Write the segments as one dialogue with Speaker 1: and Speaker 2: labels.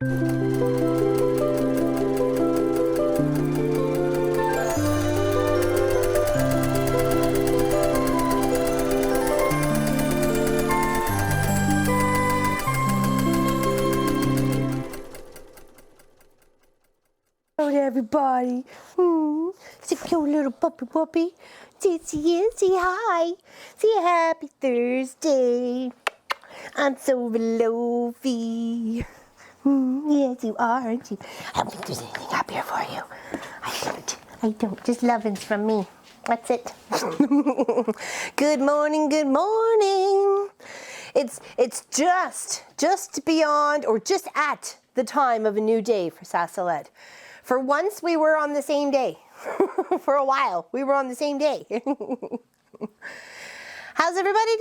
Speaker 1: Hello to everybody. It's a cute little puppy. Say hi. Say happy Thursday. I'm so lovey. Yes, you are, aren't you? I don't think there's anything happier for you. I don't. Just lovins from me. That's it. Good morning, good morning. It's just beyond or just at the time of a new day for Sassalette. For once, we were on the same day. For a while, we were on the same day. How's everybody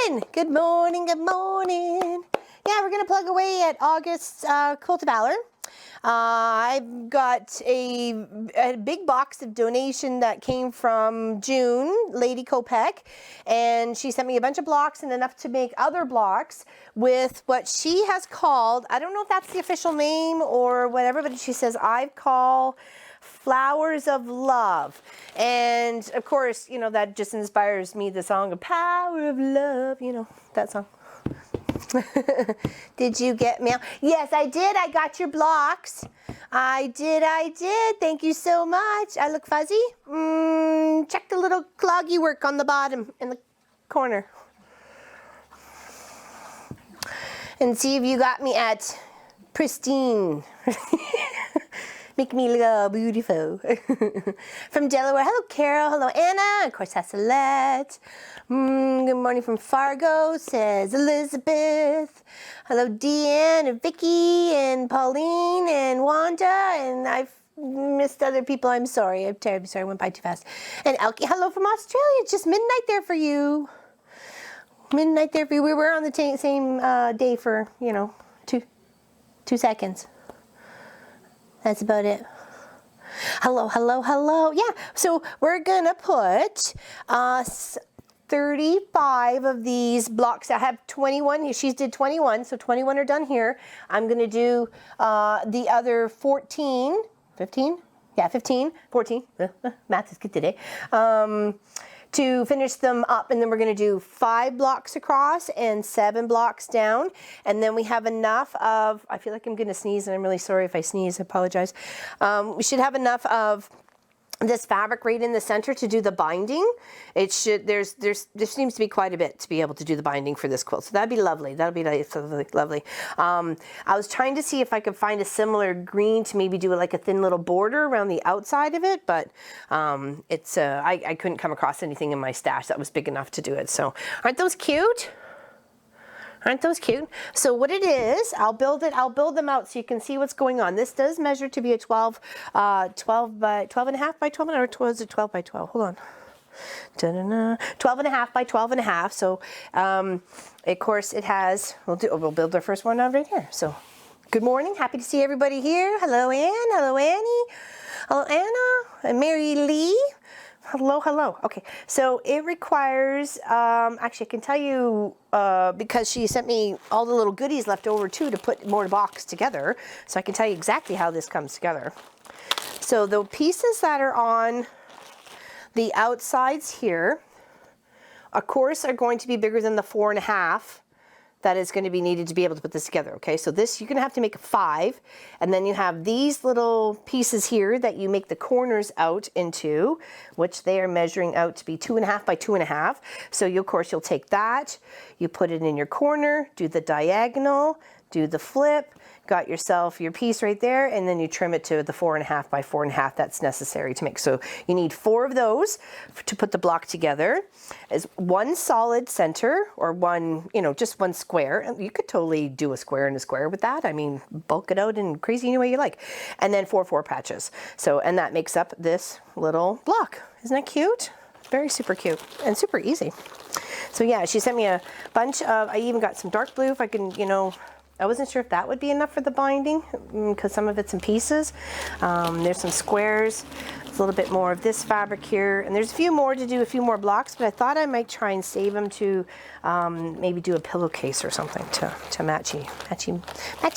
Speaker 1: doing? Good morning, good morning. Yeah, we're gonna plug away at August's Quilt of Valor. I've got a big box of donation that came from June, Lady Kopek, and she sent me a bunch of blocks and enough to make other blocks with what she has called, I don't know if that's the official name or whatever, but she says, I call Flowers of Love. And of course, you know, that just inspires me, the song, The Power of Love, you know, that song. Did you get mail? Yes, I did. I got your blocks. I did. Thank you so much. I look fuzzy. Check the little cloggy work on the bottom in the corner. And see if you got me at pristine. Make me look beautiful. From Delaware. Hello, Carol. Hello, Anna. Of course, Sassalette. Good morning from Fargo, says Elizabeth. Hello, Deanne and Vicky and Pauline and Wanda. And I've missed other people. I'm sorry. I'm terribly sorry. I went by too fast. And Elkie, hello from Australia. It's just midnight there for you. Midnight there for you. We were on the same day for, you know, two seconds. That's about it. Hello, hello, hello. Yeah, so we're gonna put 35 of these blocks. I have 21, she's did 21, so 21 are done here. I'm gonna do the other 14, 15? Yeah, 15, 14, math is good today. To finish them up, and then we're gonna do 5 blocks across and 7 blocks down, and then we have enough of, I feel like I'm gonna sneeze, and I'm really sorry if I sneeze, I apologize. We should have enough of this fabric right in the center to do the binding. It should, there seems to be quite a bit to be able to do the binding for this quilt, so that'd be lovely. That'll be nice, lovely. I was trying to see if I could find a similar green to maybe do like a thin little border around the outside of it, but I couldn't come across anything in my stash that was big enough to do it. So aren't those cute? Aren't those cute? So what it is, I'll build them out so you can see what's going on. This does measure to be a 12 by 12 and a half by 12, or was it 12 by 12? Hold on. 12 and a half by 12 and a half. So, of course it has, we'll build our first one out right here. So good morning. Happy to see everybody here. Hello, Anne. Hello, Annie. Hello, Anna. And Mary Lee. Hello, hello. Okay, so it requires, actually I can tell you, because she sent me all the little goodies left over too to put more box together, so I can tell you exactly how this comes together. So the pieces that are on the outsides here, of course, are going to be bigger than the 4.5 that is going to be needed to be able to put this together, okay? So this, you're going to have to make a 5, and then you have these little pieces here that you make the corners out into, which they are measuring out to be 2.5 by 2.5. So you, of course, you'll take that, you put it in your corner, do the diagonal, do the flip, got yourself your piece right there, and then you trim it to the 4.5 by 4.5 that's necessary to make. So you need 4 of those to put the block together. As one solid center, or one, you know, just one square. You could totally do a square and a square with that. I mean, bulk it out in crazy any way you like. And then 4 patches. So, and that makes up this little block. Isn't that cute? Very super cute and super easy. So yeah, she sent me a bunch of, I even got some dark blue if I can, you know, I wasn't sure if that would be enough for the binding because some of it's in pieces. There's some squares It's a little bit more of this fabric here, and there's a few more to do, a few more blocks, but I thought I might try and save them to maybe do a pillowcase or something to matchy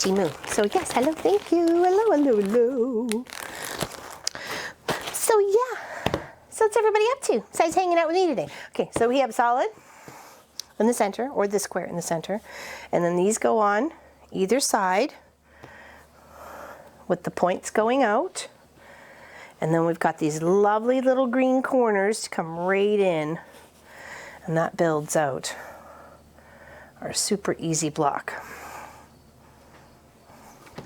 Speaker 1: moo. So yes, hello, thank you, hello. So yeah, so what's everybody up to besides hanging out with me today? Okay, so we have solid in the center, or this square in the center, and then these go on either side with the points going out. And then we've got these lovely little green corners to come right in, and that builds out our super easy block.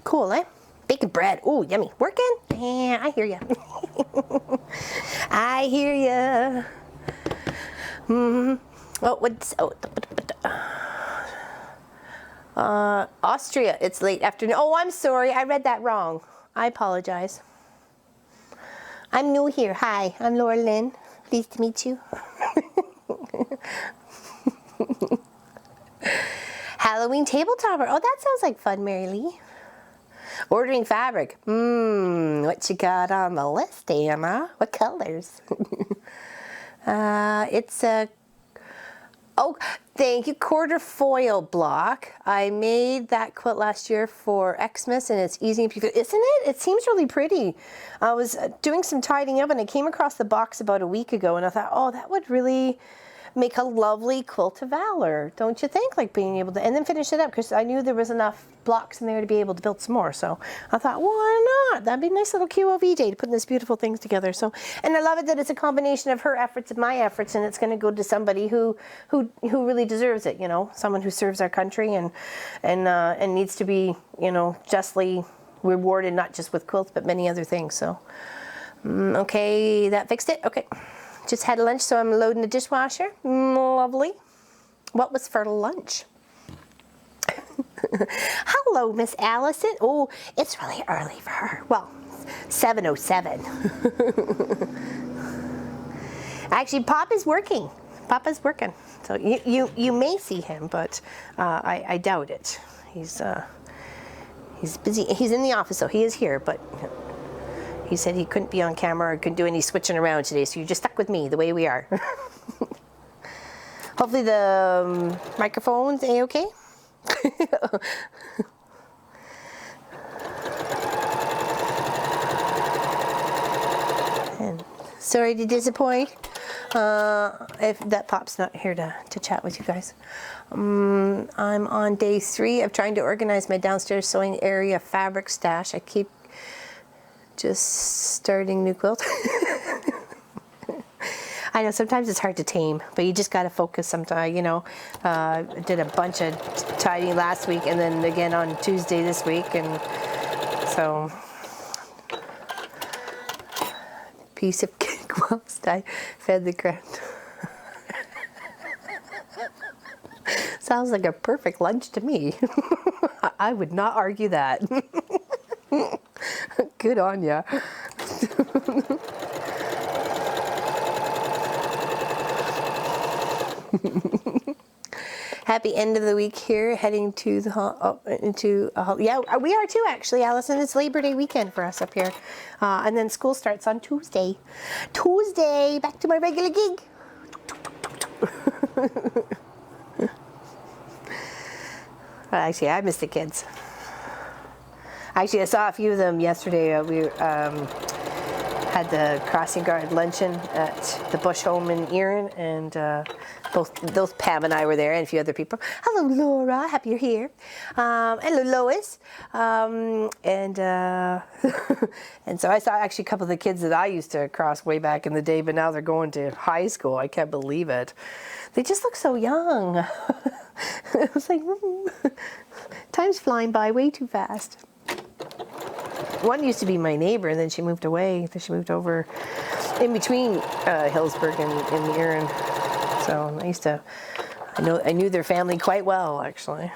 Speaker 1: Cool, eh? Baking bread. Ooh, yummy. Working? Yeah, I hear ya. I hear ya. Austria. It's late afternoon. Oh, I'm sorry. I read that wrong. I apologize. I'm new here. Hi, I'm Laura Lynn. Pleased to meet you. Halloween table topper. Oh, that sounds like fun, Mary Lee. Ordering fabric. What you got on the list, Anna? What colors? It's a... Oh, thank you. Quarter foil block. I made that quilt last year for Xmas, and it's easy and beautiful, isn't it? It seems really pretty. I was doing some tidying up, and I came across the box about a week ago, and I thought, oh, that would really make a lovely quilt of valor, don't you think? Like being able to, and then finish it up, because I knew there was enough blocks in there to be able to build some more. So I thought, why not? That'd be a nice little QOV day to put this beautiful things together. So, and I love it that it's a combination of her efforts and my efforts, and it's going to go to somebody who really deserves it. You know, someone who serves our country and needs to be, you know, justly rewarded, not just with quilts but many other things. So, okay, that fixed it. Okay. Just had lunch, so I'm loading the dishwasher. Lovely. What was for lunch? Hello, Miss Allison. Oh, it's really early for her. Well, 7:07. Actually, Papa's working. Papa's working. So you may see him, but I doubt it. He's busy. He's in the office, so he is here, but he said he couldn't be on camera or couldn't do any switching around today, so you're just stuck with me the way we are. Hopefully the microphone's A-okay. And sorry to disappoint if that Pop's not here to chat with you guys. I'm on day 3 of trying to organize my downstairs sewing area fabric stash. I keep just starting new quilt. I know sometimes it's hard to tame, but you just got to focus sometimes, you know. I did a bunch of tidying last week and then again on Tuesday this week, and so piece of cake whilst I fed the ground. Sounds like a perfect lunch to me. I would not argue that. Good on ya. Happy end of the week here, heading to the yeah, we are too actually, Allison. It's Labor Day weekend for us up here, and then school starts on Tuesday. Tuesday, back to my regular gig. Actually, I miss the kids. Actually, I saw a few of them yesterday. We had the crossing guard luncheon at the Bush home in Erin, and both Pam and I were there, and a few other people. Hello, Laura. Happy you're here. Hello, Lois. And so I saw actually a couple of the kids that I used to cross way back in the day, but now they're going to high school. I can't believe it. They just look so young. I was like, time's flying by way too fast. One used to be my neighbor, and then she moved away. She moved over in between Hillsburg and Erin. So I knew their family quite well, actually.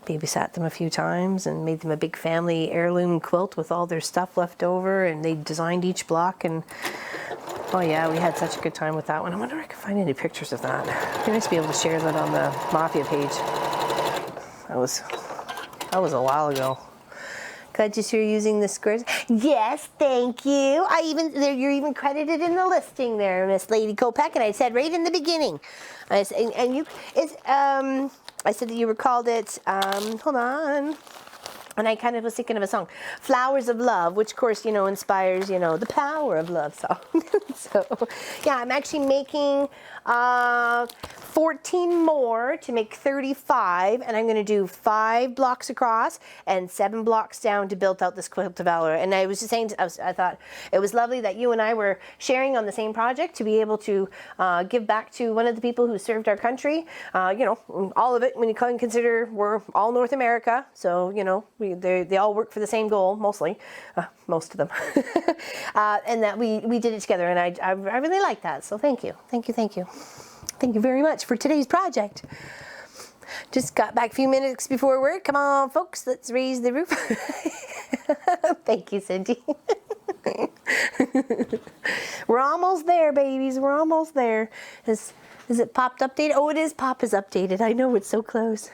Speaker 1: Babysat them a few times and made them a big family heirloom quilt with all their stuff left over, and they designed each block, and oh yeah, we had such a good time with that one. I wonder if I can find any pictures of that. It'd be nice to be able to share that on the Mafia page. That was a while ago. Glad you're using the squares. Yes, thank you. You're even credited in the listing there, Miss Lady Kopeck, and I said right in the beginning. I said, I said that you recalled it. Hold on. And I kind of was thinking of a song, Flowers of Love, which of course, inspires, the power of love song. So, yeah, I'm actually making 14 more to make 35, and I'm going to do 5 blocks across and 7 blocks down to build out this Quilt of Valor. And I was just saying, I thought it was lovely that you and I were sharing on the same project to be able to give back to one of the people who served our country. All of it, when you consider we're all North America, so, they all work for the same goal, mostly, most of them, and that we did it together, and I really like that. So thank you, thank you, thank you, thank you very much for today's project. Just got back a few minutes before work. Come on, folks, let's raise the roof. Thank you, Cindy. We're almost there, babies. We're almost there. Is it popped updated? Oh, it is. Pop is updated. I know, it's so close.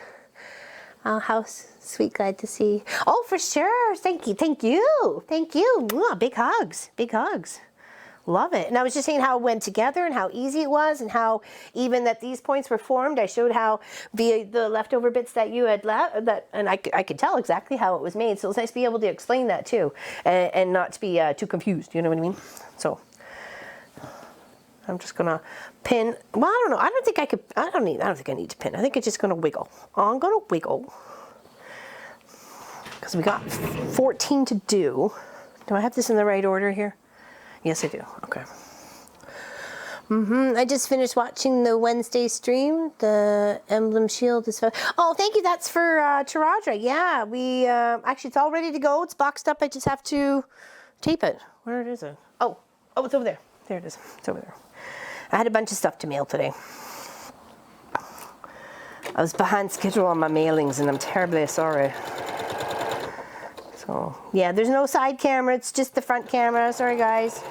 Speaker 1: How sweet, glad to see. Oh, for sure. Thank you. Thank you. Thank you. Ooh, big hugs. Big hugs. Love it. And I was just saying how it went together and how easy it was, and how even that these points were formed. I showed how via the leftover bits that you had left, and I could tell exactly how it was made. So it's nice to be able to explain that too, and not to be too confused. You know what I mean? So I'm just gonna pin. Well, I don't know. I don't think I could. I don't think I need to pin. I think it's just gonna wiggle. I'm gonna wiggle because we got 14 to do. Do I have this in the right order here? Yes, I do. Okay. I just finished watching the Wednesday stream. The emblem shield is. Oh, thank you. That's for Taradra. Yeah, we actually it's all ready to go. It's boxed up. I just have to tape it. Where is it? Oh, it's over there. There it is. It's over there. I had a bunch of stuff to mail today. I was behind schedule on my mailings, and I'm terribly sorry. So, yeah, there's no side camera. It's just the front camera. Sorry, guys.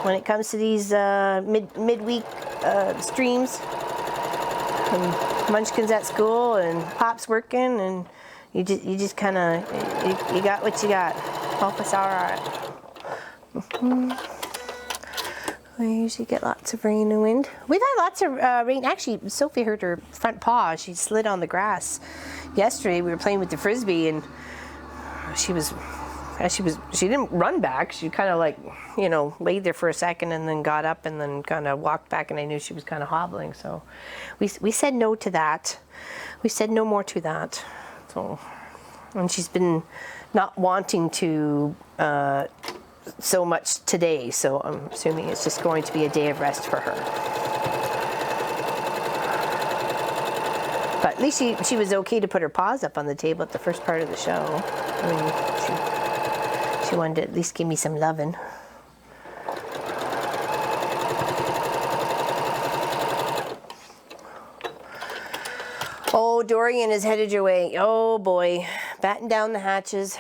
Speaker 1: When it comes to these midweek streams, and Munchkin's at school, and Pop's working, and you just kind of, you got what you got. Hope it's all right. We usually get lots of rain and wind. We've had lots of rain. Actually, Sophie hurt her front paw. She slid on the grass yesterday. We were playing with the Frisbee, and she didn't run back. She kind of laid there for a second and then got up and then kind of walked back, and I knew she was kind of hobbling. So we said no to that. We said no more to that. So, and she's been not wanting to so much today, so I'm assuming it's just going to be a day of rest for her. But at least she was okay to put her paws up on the table at the first part of the show. I mean, she wanted to at least give me some loving. Oh, Dorian is headed your way. Oh boy, batten down the hatches.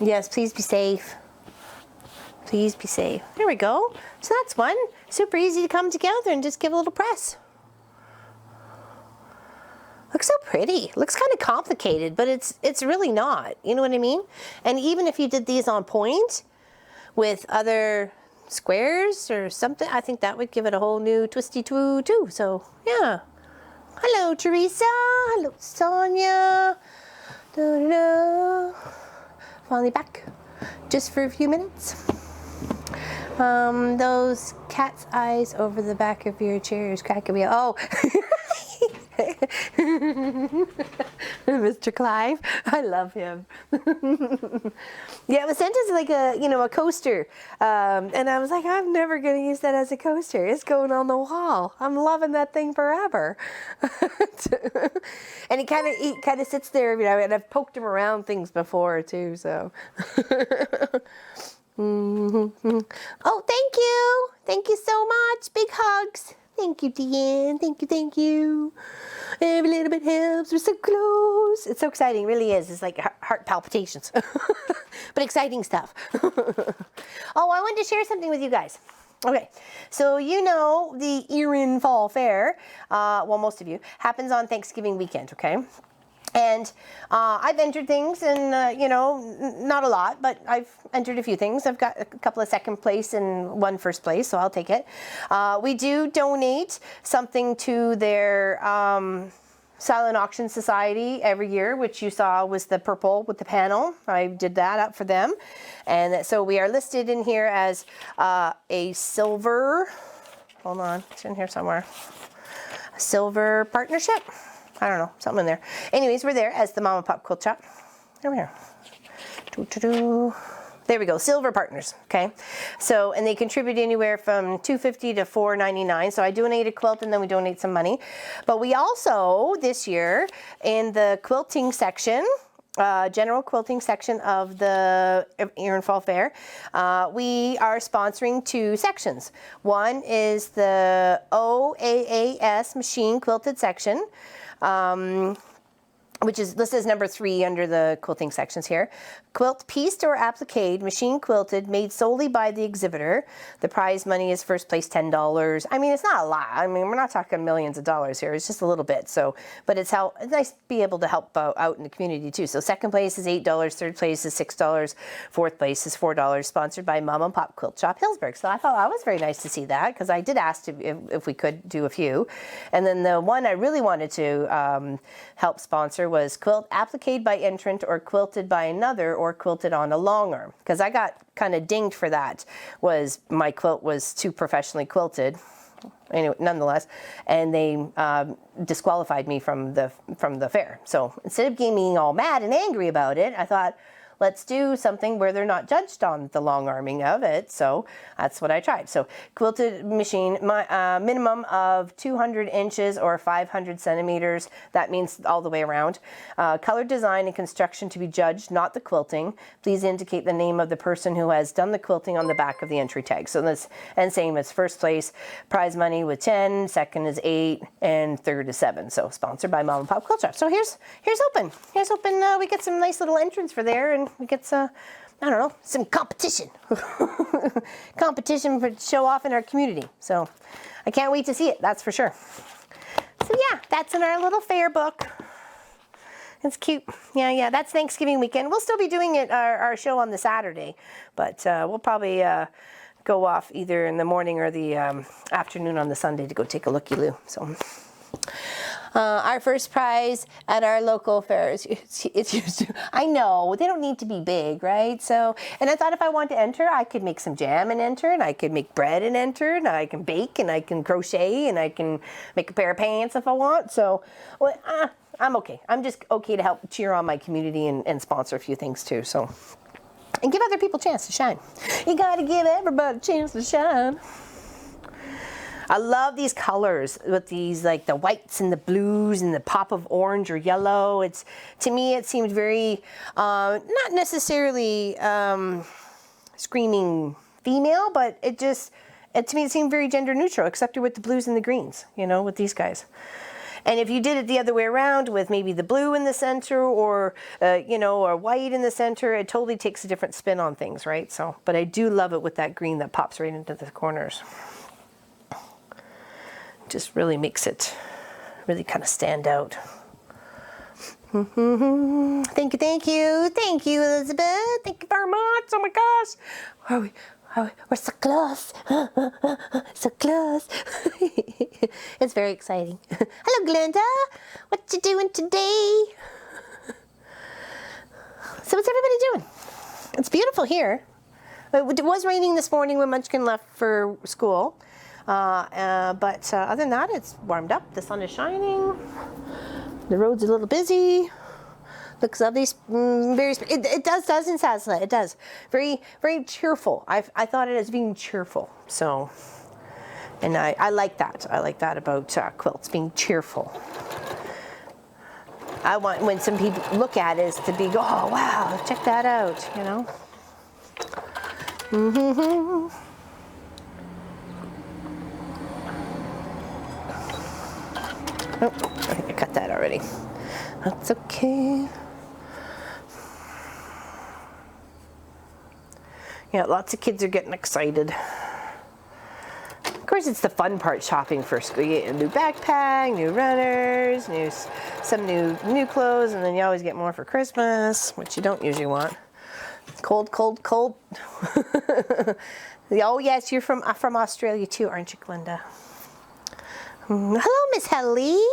Speaker 1: Yes, please be safe. Please be safe. There we go. So that's one. Super easy to come together and just give a little press. Looks so pretty. Looks kind of complicated, but it's really not. You know what I mean? And even if you did these on point with other squares or something, I think that would give it a whole new twisty twoo too. So yeah. Hello, Teresa. Hello, Sonia. Finally back, just for a few minutes. Those cat's eyes over the back of your chair is cracking me up. Oh, Mr. Clive, I love him. Yeah, it was sent as like a coaster, and I was like, I'm never gonna use that as a coaster. It's going on the wall. I'm loving that thing forever. And he kind of sits there, and I've poked him around things before too. So. Oh, thank you so much. Big hugs. Thank you, Deanne. Thank you. Every little bit helps. We're so close. It's so exciting. It really is. It's like heart palpitations. But exciting stuff. Oh, I wanted to share something with you guys. Okay, so you know the Erin Fall Fair, well, most of you, happens on Thanksgiving weekend, okay? And I've entered things, and you know, not a lot, but I've entered a few things. I've got a couple of second place and one first place, so I'll take it. We do donate something to their Silent Auction Society every year, which you saw was the purple with the panel. I did that up for them. And so we are listed in here as a silver, hold on, it's in here somewhere, a silver partnership. I don't know, something in there. Anyways, we're there as the Mama Pop Quilt Shop. Over here. There we go, silver partners, okay? So, and they contribute anywhere from $2.50 to $4.99. So I donate a quilt and then we donate some money. But we also, this year, in the quilting section, general quilting section of the Erin Fall Fair, we are sponsoring two sections. One is the OAAS machine quilted section, which is listed as number 3 under the quilting sections here. Quilt pieced or appliqued, machine quilted, made solely by the exhibitor. The prize money is first place $10. I mean, it's not a lot. I mean, we're not talking millions of dollars here. It's just a little bit. So, but it's nice to be able to help out in the community too. So second place is $8, third place is $6, fourth place is $4, sponsored by Mom and Pop Quilt Shop Hillsburg. So I thought that was very nice to see that, because I did ask if we could do a few. And then the one I really wanted to help sponsor was quilt appliqued by entrant or quilted by another or quilted on a long arm, because I got kind of dinged for that. Was my quilt was too professionally quilted, anyway, nonetheless, and they disqualified me from the fair. So instead of being all mad and angry about it, I thought, let's do something where they're not judged on the long arming of it. So that's what I tried. So quilted machine, minimum of 200 inches or 500 centimeters. That means all the way around. Color design and construction to be judged, not the quilting. Please indicate the name of the person who has done the quilting on the back of the entry tag. So this, and same as first place, prize money with 10, second is 8, and third is 7. So sponsored by Mom and Pop Quilt Shop. So here's hoping. Here's hoping we get some nice little entrants for there, and we get some, I don't know, some competition. Competition for show off in our community. So I can't wait to see it, that's for sure. So yeah, that's in our little fair book. It's cute. Yeah, that's Thanksgiving weekend. We'll still be doing it, our show on the Saturday, but we'll probably go off either in the morning or the afternoon on the Sunday to go take a looky-loo. So. Our first prize at our local fairs, it's used to, I know, they don't need to be big, right? So, and I thought if I want to enter, I could make some jam and enter, and I could make bread and enter, and I can bake, and I can crochet, and I can make a pair of pants if I want. So, well, I'm okay. I'm just okay to help cheer on my community and sponsor a few things too. So, and give other people a chance to shine. You gotta give everybody a chance to shine. I love these colors with these, like the whites and the blues and the pop of orange or yellow. It's, to me, it seemed very, not necessarily screaming female, but it just, to me, it seemed very gender neutral, except with the blues and the greens, you know, with these guys. And if you did it the other way around with maybe the blue in the center or, you know, or white in the center, it totally takes a different spin on things, right? So, but I do love it with that green that pops right into the corners. Just really makes it really kind of stand out. Thank you, Elizabeth. Thank you very much. Oh my gosh, we're so close, so close. It's very exciting. Hello, Glenda. What you doing today? So what's everybody doing? It's beautiful here. It was raining this morning when Munchkin left for school. But other than that, it's warmed up. The sun is shining. The road's a little busy. Looks lovely. It does in Sasslet. It does. Very, very cheerful. I thought it as being cheerful. So, and I like that. I like that about quilts, being cheerful. I want, when some people look at it, is to be go, oh wow, check that out, you know. Oh, I think I cut that already. That's okay. Yeah, lots of kids are getting excited. course, it's the fun part, shopping for school. You get a new backpack, new runners, some new clothes, and then you always get more for Christmas, which you don't usually want. Cold, cold, cold. Oh yes, you're from Australia too, aren't you, Glenda? Hello, Miss Helly.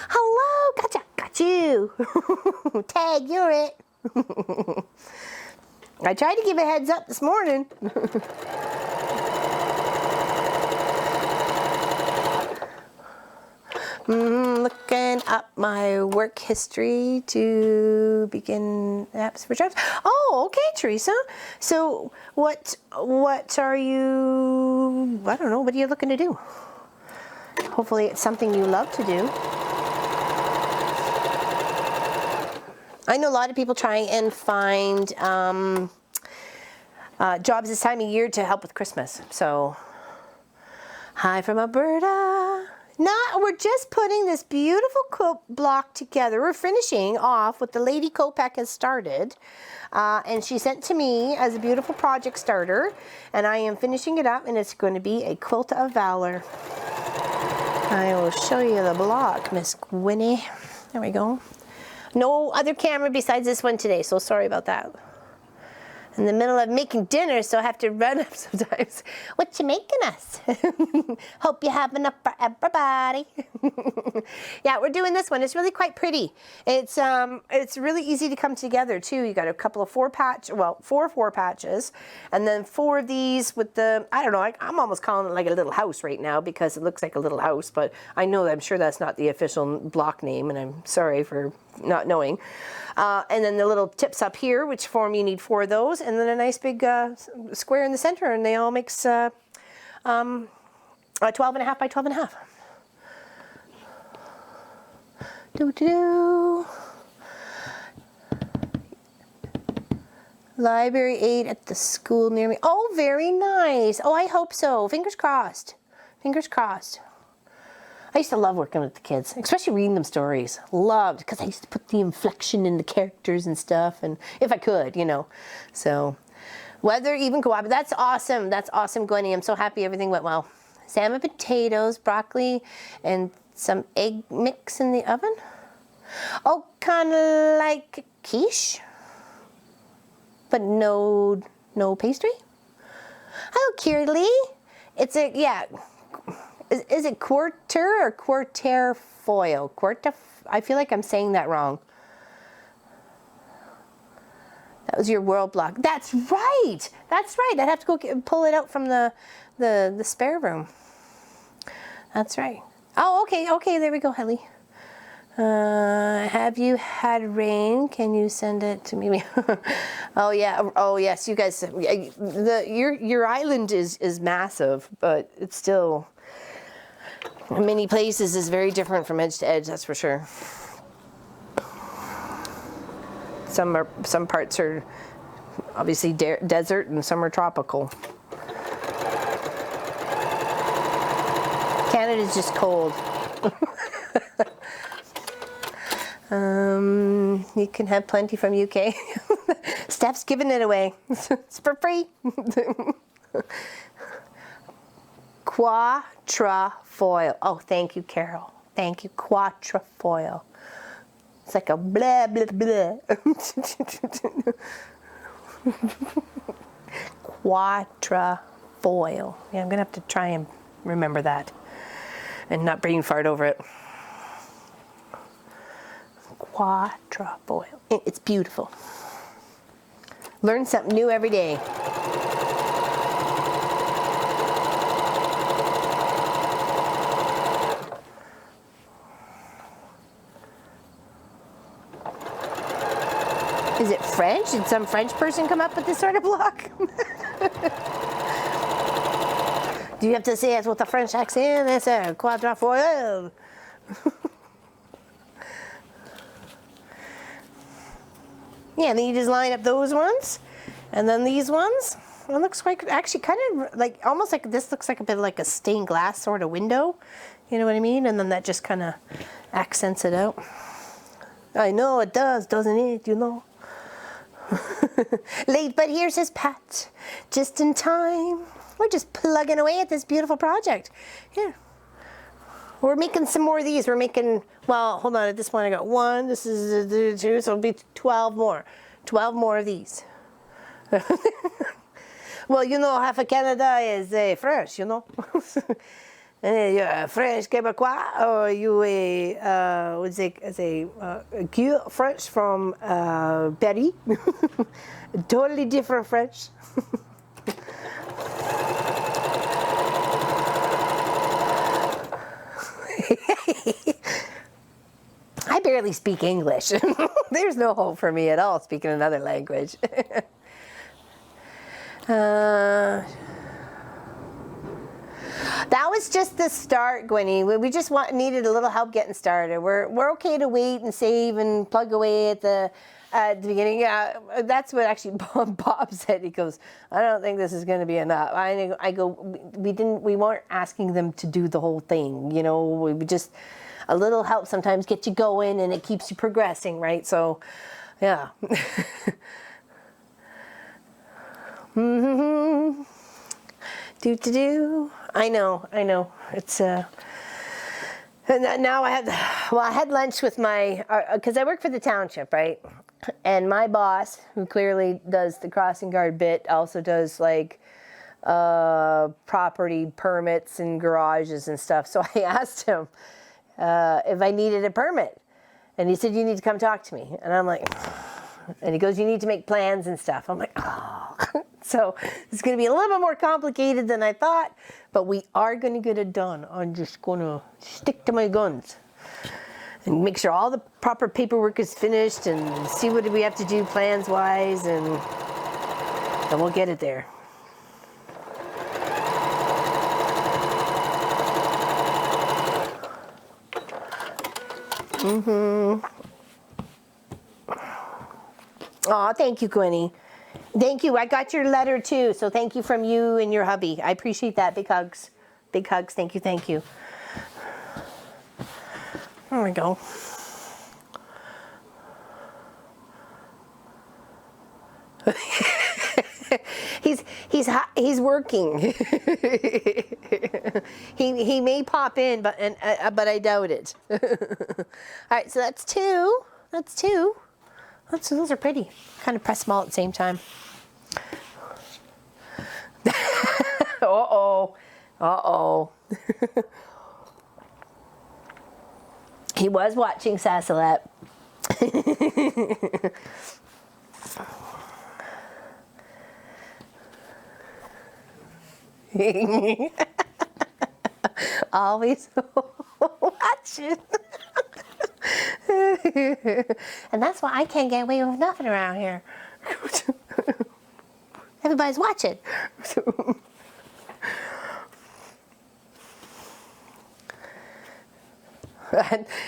Speaker 1: Hello, gotcha, got you. Tag, you're it. I tried to give a heads up this morning. Looking up my work history to begin apps for jobs. Oh, okay, Teresa. So what are you, I don't know, what are you looking to do? Hopefully it's something you love to do. I know a lot of people try and find jobs this time of year to help with Christmas. So, hi from Alberta. We're just putting this beautiful quilt block together. We're finishing off what the lady Kopak has started. And she sent to me as a beautiful project starter. And I am finishing it up, and it's going to be a quilt of valor. I will show you the block, Miss Gwynnie. There we go. No other camera besides this one today, so sorry about that. In the middle of making dinner, so I have to run up sometimes. What you making us? Hope you have enough for everybody. Yeah, we're doing this one. It's really quite pretty. It's really easy to come together too. You got a couple of four patches, and then 4 of these with the, I don't know, I'm almost calling it like a little house right now because it looks like a little house, but I know that I'm sure that's not the official block name, and I'm sorry for not knowing. And then the little tips up here, which form you need 4 of those, and then a nice big square in the center, and they all makes 12.5 by 12.5. Do-do-do. Library aid at the school near me. Oh, very nice. Oh, I hope so. Fingers crossed. Fingers crossed. I used to love working with the kids, especially reading them stories. Loved, because I used to put the inflection in the characters and stuff, and if I could, you know. So, weather even co-op. That's awesome. That's awesome, Gwenny. I'm so happy everything went well. Salmon, potatoes, broccoli, and some egg mix in the oven. Oh, kind of like quiche, but no pastry. Hello, Kirli. It's a, yeah. Is it quarter or quarter foil? I feel like I'm saying that wrong. That was your world block. That's right. That's right. I'd have to go pull it out from the spare room. That's right. Oh, okay. Okay, there we go, Helly. Have you had rain? Can you send it to me? Oh yeah. Oh yes. You guys. Your island is massive, but it's still. In many places is very different from edge to edge, that's for sure. Some parts are obviously desert and some are tropical. Canada's just cold. You can have plenty from UK. Steph's giving it away. It's for free. Quatrefoil. Oh, thank you, Carol. Thank you. Quatrefoil. It's like a blah, blah, blah. Quatrefoil. Yeah, I'm going to have to try and remember that and not brain fart over it. Quatrefoil. It's beautiful. Learn something new every day. Is it French? Did some French person come up with this sort of block? Do you have to say it with a French accent? It's a quatrefoil. Yeah, then you just line up those ones, and then these ones. It looks quite, actually kind of like, almost like this looks like a bit like a stained glass sort of window. You know what I mean? And then that just kind of accents it out. I know it does, doesn't it? You know. Late, but here's his Pat, just in time. we're just plugging away at this beautiful project. Yeah. We're making some more of these. We're making, well, hold on. At this point, I got 1. This is 2, so it'll be 12 more. 12 more of these. Well, you know, half of Canada is French, you know. You're French Québécois, or you would say French from Paris. Totally different French. I barely speak English. There's no hope for me at all speaking another language. That was just the start, Gwenny. We just needed a little help getting started. We're okay to wait and save and plug away at the beginning. Yeah, that's what actually Bob said. He goes, I don't think this is going to be enough. I go, we weren't asking them to do the whole thing. You know, we just, a little help sometimes gets you going and it keeps you progressing, right? So, yeah. Do. I know. It's and now I had lunch with my, because I work for the township, right? And my boss, who clearly does the crossing guard bit, also does like property permits and garages and stuff. So I asked him if I needed a permit, and he said, you need to come talk to me. And I'm like, and he goes, you need to make plans and stuff. I'm like, oh. So it's going to be a little bit more complicated than I thought, but we are going to get it done. I'm just going to stick to my guns and make sure all the proper paperwork is finished and see what we have to do plans-wise, and we'll get it there. Oh, thank you, Gwenny. Thank you. I got your letter too, so thank you from you and your hubby. I appreciate that. Big hugs. Big hugs. Thank you. Thank you. There we go. He's working. he may pop in, but I doubt it. All right, so that's 2. That's 2. Those are pretty. Kind of press them all at the same time. Uh-oh. He was watching Sassalette. Always watching. And that's why I can't get away with nothing around here. Everybody's watching.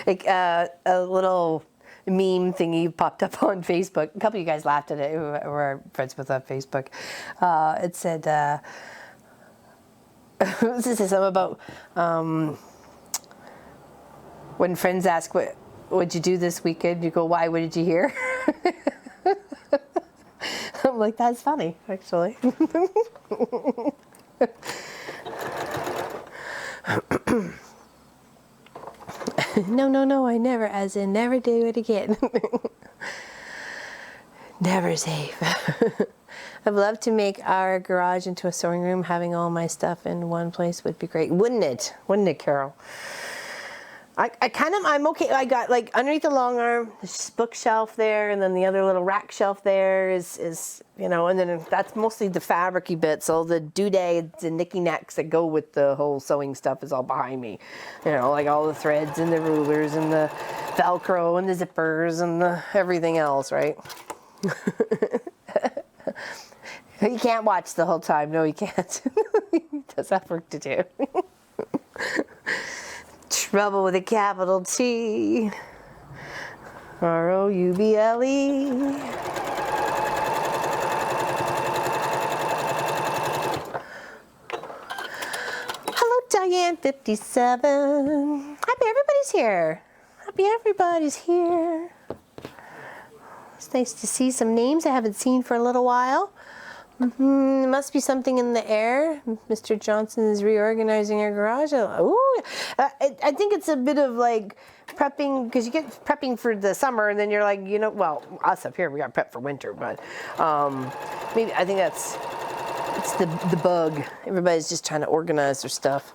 Speaker 1: Like a little meme thingy popped up on Facebook. A couple of you guys laughed at it who were friends with on Facebook. It said, this is something about when friends ask what'd you do this weekend, you go, why, what did you hear? I'm like, that's funny, actually. No, I never, as in never do it again. Never safe. I'd love to make our garage into a sewing room. Having all my stuff in one place would be great. Wouldn't it? Wouldn't it, Carol? I'm okay. I got like underneath the long arm, this bookshelf there, and then the other little rack shelf there is you know, and then that's mostly the fabricy bits. So the doodads and knicky-knacks that go with the whole sewing stuff is all behind me. You know, like all the threads and the rulers and the Velcro and the zippers and the everything else, right? You can't watch the whole time. No, you can't. He does have work to do. Trouble with a capital T. R-O-U-B-L-E. Hello, Diane 57. Happy everybody's here. Happy everybody's here. It's nice to see some names I haven't seen for a little while. There must be something in the air. Mr. Johnson is reorganizing our garage. Oh, I think it's a bit of like prepping, because you get prepping for the summer and then you're like, you know, well, us up here, we got prep for winter, but maybe I think it's the bug. Everybody's just trying to organize their stuff.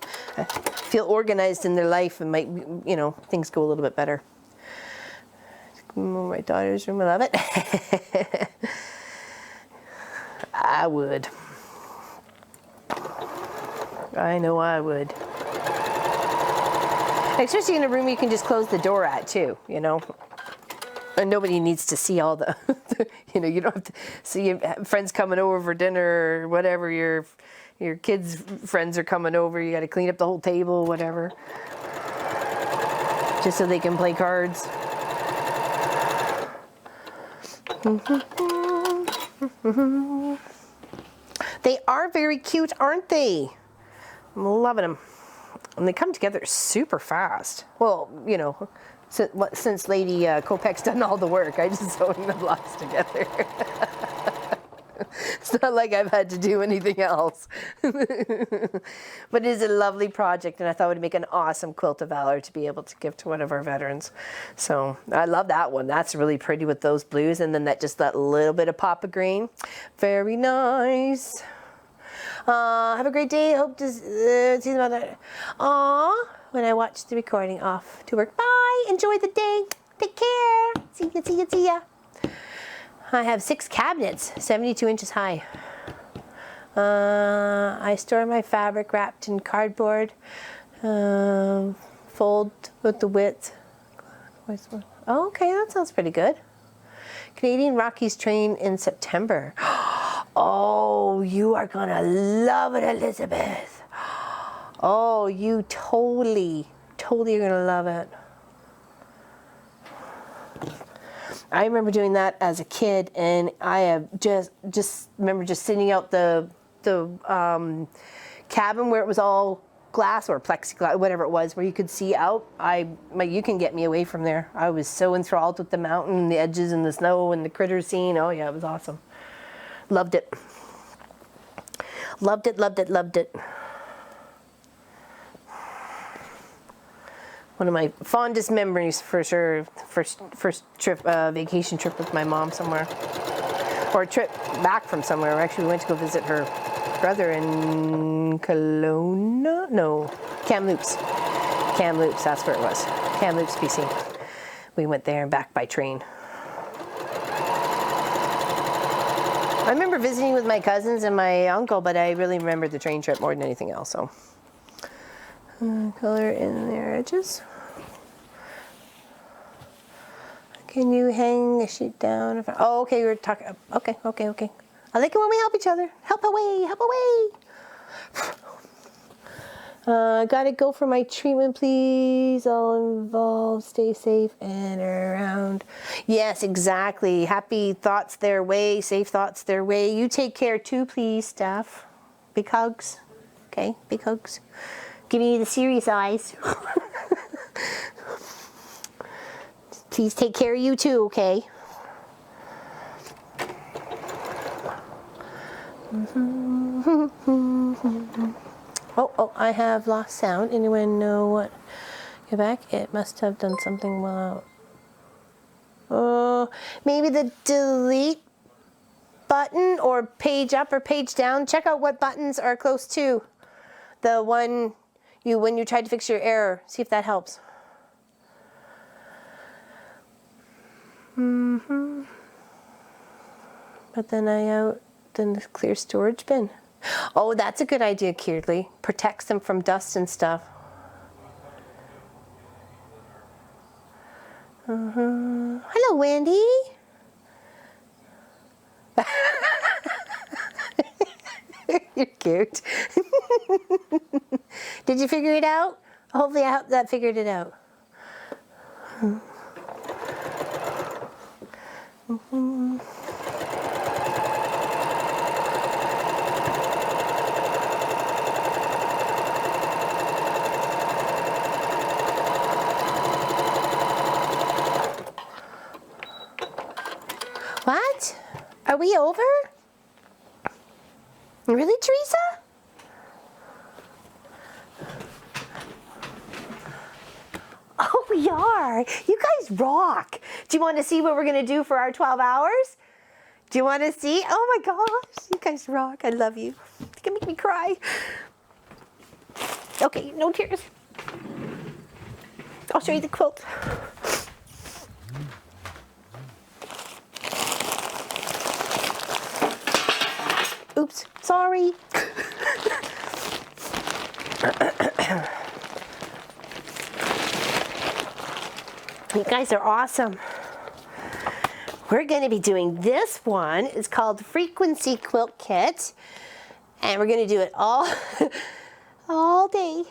Speaker 1: Feel organized in their life and might, you know, things go a little bit better. My daughter's room, I love it. I would. I know I would. Especially in a room you can just close the door at too, you know. And nobody needs to see all the, you know, you don't have to see your friends coming over for dinner or whatever. Your kids' friends are coming over. You got to clean up the whole table, whatever. Just so they can play cards. They are very cute, aren't they? I'm loving them. And they come together super fast. Well, you know, since Lady Kopek's done all the work, I just sewing the blocks together. It's not like I've had to do anything else. But it is a lovely project, and I thought it would make an awesome quilt of valor to be able to give to one of our veterans. So I love that one. That's really pretty with those blues, and then that little bit of pop of green. Very nice. Have a great day. Hope to see you about Aw, when I watch the recording, off to work. Bye. Enjoy the day. Take care. See ya, see ya, see ya. I have 6 cabinets, 72 inches high. I store my fabric wrapped in cardboard, fold with the width. Oh, okay, that sounds pretty good. Canadian Rockies train in September. Oh, you are gonna love it, Elizabeth. Oh, you totally are gonna love it. I remember doing that as a kid, and I have just remember just sitting out the cabin where it was all glass or plexiglass, whatever it was, where you could see out. You can get me away from there. I was so enthralled with the mountain, the edges, and the snow, and the critter scene. Oh yeah, it was awesome. Loved it. Loved it, loved it, loved it. One of my fondest memories, for sure. First trip, vacation trip with my mom somewhere, or a trip back from somewhere. Actually, we went to go visit her brother in Kelowna. No, Kamloops. Kamloops, that's where it was. Kamloops, BC. We went there and back by train. I remember visiting with my cousins and my uncle, but I really remember the train trip more than anything else. So, color in their edges. Can you hang the sheet down? Oh, okay, we're talking. Okay. I like it when we help each other. Help away, help away. Gotta go for my treatment, please. All involved. Stay safe and around. Yes, exactly. Happy thoughts their way. Safe thoughts their way. You take care too, please, staff. Big hugs. Okay, big hugs. Give me the serious eyes. Please take care of you too, okay? Oh, I have lost sound. Anyone know what? Get back. It must have done something while. Oh, maybe the delete button or page up or page down. Check out what buttons are close to the one when you tried to fix your error. See if that helps. But then the clear storage bin. Oh, that's a good idea, Kearley. Protects them from dust and stuff. Hello, Wendy. You're cute. Did you figure it out? Hopefully I hope that figured it out. What? Are we over? Really, Teresa? Oh, we are. You guys rock. Do you want to see what we're going to do for our 12 hours? Do you want to see? Oh my gosh, you guys rock. I love you. You're going to make me cry. Okay, no tears. I'll show you the quilt. Oops, sorry. You guys are awesome. We're going to be doing this one. It's called Frequency Quilt Kit. And we're going to do it all day.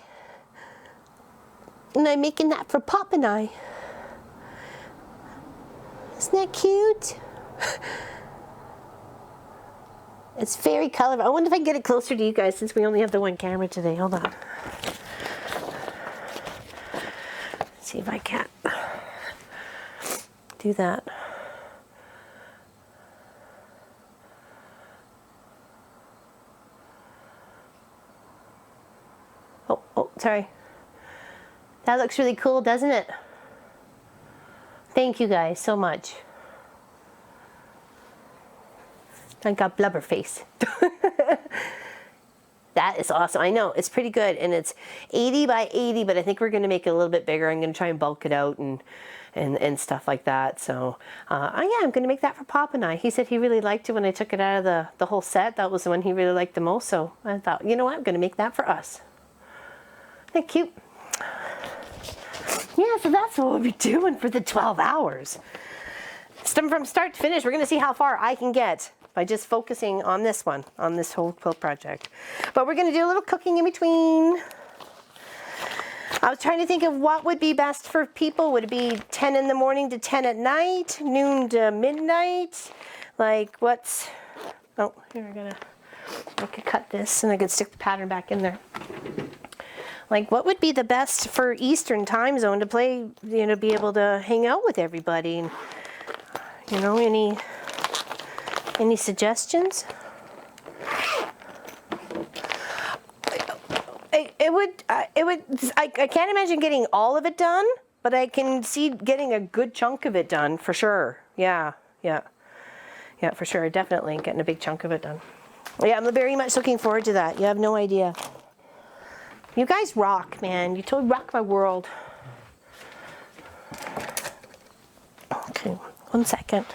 Speaker 1: And I'm making that for Pop and I. Isn't that cute? It's very colorful. I wonder if I can get it closer to you guys since we only have the one camera today. Hold on. Let's see if I can do that. Oh, sorry. That looks really cool, doesn't it? Thank you guys so much. I got blubber face. That is awesome. I know, it's pretty good. And it's 80 by 80, but I think we're going to make it a little bit bigger. I'm going to try and bulk it out and stuff like that. So, yeah, I'm going to make that for Pop and I. He said he really liked it when I took it out of the whole set. That was the one he really liked the most. So I thought, you know what? I'm going to make that for us. Isn't that cute? Yeah, so that's what we'll be doing for the 12 hours. From start to finish, we're going to see how far I can get by just focusing on this one, on this whole quilt project. But we're going to do a little cooking in between. I was trying to think of what would be best for people. Would it be 10 in the morning to 10 at night, noon to midnight? Like what's, oh, here I could cut this and I could stick the pattern back in there. Like what would be the best for Eastern time zone to play, you know, be able to hang out with everybody? And, you know, any suggestions? I can't imagine getting all of it done, but I can see getting a good chunk of it done for sure. Yeah, for sure. Definitely getting a big chunk of it done. Yeah, I'm very much looking forward to that. You have no idea. You guys rock, man. You totally rock my world. Okay, 1 second.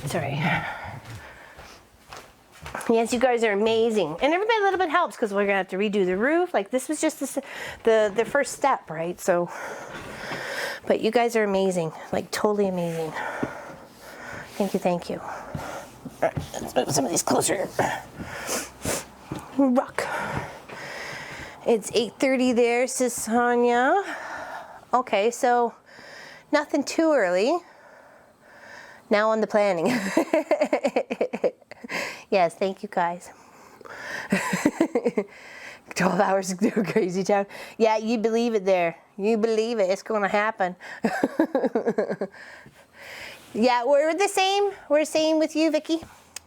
Speaker 1: Sorry. Yes, you guys are amazing. And everybody a little bit helps because we're going to have to redo the roof. Like this was just the first step, right? So, but you guys are amazing. Like totally amazing. Thank you, thank you. All right, let's move some of these closer. Rock. It's 8:30 there, says Sonia. Okay, so nothing too early. Now on the planning. Yes, thank you guys. 12 hours to do a crazy town. Yeah, you believe it there. You believe it. It's going to happen. Yeah, we're the same. We're the same with you, Vicki.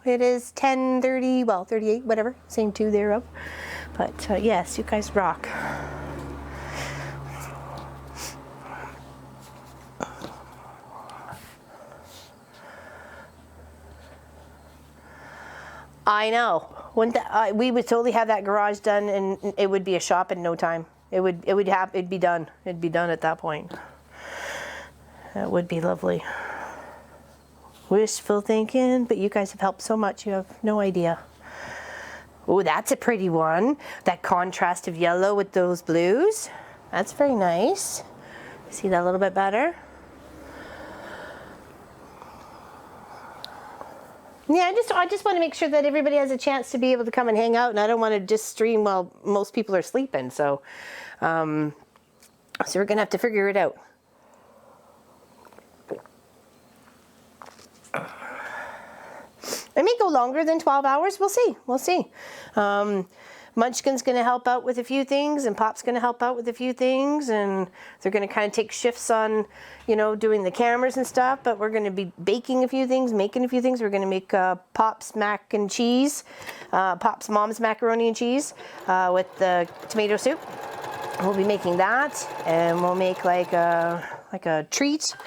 Speaker 1: It is 10:30, well, 38, whatever. Same two thereof. But yes, you guys rock. I know. We would totally have that garage done, and it would be a shop in no time. It'd be done. It'd be done at that point. That would be lovely. Wishful thinking, but you guys have helped so much. You have no idea. Oh, that's a pretty one. That contrast of yellow with those blues. That's very nice. See that a little bit better? Yeah, I just want to make sure that everybody has a chance to be able to come and hang out, and I don't want to just stream while most people are sleeping. So, so we're gonna have to figure it out. It may go longer than 12 hours. We'll see. We'll see. Munchkin's going to help out with a few things, and Pop's going to help out with a few things, and they're going to kind of take shifts on, you know, doing the cameras and stuff, but we're going to be baking a few things, making a few things. We're going to make Pop's mac and cheese, Pop's mom's macaroni and cheese with the tomato soup. We'll be making that, and we'll make like a treat,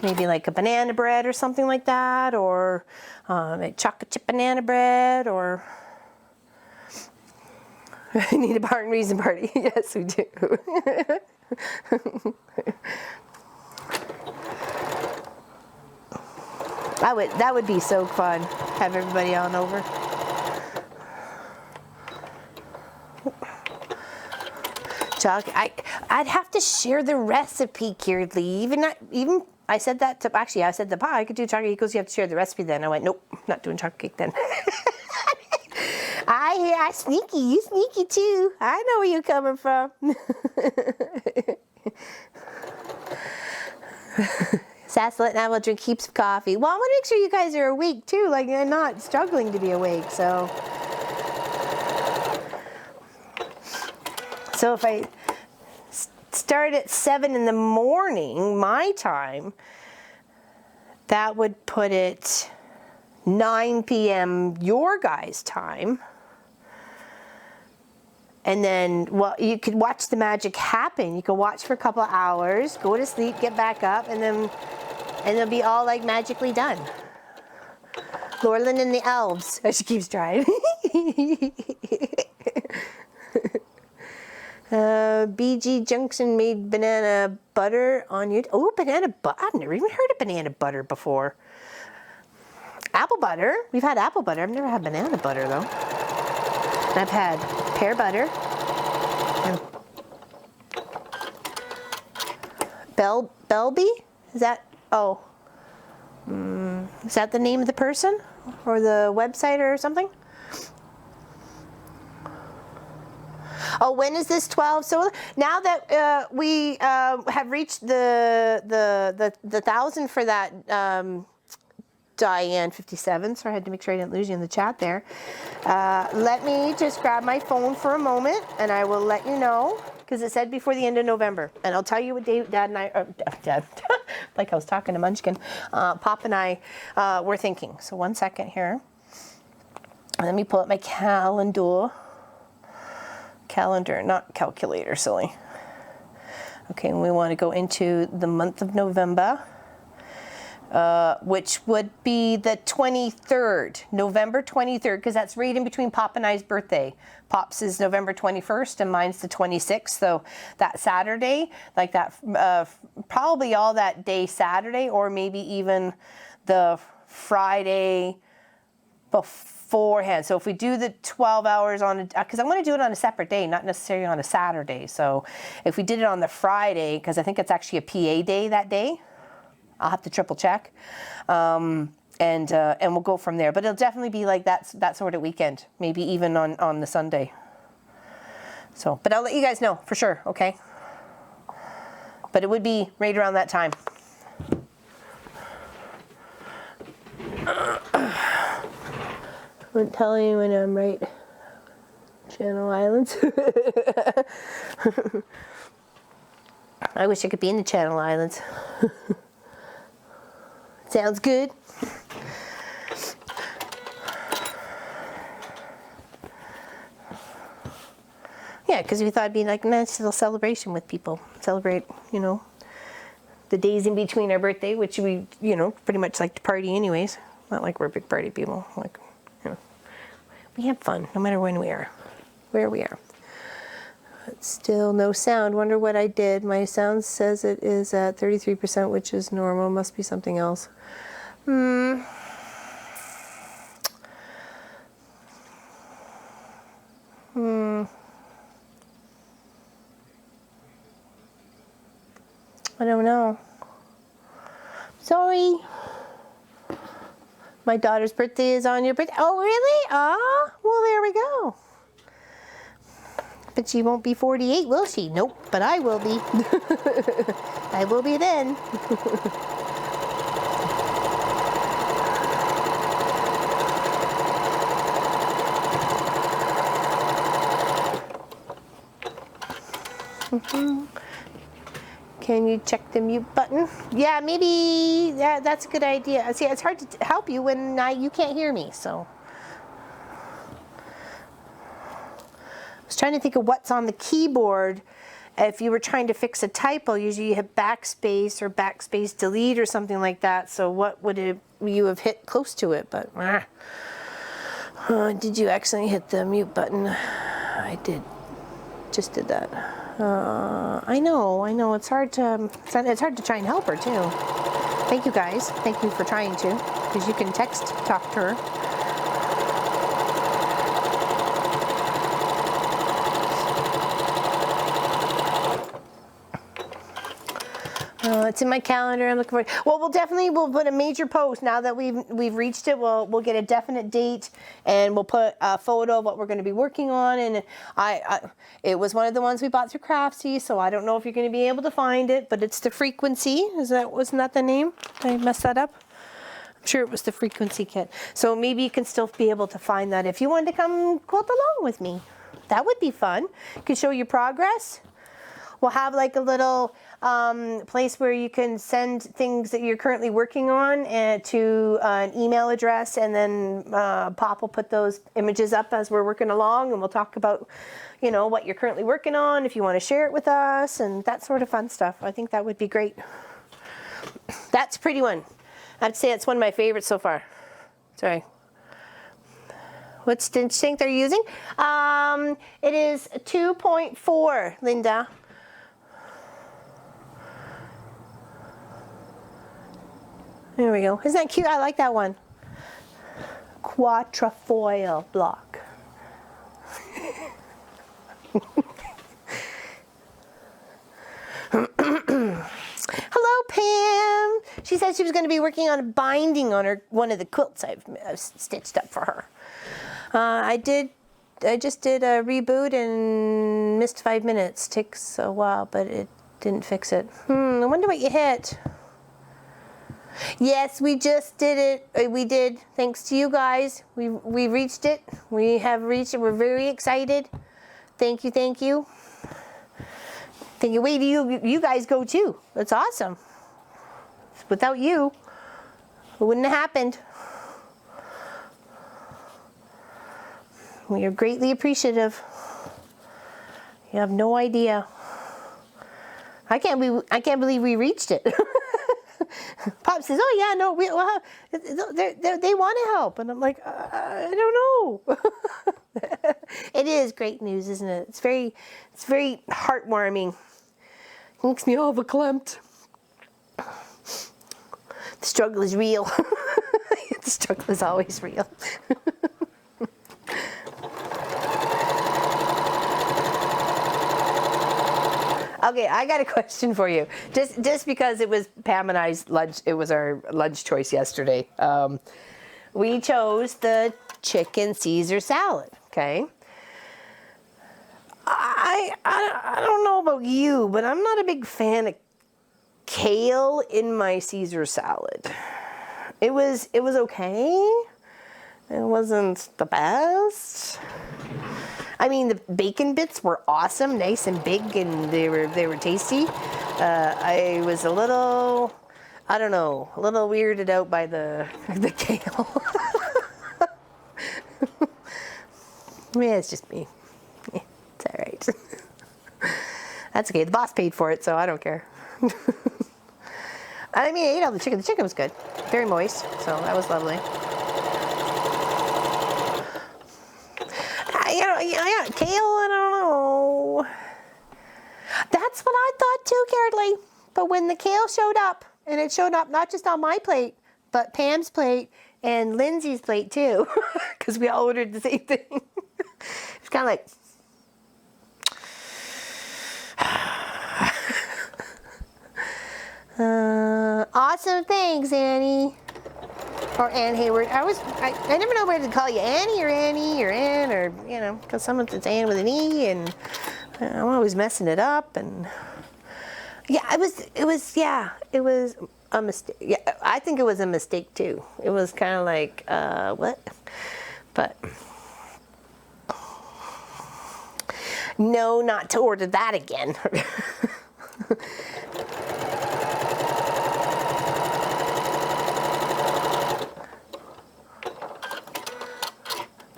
Speaker 1: maybe like a banana bread or something like that, or a chocolate chip banana bread, or I need a barn raising party. Yes, we do. That would be so fun. Have everybody on over. I'd have to share the recipe, Kierley. Even I said that to, actually I said the pie I could do chocolate. He goes, you have to share the recipe then. I went, nope, not doing chocolate cake then. I sneaky, you sneaky too. I know where you're coming from. Sasselet and I will drink heaps of coffee. Well, I want to make sure you guys are awake too, like you're not struggling to be awake. So if I start at 7 in the morning, my time, that would put it 9 p.m. your guys' time. And then, well, you could watch the magic happen. You could watch for a couple of hours, go to sleep, get back up, and then it'll be all like magically done. Lorelyn and the elves. Oh, she keeps trying. BG Junction made banana butter on YouTube. Oh, banana butter. I've never even heard of banana butter before. Apple butter. We've had apple butter. I've never had banana butter though. And I've had pear butter. And Belby? Is that, oh. Is that the name of the person? Or the website or something? Oh, when is this 12? So now that we have reached the 1,000 for that Diane 57, so I had to make sure I didn't lose you in the chat there. Let me just grab my phone for a moment, and I will let you know, because it said before the end of November. And I'll tell you what Dad and I, Dad, like I was talking to Munchkin, Pop and I were thinking. So one second here. Let me pull up my calendar, not calculator, silly. Okay, and we want to go into the month of November. Which would be the 23rd, November 23rd, because that's right in between Pop and I's birthday. Pop's is November 21st and mine's the 26th, so that Saturday, like that, probably all that day Saturday, or maybe even the Friday beforehand. So if we do the 12 hours on, because I want to do it on a separate day, not necessarily on a Saturday. So if we did it on the Friday, because I think it's actually a PA day that day, I'll have to triple check, and we'll go from there. But it'll definitely be like that sort of weekend, maybe even on the Sunday. So, but I'll let you guys know for sure, okay? But it would be right around that time. I won't tell you when I'm right. Channel Islands. I wish I could be in the Channel Islands. Sounds good. Yeah, because we thought it'd be like a nice little celebration with people. Celebrate, you know, the days in between our birthday, which we, you know, pretty much like to party anyways. Not like we're big party people. Like, you know, we have fun no matter when we are, where we are. But still no sound. Wonder what I did. My sound says it is at 33%, which is normal. Must be something else. I don't know. Sorry. My daughter's birthday is on your birthday. Oh, really? Ah, well, there we go. But she won't be 48, will she? Nope, but I will be. I will be then. Can you check the mute button? Yeah, maybe that's a good idea. See, it's hard to help you when you can't hear me, so. I was trying to think of what's on the keyboard. If you were trying to fix a typo, usually you have backspace or backspace delete or something like that. So what would you have hit close to it? But did you accidentally hit the mute button? I did. Just did that. I know. It's hard to try and help her too. Thank you guys. Thank you for trying to, because you can talk to her. It's in my calendar. I'm looking for it. Well, we'll put a major post now that we've reached it. We'll get a definite date, and we'll put a photo of what we're going to be working on. And it was one of the ones we bought through Craftsy, so I don't know if you're going to be able to find it, but it's the Frequency. Wasn't that the name? Did I mess that up? I'm sure it was the Frequency kit. So maybe you can still be able to find that if you wanted to come quilt along with me. That would be fun. You can show your progress. We'll have like a little place where you can send things that you're currently working on to an email address, and then Pop will put those images up as we're working along, and we'll talk about, what you're currently working on, if you want to share it with us, and that sort of fun stuff. I think that would be great. That's a pretty one. I'd say it's one of my favorites so far. Sorry. What stitch think they're using? It is 2.4, Linda. There we go. Isn't that cute? I like that one. Quatrefoil block. Hello, Pam. She said she was going to be working on a binding on one of the quilts I've stitched up for her. I just did a reboot and missed 5 minutes. Takes a while, but it didn't fix it. I wonder what you hit. Yes, we just did it. We did. Thanks to you guys. We reached it. We have reached it. We're very excited. Thank you. Thank you. Thank you. Wait, you guys go too. That's awesome. Without you, it wouldn't have happened. We are greatly appreciative. You have no idea. I can't believe we reached it. Pop says, "Oh yeah, no, they want to help," and I'm like, "I don't know." It is great news, isn't it? It's very heartwarming. It makes me all verklempt. The struggle is real. The struggle is always real. Okay, I got a question for you. Just because it was Pam and I's lunch, it was our lunch choice yesterday. We chose the chicken Caesar salad. Okay. I don't know about you, but I'm not a big fan of kale in my Caesar salad. It was okay. It wasn't the best. I mean, the bacon bits were awesome, nice and big, and they were tasty. I was a little, I don't know, a little weirded out by the kale. Yeah, it's just me. Yeah, it's all right. That's okay. The boss paid for it, so I don't care. I mean, I ate all the chicken. The chicken was good, very moist, so that was lovely. Yeah, kale, I don't know. That's what I thought too, Carolee. But when the kale showed up, and it showed up not just on my plate, but Pam's plate and Lindsay's plate too, because we all ordered the same thing. It's kind of like, awesome, thanks, Annie. Or Ann Hayward. I never know whether to call you Annie or Ann or, because someone says Ann with an E, and I'm always messing it up. And yeah, it was a mistake. Yeah, I think it was a mistake too. It was kind of like, what? But No, not to order that again.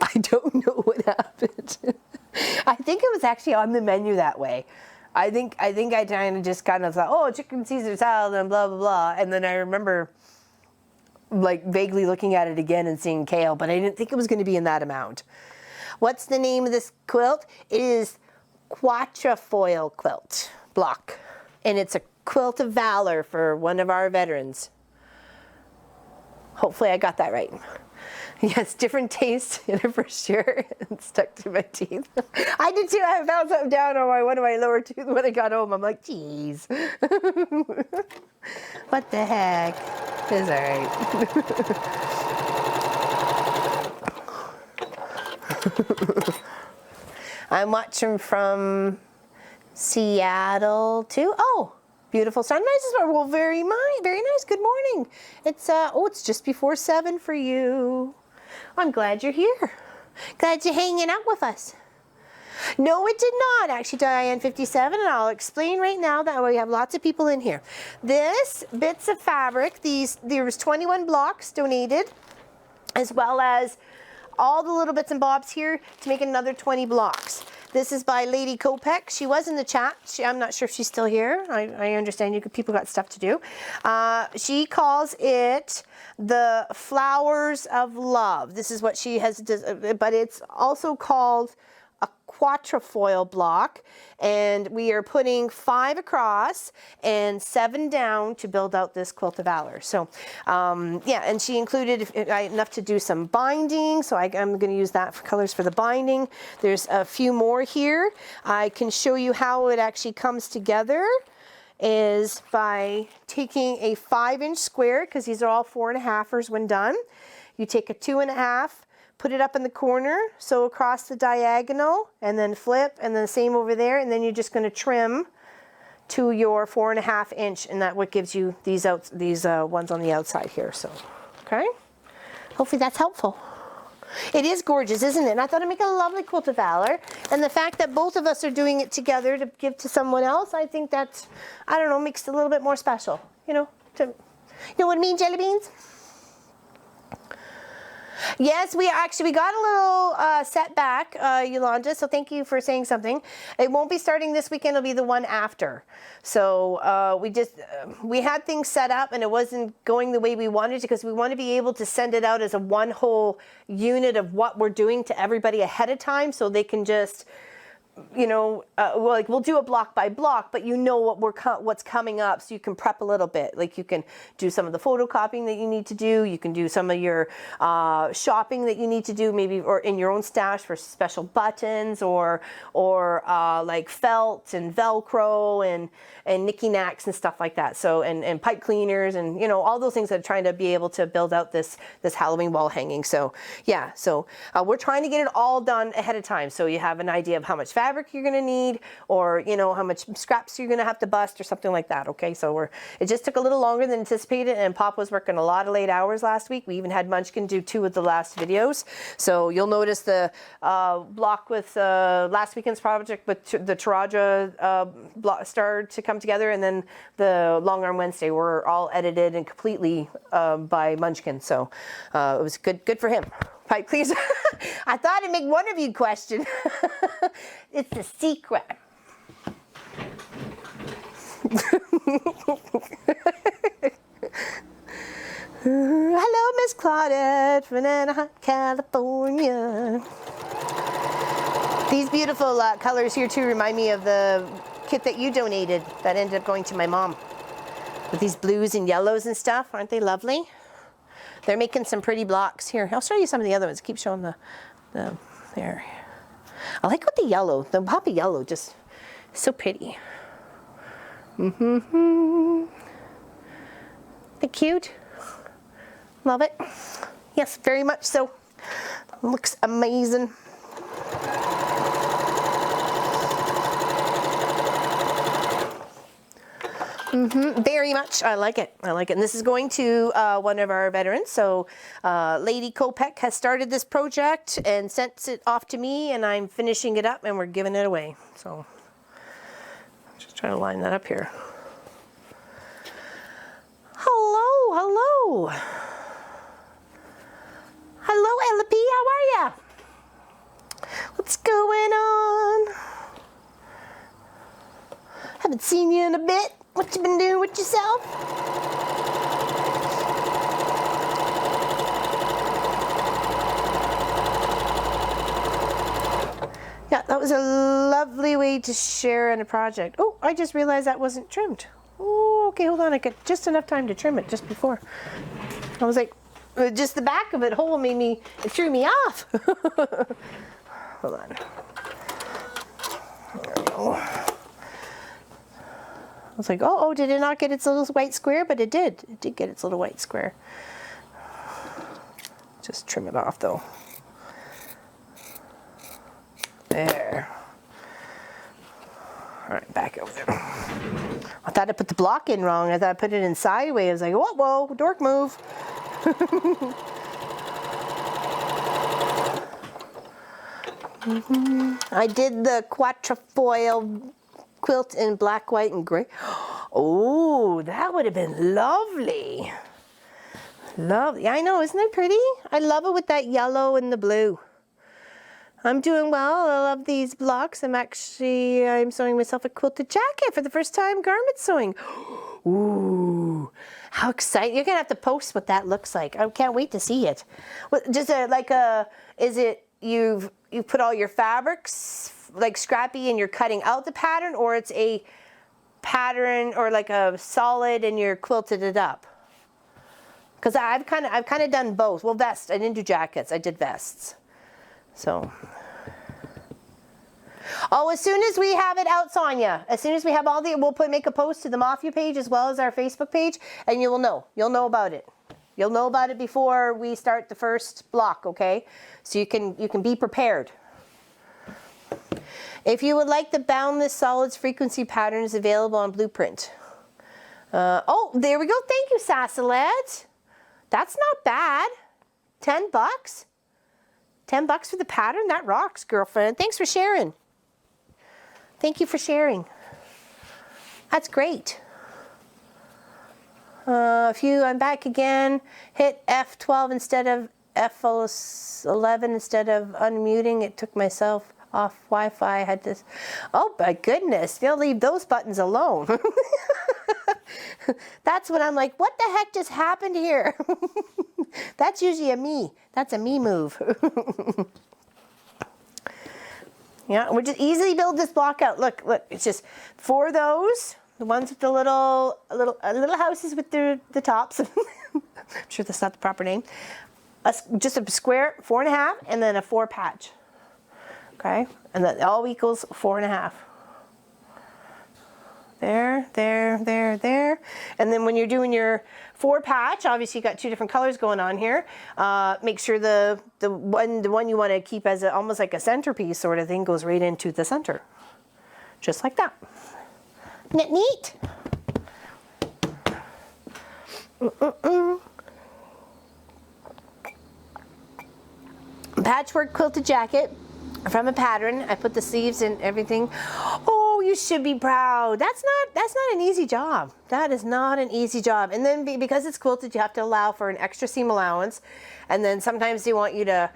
Speaker 1: I don't know what happened. I think it was actually on the menu that way. I think I just kind of thought, oh, chicken Caesar salad and blah, blah, blah. And then I remember like vaguely looking at it again and seeing kale, but I didn't think it was going to be in that amount. What's the name of this quilt? It is quatrefoil quilt block. And it's a quilt of valor for one of our veterans. Hopefully I got that right. Yes, different taste in it for sure. It stuck to my teeth. I did too. I found something down on one of my lower teeth when I got home. I'm like, geez. What the heck? It's all right. I'm watching from Seattle too. Oh, beautiful sunrises are well, very nice. Good morning. It's it's just before 7 for you. I'm glad you're here. Glad you're hanging out with us. No, it did not actually, Diane 57, and I'll explain right now that we have lots of people in here. This bits of fabric, there was 21 blocks donated, as well as all the little bits and bobs here to make another 20 blocks. This is by Lady Kopek. She was in the chat. I'm not sure if she's still here. I understand people got stuff to do. She calls it the Flowers of Love. This is what she has, but it's also called a quatrefoil block, and we are putting 5 across and 7 down to build out this quilt of valor. So yeah, and she included enough to do some binding, so I'm going to use that for colors for the binding. There's a few more here. I can show you how it actually comes together is by taking a 5-inch square, because these are all 4.5ers when done. You take a 2.5, put it up in the corner, sew across the diagonal, and then flip, and then the same over there, and then you're just going to trim to your 4.5 inch, and that what gives you these ones on the outside here. So, okay. Hopefully that's helpful. It is gorgeous, isn't it? And I thought it'd make a lovely quilt of valor. And the fact that both of us are doing it together to give to someone else, I think that's, I don't know, makes it a little bit more special. You know what I mean, jelly beans? Yes, we got a little setback, Yolanda, so thank you for saying something. It won't be starting this weekend, it'll be the one after. So we had things set up and it wasn't going the way we wanted to, because we want to be able to send it out as a one whole unit of what we're doing to everybody ahead of time, so they can just, we'll do it block by block, but you know what's coming up, so you can prep a little bit. Like you can do some of the photocopying that you need to do. You can do some of your shopping that you need to do, maybe or in your own stash for special buttons or like felt and Velcro and knicky-knacks and stuff like that. So and pipe cleaners and all those things that are trying to be able to build out this Halloween wall hanging. So yeah, so we're trying to get it all done ahead of time, so you have an idea of how much fabric you're going to need, or how much scraps you're going to have to bust or something like that. Okay, so it just took a little longer than anticipated, and Pop was working a lot of late hours last week. We even had Munchkin do 2 of the last videos, so you'll notice the block with last weekend's project with the Taraja block started to come together, and then the Long Arm Wednesday were all edited and completely by Munchkin, so it was good for him. Pipe, please. I thought I'd make one of you question. It's a secret. Hello, Miss Claudette from Anaheim, California. These beautiful colors here too remind me of the kit that you donated that ended up going to my mom. With these blues and yellows and stuff. Aren't they lovely? They're making some pretty blocks here. I'll show you some of the other ones. Keep showing the there. I like what the poppy yellow, just so pretty. They're cute. Love it. Yes, very much so. Looks amazing. Very much. I like it. I like it. And this is going to one of our veterans. So Lady Kopek has started this project and sent it off to me, and I'm finishing it up and we're giving it away. So just trying to line that up here. Hello, hello. Hello, Ella P. How are ya? What's going on? Haven't seen you in a bit. What you been doing with yourself? Yeah, that was a lovely way to share in a project. Oh, I just realized that wasn't trimmed. Oh, okay, hold on. I got just enough time to trim it just before. I was like, just the back of it whole made me, it threw me off. Hold on. There we go. I was like, oh, did it not get its little white square? But it did. It did get its little white square. Just trim it off though. There. All right, back over there. I thought I put the block in wrong. I thought I put it in sideways. I was like, whoa, whoa, dork move. I did the quatrefoil quilt in black, white, and gray. Oh, that would have been lovely. Lovely. I know, isn't it pretty? I love it with that yellow and the blue. I'm doing well. I love these blocks. I'm sewing myself a quilted jacket for the first time garment sewing. Ooh, how exciting. You're going to have to post what that looks like. I can't wait to see it. Just is it you've put all your fabrics like scrappy and you're cutting out the pattern, or it's a pattern or like a solid and you're quilted it up? Because I've kind of done both. Well, vests. I didn't do jackets. I did vests. So, oh, as soon as we have it out, Sonia, as soon as we have all we'll make a post to the Mafia page as well as our Facebook page, and you will know. You'll know about it. You'll know about it before we start the first block, okay? So you can be prepared. If you would like the boundless solids frequency pattern is available on Blueprint. Oh, there we go. Thank you, Sassalet. That's not bad. $10. $10 for the pattern? That rocks, girlfriend. Thanks for sharing. Thank you for sharing. That's great. I'm back again. Hit F12 instead of F11 instead of unmuting. It took myself off Wi-Fi. I had this. Oh my goodness. They'll leave those buttons alone. That's when I'm like, what the heck just happened here? That's usually a me. That's a me move. Yeah, we just easily build this block out. Look, it's just for those, the ones with the little houses with the tops. I'm sure that's not the proper name. Just a square 4.5 and then a 4 patch. Okay, and that all equals 4.5. There, there, there, there. And then when you're doing your 4 patch, obviously you got 2 different colors going on here. Make sure the one you want to keep as almost like a centerpiece sort of thing goes right into the center. Just like that. Isn't it neat? Patchwork quilted jacket from a pattern. I put the sleeves and everything. Oh, you should be proud. That's not an easy job. That is not an easy job. And then because it's quilted, you have to allow for an extra seam allowance. And then sometimes they want you to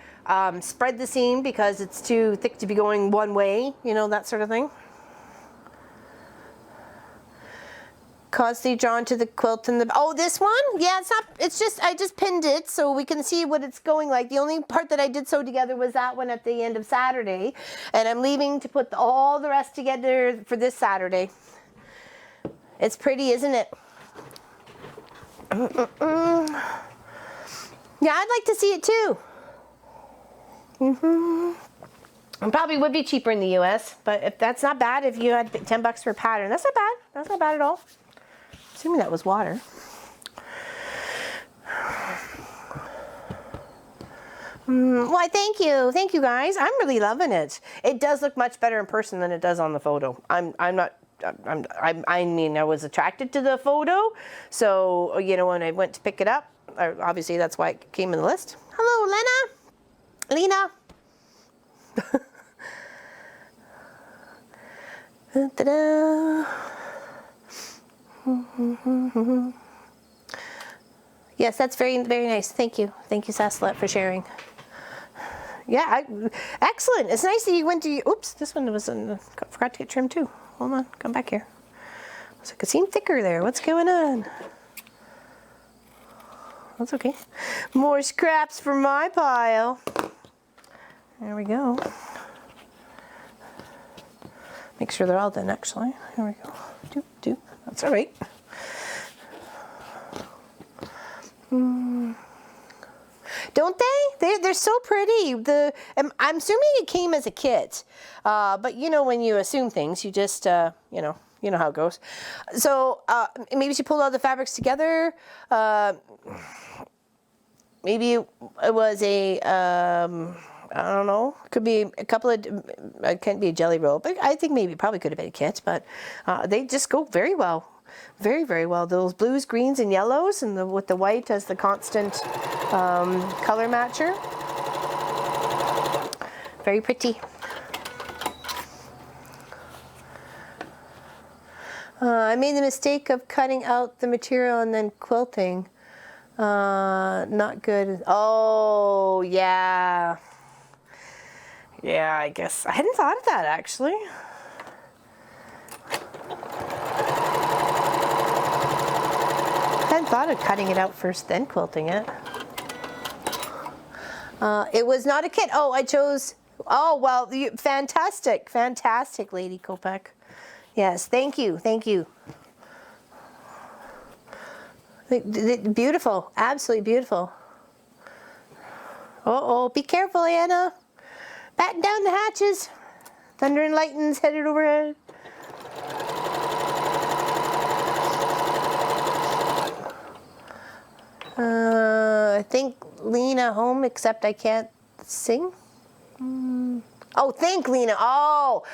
Speaker 1: spread the seam because it's too thick to be going one way, you know, that sort of thing. Constantly drawn to the quilt and the, oh, this one? Yeah, it's just, I just pinned it so we can see what it's going like. The only part that I did sew together was that one at the end of Saturday. And I'm leaving to put all the rest together for this Saturday. It's pretty, isn't it? Yeah, I'd like to see it too. It probably would be cheaper in the US, but if that's not bad, if you had $10 for a pattern, that's not bad. That's not bad at all. Assuming that was water. Why, thank you guys. I'm really loving it. It does look much better in person than it does on the photo. I'm not I mean, I was attracted to the photo. So, you know, when I went to pick it up, obviously that's why it came in the list. Hello, Lena. Ta-da. Yes, that's very, very nice. Thank you. Thank you, Sassalet, for sharing. Yeah, excellent. It's nice that you went to, oops, this one was forgot to get trimmed too. Hold on, come back here. So it could seem thicker there. What's going on? That's okay. More scraps for my pile. There we go. Make sure they're all done, actually. Here we go. Doop. That's all right. Don't they? They're so pretty. I'm assuming it came as a kit, but you know when you assume things, you just you know how it goes. So maybe she pulled all the fabrics together. Maybe it was a I don't know. Could be a couple of. It can't be a jelly roll, but I think maybe probably could have been a kit. But they just go very well. Very, very well. Those blues, greens, and yellows, and with the white as the constant color matcher. Very pretty. I made the mistake of cutting out the material and then quilting. Not good. Oh, yeah. Yeah, I guess. I hadn't thought of that, actually. I hadn't thought of cutting it out first, then quilting it. It was not a kit. Oh, I chose. Oh, well, fantastic. Fantastic, Lady Kopek. Yes, thank you. Thank you. Beautiful. Absolutely beautiful. Uh-oh, be careful, Anna. Batten down the hatches. Thunder and lightning's headed overhead. I think Lena home, except I can't sing. Oh, thank Lena. Oh,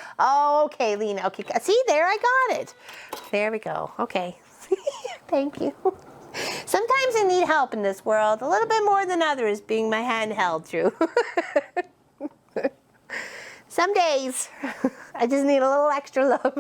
Speaker 1: okay, Lena. Okay, see, there I got it. There we go. Okay. Thank you. Sometimes I need help in this world, a little bit more than others, being my hand held through. Some days, I just need a little extra love.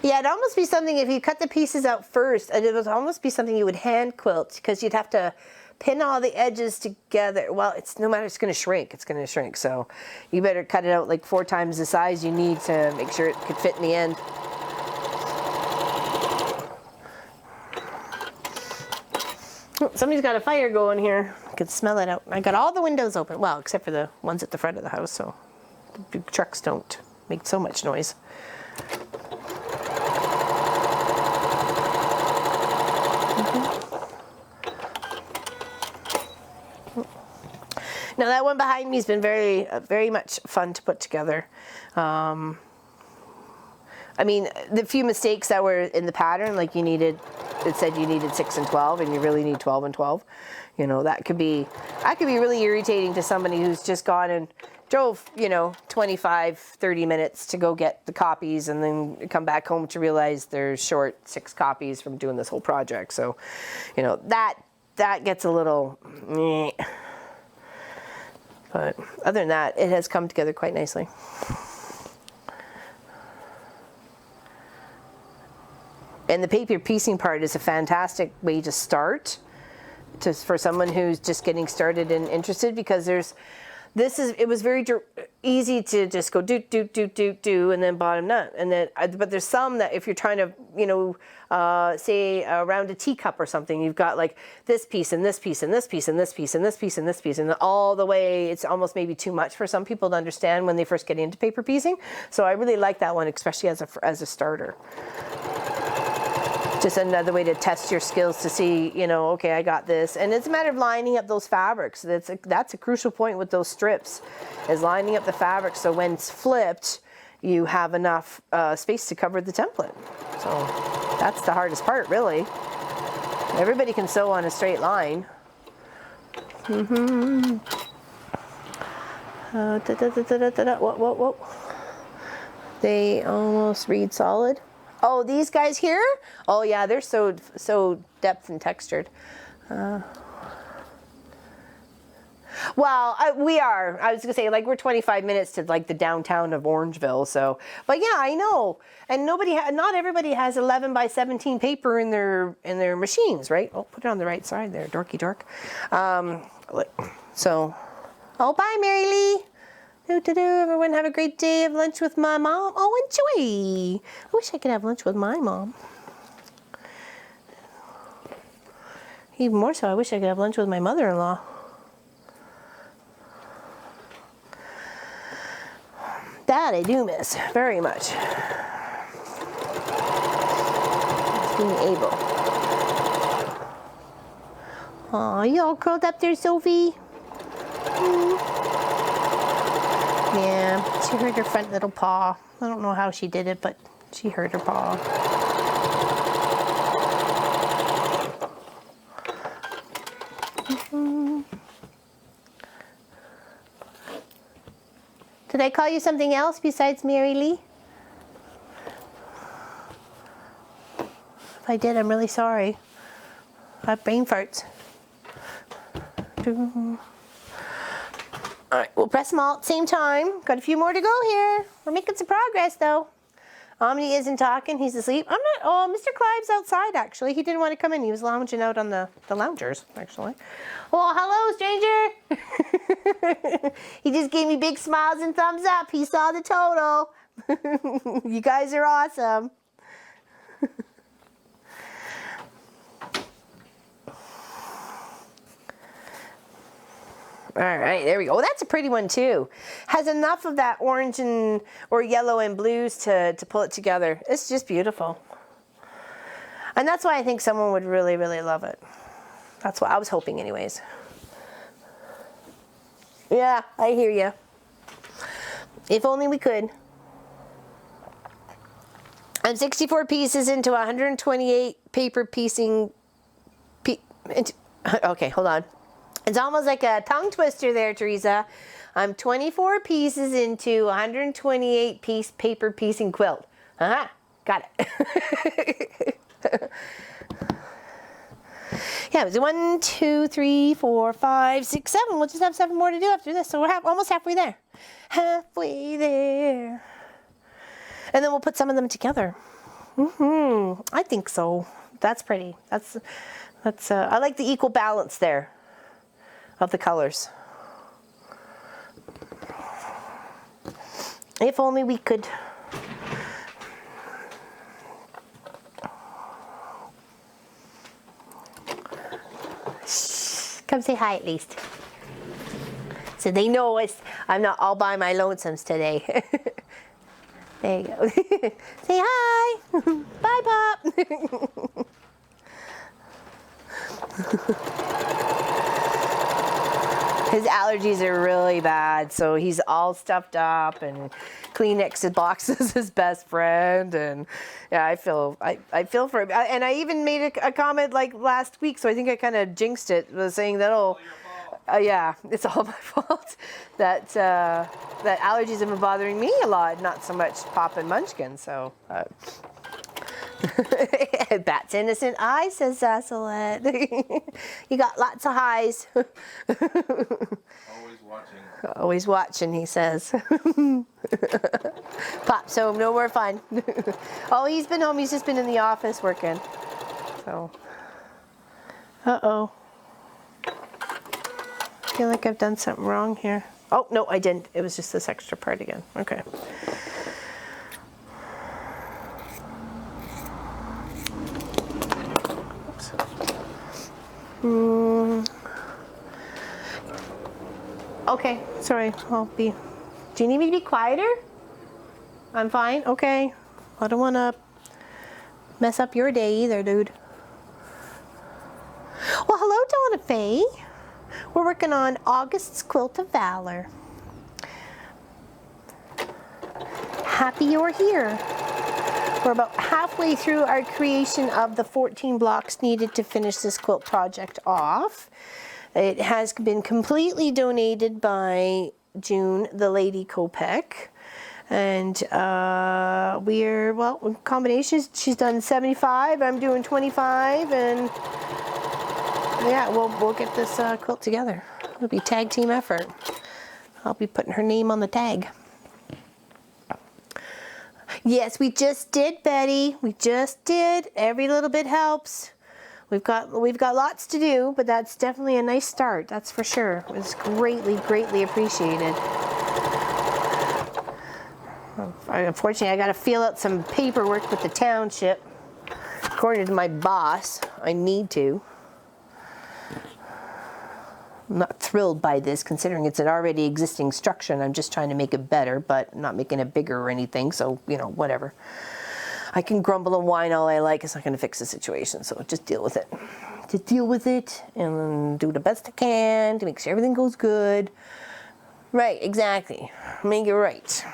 Speaker 1: Yeah, it'd almost be something, if you cut the pieces out first, it would almost be something you would hand quilt, because you'd have to pin all the edges together. Well, it's no matter, it's going to shrink. It's going to shrink. So you better cut it out like 4 times the size you need to make sure it could fit in the end. Oh, somebody's got a fire going here. I can smell it out. I got all the windows open. Well, except for the ones at the front of the house, so the big trucks don't make so much noise. Now that one behind me has been very, very much fun to put together. I mean, the few mistakes that were in the pattern, like it said you needed 6 and 12, and you really need 12 and 12. You know, that could be really irritating to somebody who's just gone and drove, 25, 30 minutes to go get the copies, and then come back home to realize they're short 6 copies from doing this whole project. So, that gets a little meh. But other than that, it has come together quite nicely. And the paper piecing part is a fantastic way to start, for someone who's just getting started and interested, because it was very easy to just go do, and then bottom nut. And then, but there's some that if you're trying to, say around a teacup or something, you've got like this piece and this piece and this piece and this piece and this piece and this piece, and all the way, it's almost maybe too much for some people to understand when they first get into paper piecing. So I really like that one, especially as a starter. Just another way to test your skills to see, okay, I got this. And it's a matter of lining up those fabrics. That's a crucial point with those strips, is lining up the fabric so when it's flipped, you have enough space to cover the template. So that's the hardest part, really. Everybody can sew on a straight line. Whoa. They almost read solid. Oh, these guys here? Oh yeah, they're so depth and textured. Well, we are. I was gonna say, like, we're 25 minutes to like the downtown of Orangeville. So, but yeah, I know. And not everybody has 11 by 17 paper in their machines, right? Oh, put it on the right side there, dorky dork. So, oh, bye, Mary Lee. Everyone have a great day of lunch with my mom. Oh, enjoy. I wish I could have lunch with my mom. Even more so, I wish I could have lunch with my mother-in-law. That I do miss very much. It's being able. Aw, you all curled up there, Sophie? Yeah, she hurt her front little paw. I don't know how she did it, but she hurt her paw. Did I call you something else besides Mary Lee? If I did, I'm really sorry. I have brain farts. All right, we'll press them all at the same time. Got a few more to go here. We're making some progress, though. Omni isn't talking. He's asleep. I'm not. Oh, Mr. Clive's outside, actually. He didn't want to come in. He was lounging out on the loungers, actually. Well, hello, stranger. He just gave me big smiles and thumbs up. He saw the total. You guys are awesome. All right, there we go. Oh, that's a pretty one too. Has enough of that orange or yellow and blues to pull it together. It's just beautiful. And that's why I think someone would really, really love it. That's what I was hoping anyways. Yeah, I hear you. If only we could. I'm 64 pieces into 128 paper piecing. Okay, hold on. It's almost like a tongue twister there, Teresa. I'm 24 pieces into 128 piece paper piecing quilt. Got it. Yeah, it was 1, 2, 3, 4, 5, 6, 7. We'll just have 7 more to do after this. So we're almost halfway there. Halfway there. And then we'll put some of them together. I think so. That's pretty. That's. I like the equal balance there of the colors. If only we could. Come say hi at least. So they know I'm not all by my lonesomes today. There you go. Say hi. Bye, Pop. His allergies are really bad, so he's all stuffed up, and Kleenex box is his best friend, and yeah, I feel for him. And I even made a comment like last week, so I think I kind of jinxed it, was saying that yeah, it's all my fault that that allergies have been bothering me a lot, not so much Pop and Munchkin. So. Bat's innocent eye, says Zassalette. You got lots of highs.
Speaker 2: Always watching.
Speaker 1: Always watching, he says. Pop's home, no more fun. Oh, he's been home. He's just been in the office working. So, uh-oh. I feel like I've done something wrong here. Oh, no, I didn't. It was just this extra part again. Okay. Okay, sorry, I'll be. Do you need me to be quieter? I'm fine, okay. I don't want to mess up your day either, dude. Well, hello, Donna Faye. We're working on August's Quilt of Valor. Happy you're here. We're about halfway through our creation of the 14 blocks needed to finish this quilt project off. It has been completely donated by June, the Lady Kopeck. And we're, well, in combinations, she's done 75, I'm doing 25, and yeah, we'll get this quilt together. It'll be a tag team effort. I'll be putting her name on the tag. Yes, we just did, Betty. We just did. Every little bit helps. We've got lots to do, but that's definitely a nice start. That's for sure. It was greatly, greatly appreciated. Unfortunately, I got to fill out some paperwork with the township. According to my boss, I need to. I'm not thrilled by this, considering it's an already existing structure, and I'm just trying to make it better, but not making it bigger or anything, so, you know, whatever. I can grumble and whine all I like. It's not going to fix the situation, so just deal with it. Just deal with it and do the best I can to make sure everything goes good. Right, exactly. Make it right.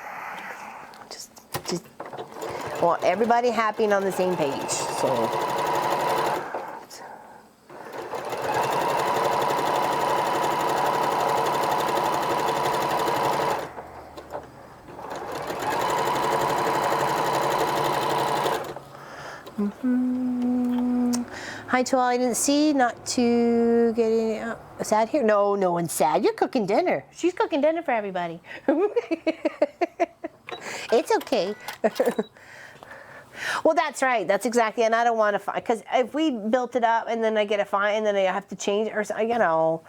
Speaker 1: Just want everybody happy and on the same page. So. Hi to all I didn't see, not to get any sad here. No, no one's sad. You're cooking dinner. She's cooking dinner for everybody. It's okay. Well, that's right. That's exactly, and I don't want to find, because if we built it up and then I get a fine and then I have to change it or something, you know,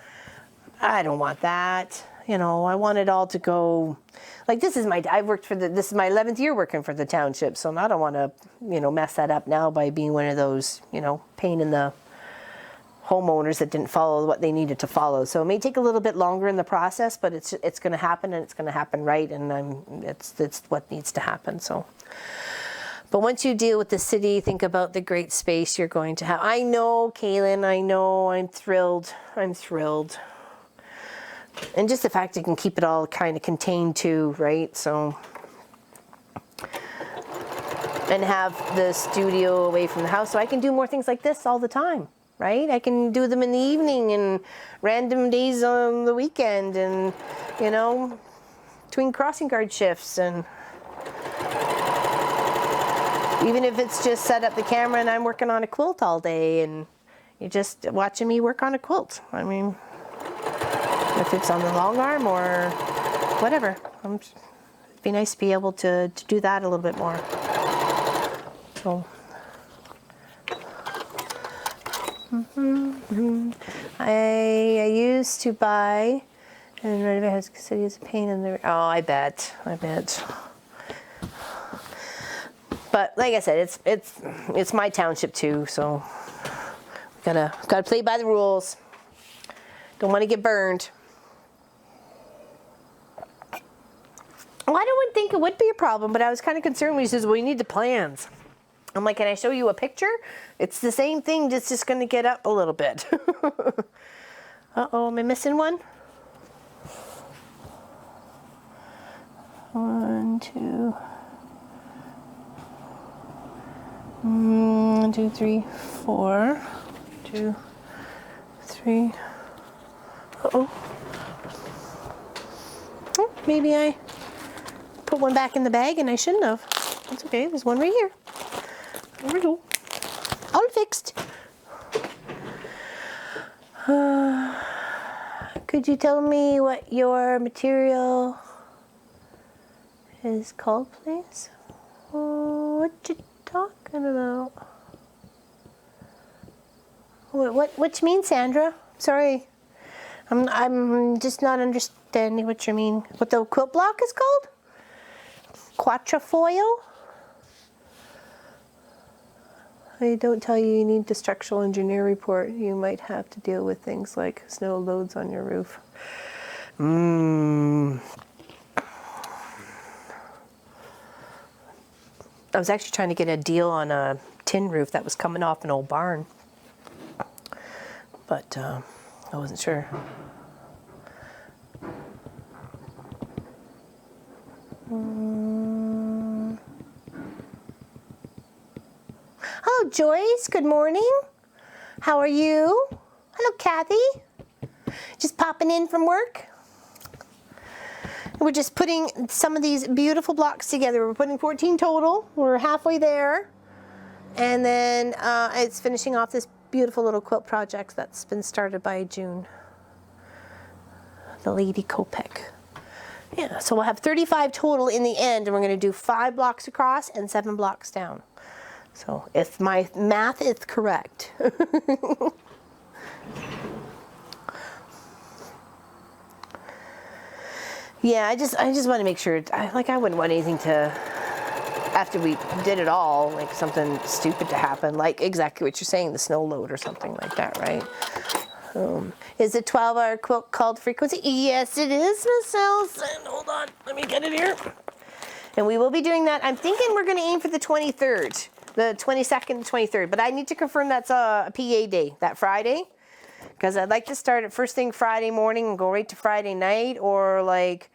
Speaker 1: I don't want that. You know, I want it all to go, like this is my 11th year working for the township, so I don't want to, you know, mess that up now by being one of those, you know, pain in the homeowners that didn't follow what they needed to follow. So it may take a little bit longer in the process, but it's going to happen, and it's going to happen right, and it's what needs to happen. So, but once you deal with the city, think about the great space you're going to have. I know, Kaylin, I know, I'm thrilled. I'm thrilled. And just the fact you can keep it all kind of contained too, right? So, and have the studio away from the house, so I can do more things like this all the time, right? I can do them in the evening and random days on the weekend, and, you know, between crossing guard shifts, and even if it's just set up the camera and I'm working on a quilt all day and you're just watching me work on a quilt. I mean, if it's on the long arm or whatever. It'd be nice to be able to do that a little bit more. So, I used to buy, and right away has city is a pain in the. Oh, I bet. But like I said, it's my township too, so gotta play by the rules. Don't want to get burned. Well, I don't think it would be a problem, but I was kind of concerned when he says, well, you need the plans. I'm like, can I show you a picture? It's the same thing, it's just going to get up a little bit. Uh-oh, am I missing one? 1, 2. 1, 2, 3, 4. 2, 3. Uh-oh. Oh, maybe I put one back in the bag and I shouldn't have. That's okay, there's one right here. There we go. All fixed. Could you tell me what your material is called, please? What you talking about? What you mean, Sandra? Sorry. I'm just not understanding what you mean. What the quilt block is called? Quatrefoil? I don't tell you need the structural engineer report. You might have to deal with things like snow loads on your roof. I was actually trying to get a deal on a tin roof that was coming off an old barn. But I wasn't sure. Hello, Joyce. Good morning. How are you? Hello, Kathy. Just popping in from work. We're just putting some of these beautiful blocks together. We're putting 14 total. We're halfway there. And then it's finishing off this beautiful little quilt project that's been started by June. The Lady Copic. Yeah, so we'll have 35 total in the end, and we're going to do 5 blocks across and 7 blocks down. So if my math is correct. Yeah, I just want to make sure, I wouldn't want anything to, after we did it all, like something stupid to happen, like exactly what you're saying, the snow load or something like that, right? Is it 12-hour quilt called frequency? Yes, it is, Miss Elson. Hold on, let me get it here. And we will be doing that. I'm thinking we're going to aim for the 23rd, the 22nd, 23rd, but I need to confirm that's a PA day, that Friday. Because I'd like to start it first thing Friday morning and go right to Friday night, or like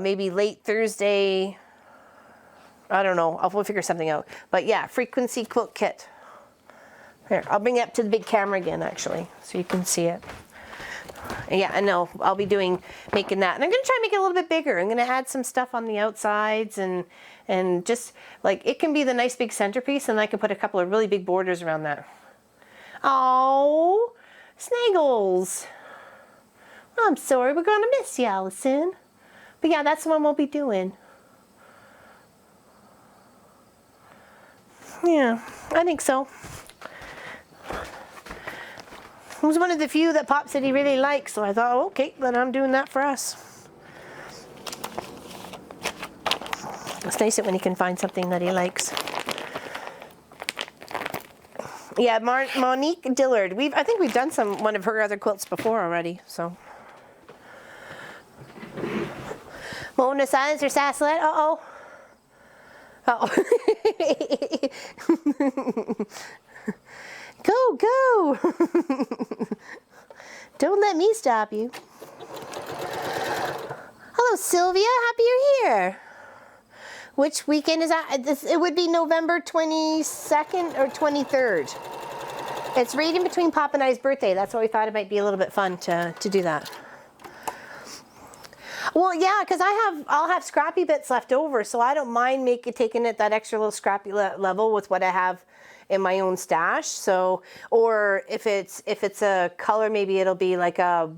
Speaker 1: maybe late Thursday. I don't know. We'll figure something out. But yeah, frequency quilt kit. Here, I'll bring it up to the big camera again, actually, so you can see it. And yeah, I know I'll be making that, and I'm gonna try and make it a little bit bigger. I'm gonna add some stuff on the outsides, and just like it can be the nice big centerpiece, and I can put a couple of really big borders around that. Oh. Snaggles. I'm sorry, we're gonna miss you, Allison. But yeah, that's the one we'll be doing. Yeah, I think so. It was one of the few that Pop said he really likes, so I thought, oh, okay, then I'm doing that for us. It's nice when he can find something that he likes. Yeah, Monique Dillard. I think we've done one of her other quilts before already. So, Mona Silence or Sasselet. Uh oh. Go. Don't let me stop you. Hello, Sylvia. Happy you're here. Which weekend is that? It would be November 22nd or 23rd. It's right in between Pop and I's birthday. That's why we thought it might be a little bit fun to do that. Well, yeah, because I'll have scrappy bits left over, so I don't mind taking it that extra little scrappy level with what I have in my own stash. So, or if it's a color, maybe it'll be like a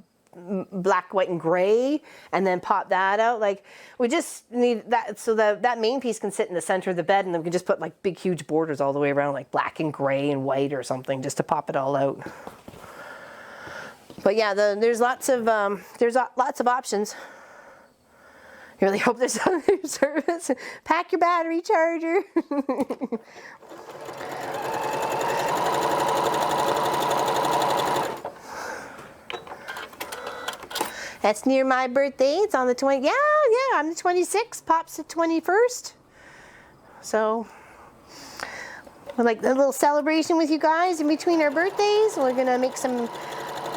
Speaker 1: black, white, and gray, and then pop that out. Like, we just need that so that main piece can sit in the center of the bed, and then we can just put like big huge borders all the way around, like black and gray and white or something, just to pop it all out. But yeah, there's lots of options. I really hope there's other service. Pack your battery charger. That's near my birthday. It's on the 20th. Yeah, I'm the 26th. Pop's the 21st. So, like a little celebration with you guys in between our birthdays. We're gonna make some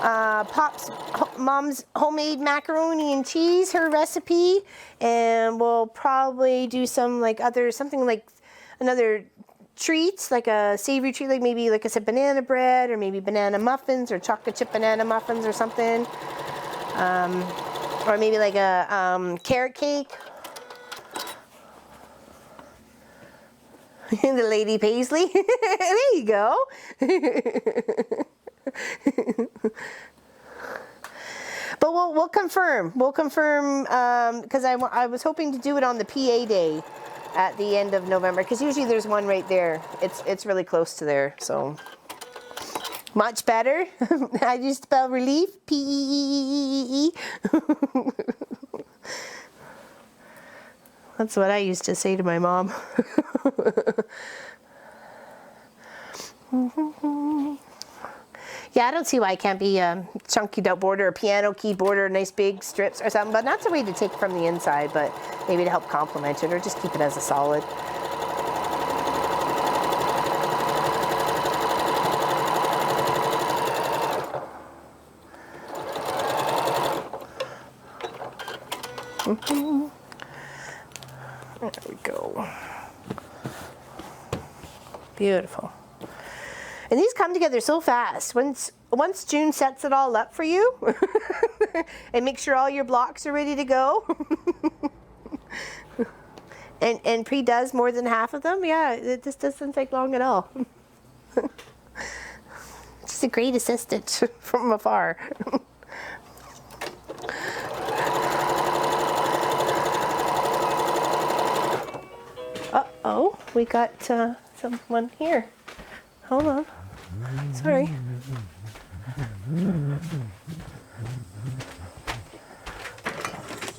Speaker 1: Pop's mom's homemade macaroni and cheese, her recipe, and we'll probably do some something like another treats, like a savory treat, like maybe like I said, banana bread, or maybe banana muffins, or chocolate chip banana muffins, or something. Or maybe like a carrot cake. The Lady Paisley. There you go. But we'll confirm. We'll confirm because I was hoping to do it on the PA day at the end of November, because usually there's one right there. It's really close to there, so. Much better. How do you spell relief? P-E-E-E-E-E. That's what I used to say to my mom. Yeah, I don't see why it can't be a chunky out border, or piano key border, nice big strips or something, but not the way to take from the inside, but maybe to help complement it, or just keep it as a solid. There we go. Beautiful. And these come together so fast. Once once June sets it all up for you and make sure all your blocks are ready to go and pre-does more than half of them, yeah, it just doesn't take long at all. She's a great assistant from afar. Uh-oh, we got someone here. Hold on. Sorry.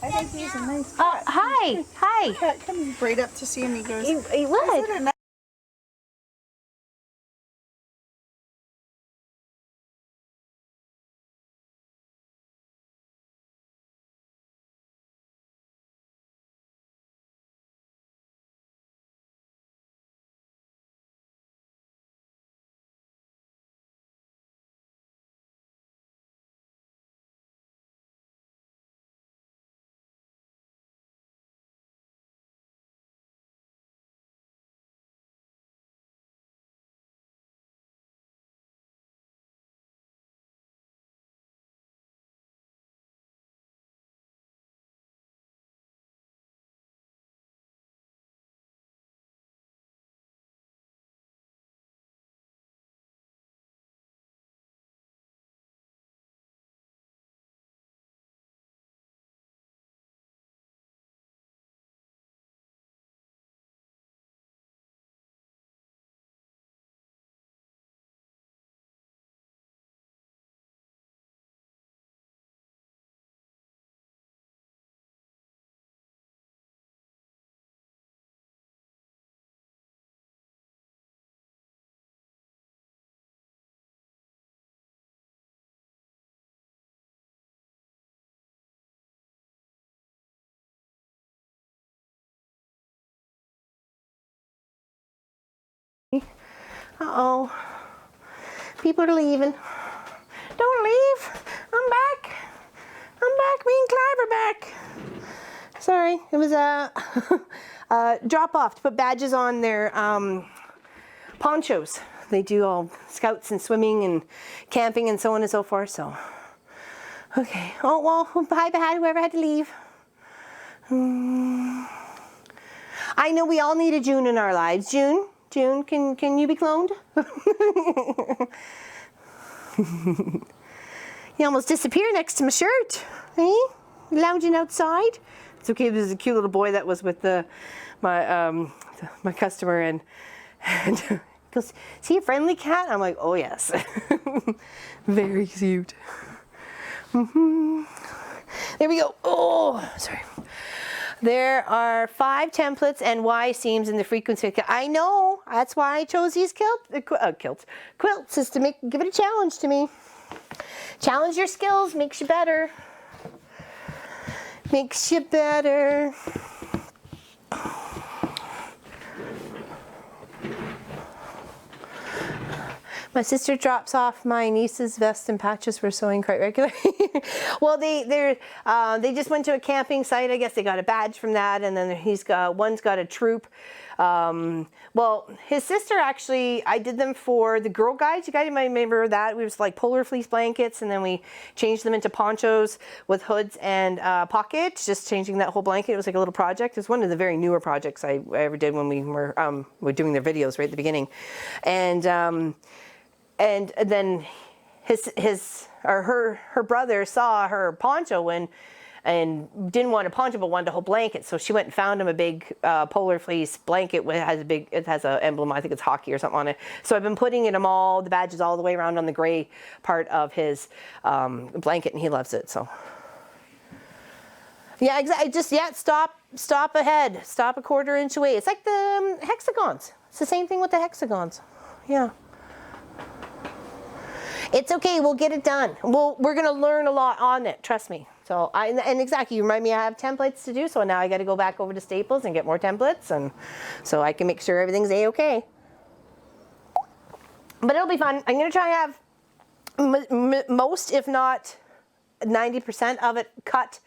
Speaker 2: I think he's a nice
Speaker 1: Hi. Hi.
Speaker 2: cat. Comes right up to see him. He goes,
Speaker 1: He would.
Speaker 2: "Isn't it nice?"
Speaker 1: Uh-oh. People are leaving. Don't leave. I'm back. I'm back. Me and Clive are back. Sorry, it was a, drop off to put badges on their ponchos. They do all scouts and swimming and camping and so on and so forth. So, okay. Oh, well, bye bye, whoever had to leave. I know we all need a June in our lives. June, can you be cloned? You almost disappear next to my shirt, eh? Lounging outside. It's okay. There's a cute little boy that was with my customer, and he goes, "Is he a friendly cat?" I'm like, "Oh yes, very cute." There we go. Oh, sorry. There are 5 templates and Y seams in the frequency. I know. That's why I chose these quilts, is to give it a challenge to me. Challenge your skills, makes you better. Makes you better. My sister drops off my niece's vest and patches for sewing quite regularly. Well, they just went to a camping site. I guess they got a badge from that, and then one's got a troop. Well, his sister actually, I did them for the Girl Guides. You guys might remember that. We was like polar fleece blankets, and then we changed them into ponchos with hoods and pockets, just changing that whole blanket. It was like a little project. It was one of the very newer projects I ever did when we were doing their videos right at the beginning. And then her brother saw her poncho and didn't want a poncho but wanted a whole blanket, so she went and found him a big polar fleece blanket it has an emblem, I think it's hockey or something on it. So I've been putting the badges all the way around on the gray part of his blanket, and he loves it. So yeah, exactly. Just stop ahead, stop a 1/4 inch away. It's like the hexagons. It's the same thing with the hexagons. Yeah. It's okay, we'll get it done. We're gonna learn a lot on it, trust me. So and exactly, you remind me I have templates to do, so now I gotta go back over to Staples and get more templates, and so I can make sure everything's A-okay. But it'll be fun. I'm gonna try and have most, if not 90% of it cut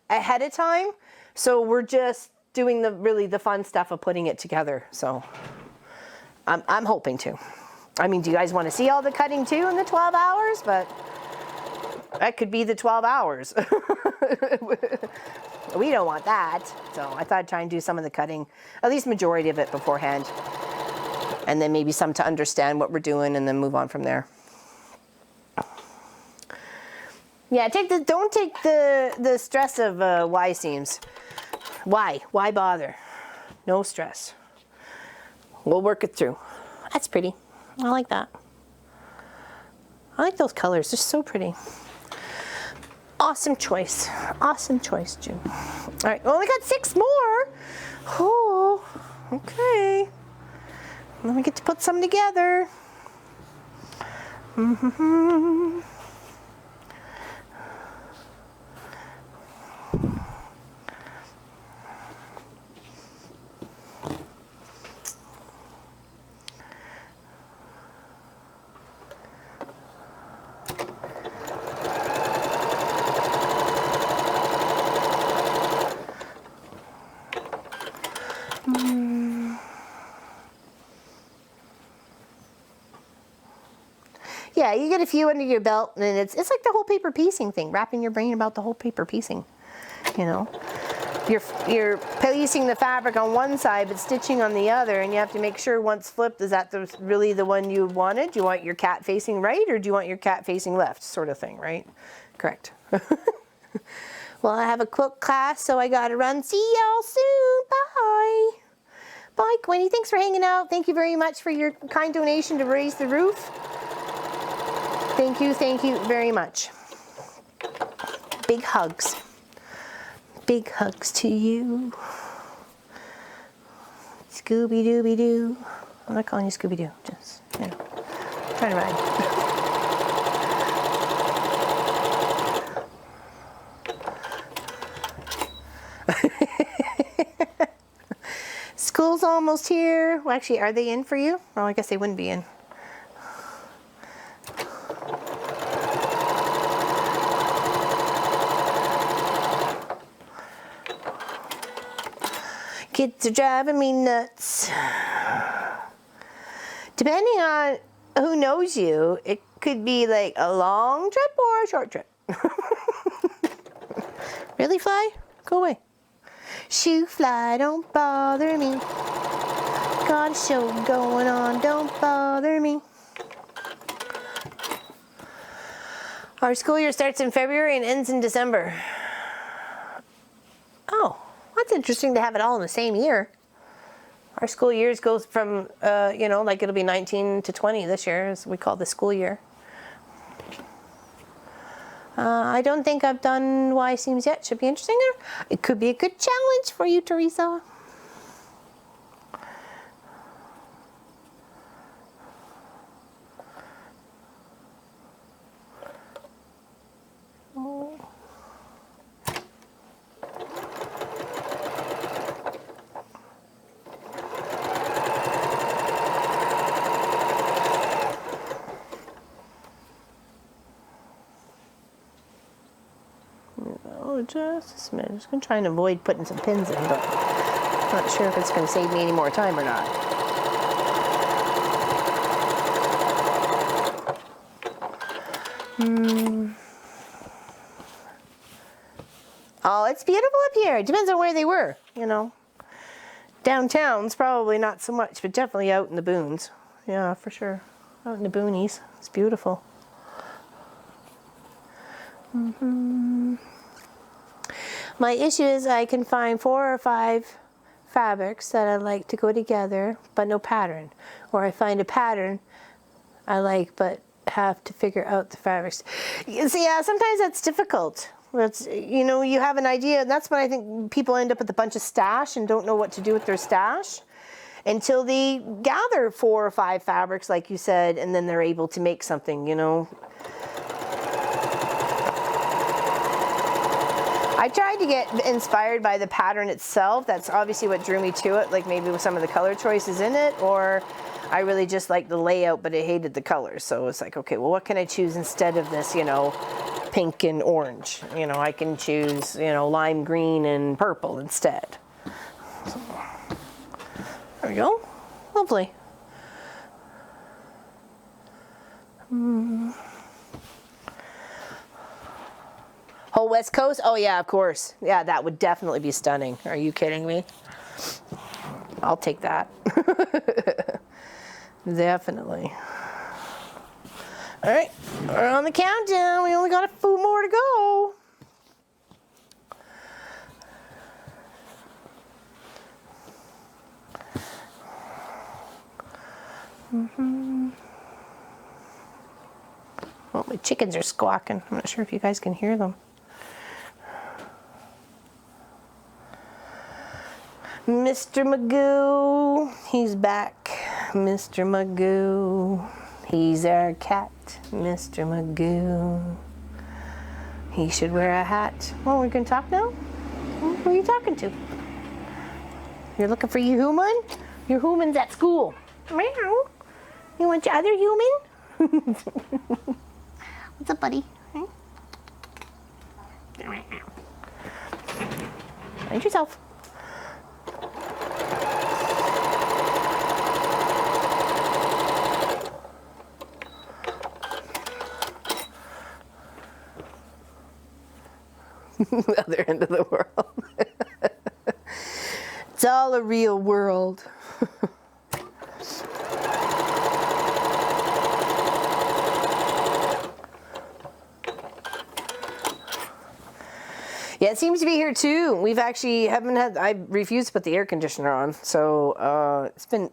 Speaker 1: ahead of time. So we're just doing the fun stuff of putting it together. So I'm hoping to. I mean, do you guys want to see all the cutting too in the 12 hours? But that could be the 12 hours. We don't want that. So I thought I'd try and do some of the cutting, at least majority of it beforehand. And then maybe some to understand what we're doing and then move on from there. Yeah, don't take the stress of Y seams. Why bother? No stress. We'll work it through. That's pretty. I like that. I like those colors. They're so pretty. Awesome choice. Awesome choice, June. All right, well, we got 6 more. Oh, okay. Then we get to put some together. Mm-hmm. Yeah, you get a few under your belt, and it's like the whole paper piecing thing, wrapping your brain about the whole paper piecing. You know, you're piecing the fabric on one side, but stitching on the other, and you have to make sure once flipped, is that really the one you wanted? Do you want your cat facing right, or do you want your cat facing left, sort of thing, right? Correct. Well, I have a quilt class, so I gotta run. See y'all soon. Bye. Bye, Quinny. Thanks for hanging out. Thank you very much for your kind donation to raise the roof. Thank you very much. Big hugs. Big hugs to you. Scooby-Dooby-Doo. I'm not calling you Scooby-Doo, just, you know, trying to ride. School's almost here. Well, actually, are they in for you? Well, I guess they wouldn't be in. Kids are driving me nuts. Depending on who knows you, it could be like a long trip or a short trip. Really, Fly? Go away. Shoo, Fly, don't bother me. Got a show going on, don't bother me. Our school year starts in February and ends in December. Oh. That's interesting to have it all in the same year. Our school years goes from, you know, like it'll be 19 to 20 this year, as we call the school year. I don't think I've done Y seams yet. Should be interesting. It could be a good challenge for you, Teresa. Oh. Just a smidge. I'm just going to try and avoid putting some pins in, but I'm not sure if it's going to save me any more time or not. Oh, it's beautiful up here. It depends on where they were, you know. Downtown's probably not so much, but definitely out in the boons. Yeah, for sure. Out in the boonies. It's beautiful. My issue is I can find 4 or 5 fabrics that I like to go together, but no pattern. Or I find a pattern I like, but have to figure out the fabrics. You see, yeah, sometimes that's difficult. It's, you know, you have an idea, and that's when I think people end up with a bunch of stash and don't know what to do with their stash until they gather 4 or 5 fabrics, like you said, and then they're able to make something, you know. I tried to get inspired by the pattern itself. That's obviously what drew me to it, like maybe with some of the color choices in it, or I really just liked the layout, but I hated the colors. So it's like, okay, well, what can I choose instead of this, you know, pink and orange? You know, I can choose, you know, lime green and purple instead. So, there we go. Lovely. Whole West Coast? Oh yeah, of course. Yeah, that would definitely be stunning. Are you kidding me? I'll take that. Definitely. All right, we're on the countdown. We only got a few more to go. Well, my chickens are squawking. I'm not sure if you guys can hear them. Mr. Magoo, he's back. Mr. Magoo, he's our cat. Mr. Magoo, he should wear a hat. Oh, we're gonna talk now? Who are you talking to? You're looking for your human? Your human's at school. Meow. You want your other human? What's up, buddy? Mind yourself. Other end of the world. It's all a real world. Yeah, it seems to be here too. We've actually I refused to put the air conditioner on, so it's been,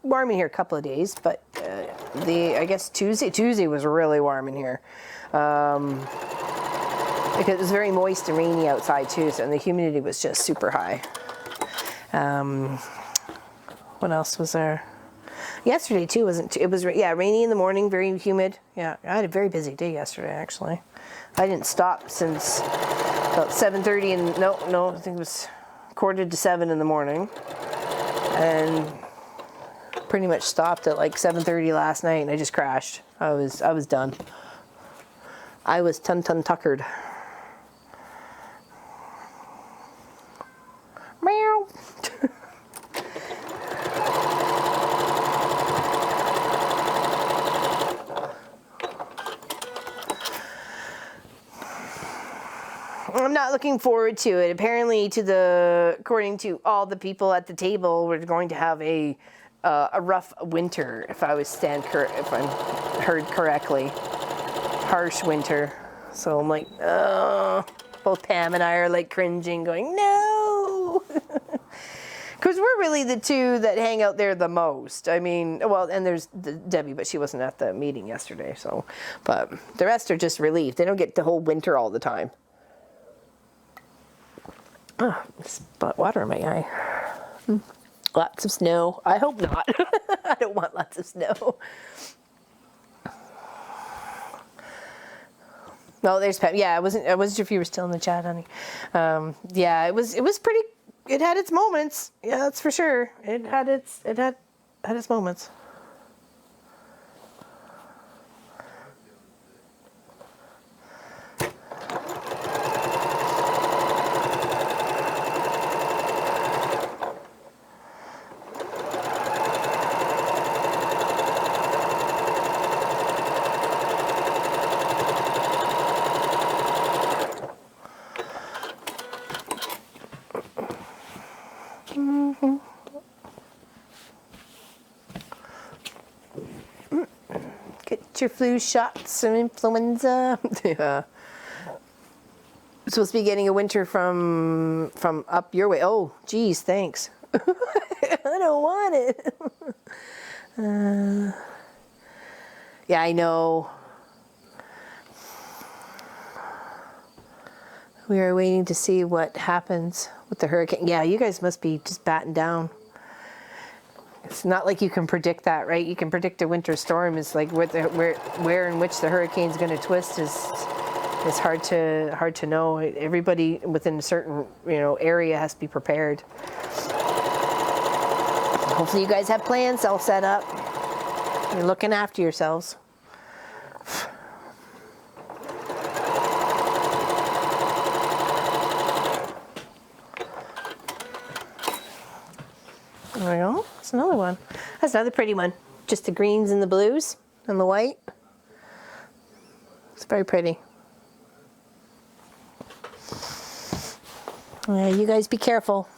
Speaker 1: warm in here a couple of days, but I guess Tuesday was really warm in here. Because it was very moist and rainy outside too, and the humidity was just super high. What else was there? Yesterday too it was rainy in the morning, very humid. Yeah, I had a very busy day yesterday actually. I didn't stop since about 7:30 and no, I think it was 6:45 in the morning, and pretty much stopped at like 7:30 last night, and I just crashed. I was done. I was ton tuckered. Meow. I'm not looking forward to it. Apparently, according to all the people at the table, we're going to have a rough winter. If I heard correctly, harsh winter. So I'm like, oh. Both Pam and I are like cringing, going, no. Because we're really the two that hang out there the most. I mean, well, and there's Debbie, but she wasn't at the meeting yesterday. So, but the rest are just relieved. They don't get the whole winter all the time. Oh, spot water in my eye. Lots of snow. I hope not. I don't want lots of snow. No, there's Pam. Yeah, I wasn't sure if you were still in the chat, honey. Yeah, it was pretty. It had its moments. Yeah, that's for sure. It had its moments. Get your flu shots, some influenza. Yeah. Supposed to be getting a winter from up your way. Oh, geez, thanks. I don't want it. Yeah, I know. We are waiting to see what happens with the hurricane. Yeah, you guys must be just batting down. It's not like you can predict that, right? You can predict a winter storm. It's like where in which the hurricane's going to twist is hard to know. Everybody within a certain area has to be prepared. Hopefully, you guys have plans all set up. You're looking after yourselves. There we go. That's another one. That's another pretty one. Just the greens and the blues and the white. It's very pretty. Yeah, you guys be careful.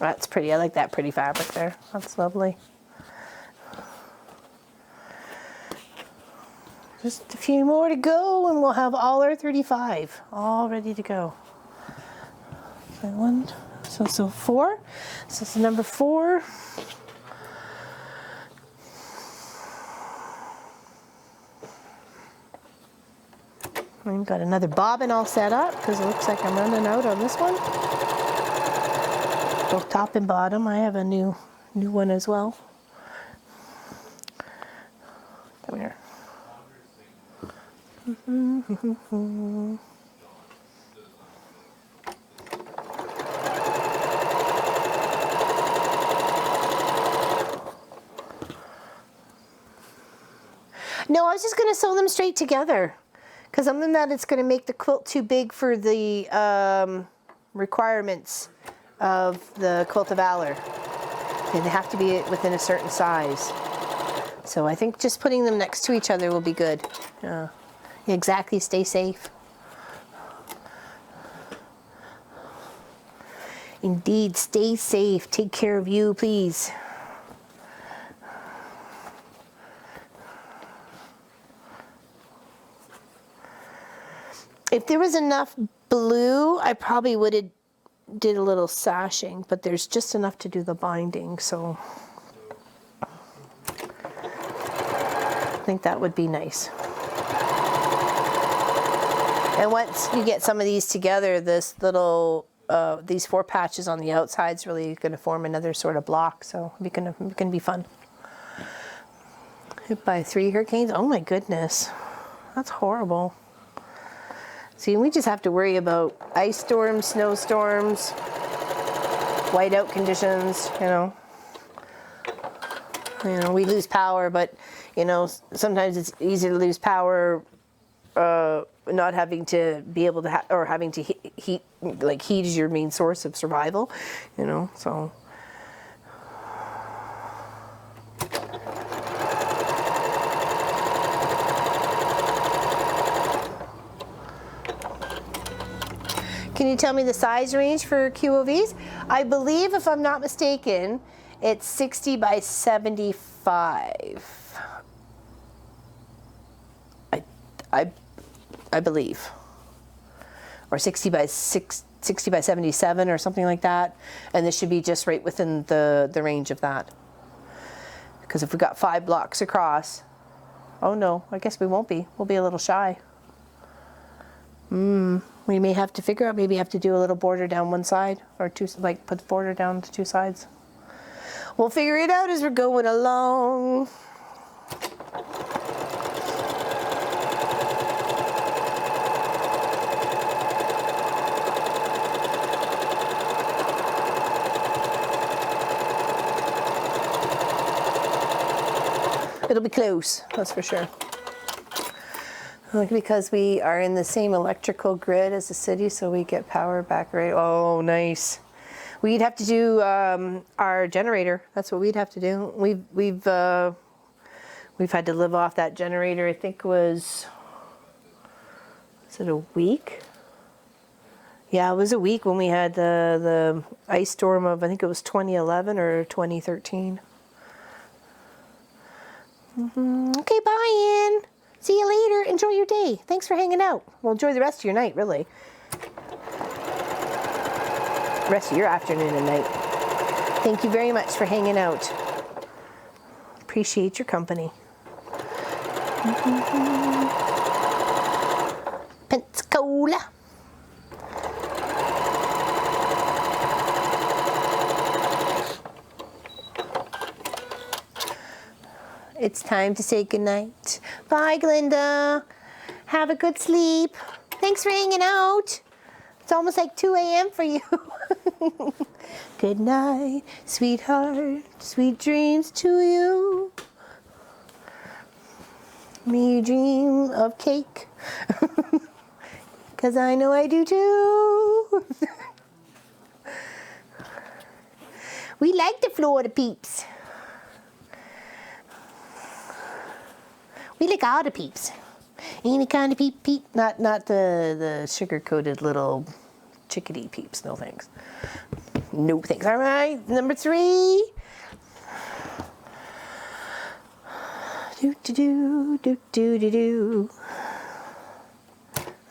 Speaker 1: That's pretty. I like that pretty fabric there. That's lovely. Just a few more to go and we'll have all our 35 all ready to go. So 4. So it's number 4. I've got another bobbin all set up because it looks like I'm running out on this one. Both top and bottom. I have a new one as well. Come here. No, I was just going to sew them straight together because other than that it's going to make the quilt too big for the requirements of the Quilt of Valor. They have to be within a certain size. So I think just putting them next to each other will be good. Exactly, stay safe. Indeed, stay safe. Take care of you, please. If there was enough blue, I probably would have did a little sashing, but there's just enough to do the binding, so I think that would be nice. And once you get some of these together, this little these 4 patches on the outside is really going to form another sort of block, so it's going to be fun. Hit by 3 hurricanes. Oh my goodness, that's horrible. See, we just have to worry about ice storms, snowstorms, whiteout conditions, you know. We lose power, but, sometimes it's easy to lose power not having to be able to, or having to heat, like heat is your main source of survival, so. Can you tell me the size range for QOVs? I believe, if I'm not mistaken, it's 60 by 75. I believe. Or 60 by 77 or something like that. And this should be just right within the range of that. Because if we got 5 blocks across, oh no, I guess we won't be. We'll be a little shy. We may have to figure out, maybe have to do a little border down one side, or 2, like put the border down to 2 sides. We'll figure it out as we're going along. It'll be close, that's for sure. Because we are in the same electrical grid as the city, so we get power back right. Oh, nice. We'd have to do our generator. That's what we'd have to do. We've had to live off that generator. I think was it a week? Yeah, it was a week when we had the ice storm of, I think it was 2011 or 2013. Okay, bye, Ann. See you later. Enjoy your day. Thanks for hanging out. Well, enjoy the rest of your night, really. The rest of your afternoon and night. Thank you very much for hanging out. Appreciate your company. Pensacola. It's time to say goodnight. Bye, Glinda. Have a good sleep. Thanks for hanging out. It's almost like 2 a.m. for you. Good night, sweetheart. Sweet dreams to you. May you dream of cake. 'Cause I know I do too. We like the Florida peeps. We like all the peeps. Any kind of peep. Not the sugar-coated little chickadee peeps. No thanks. No thanks. All right, number 3. Do.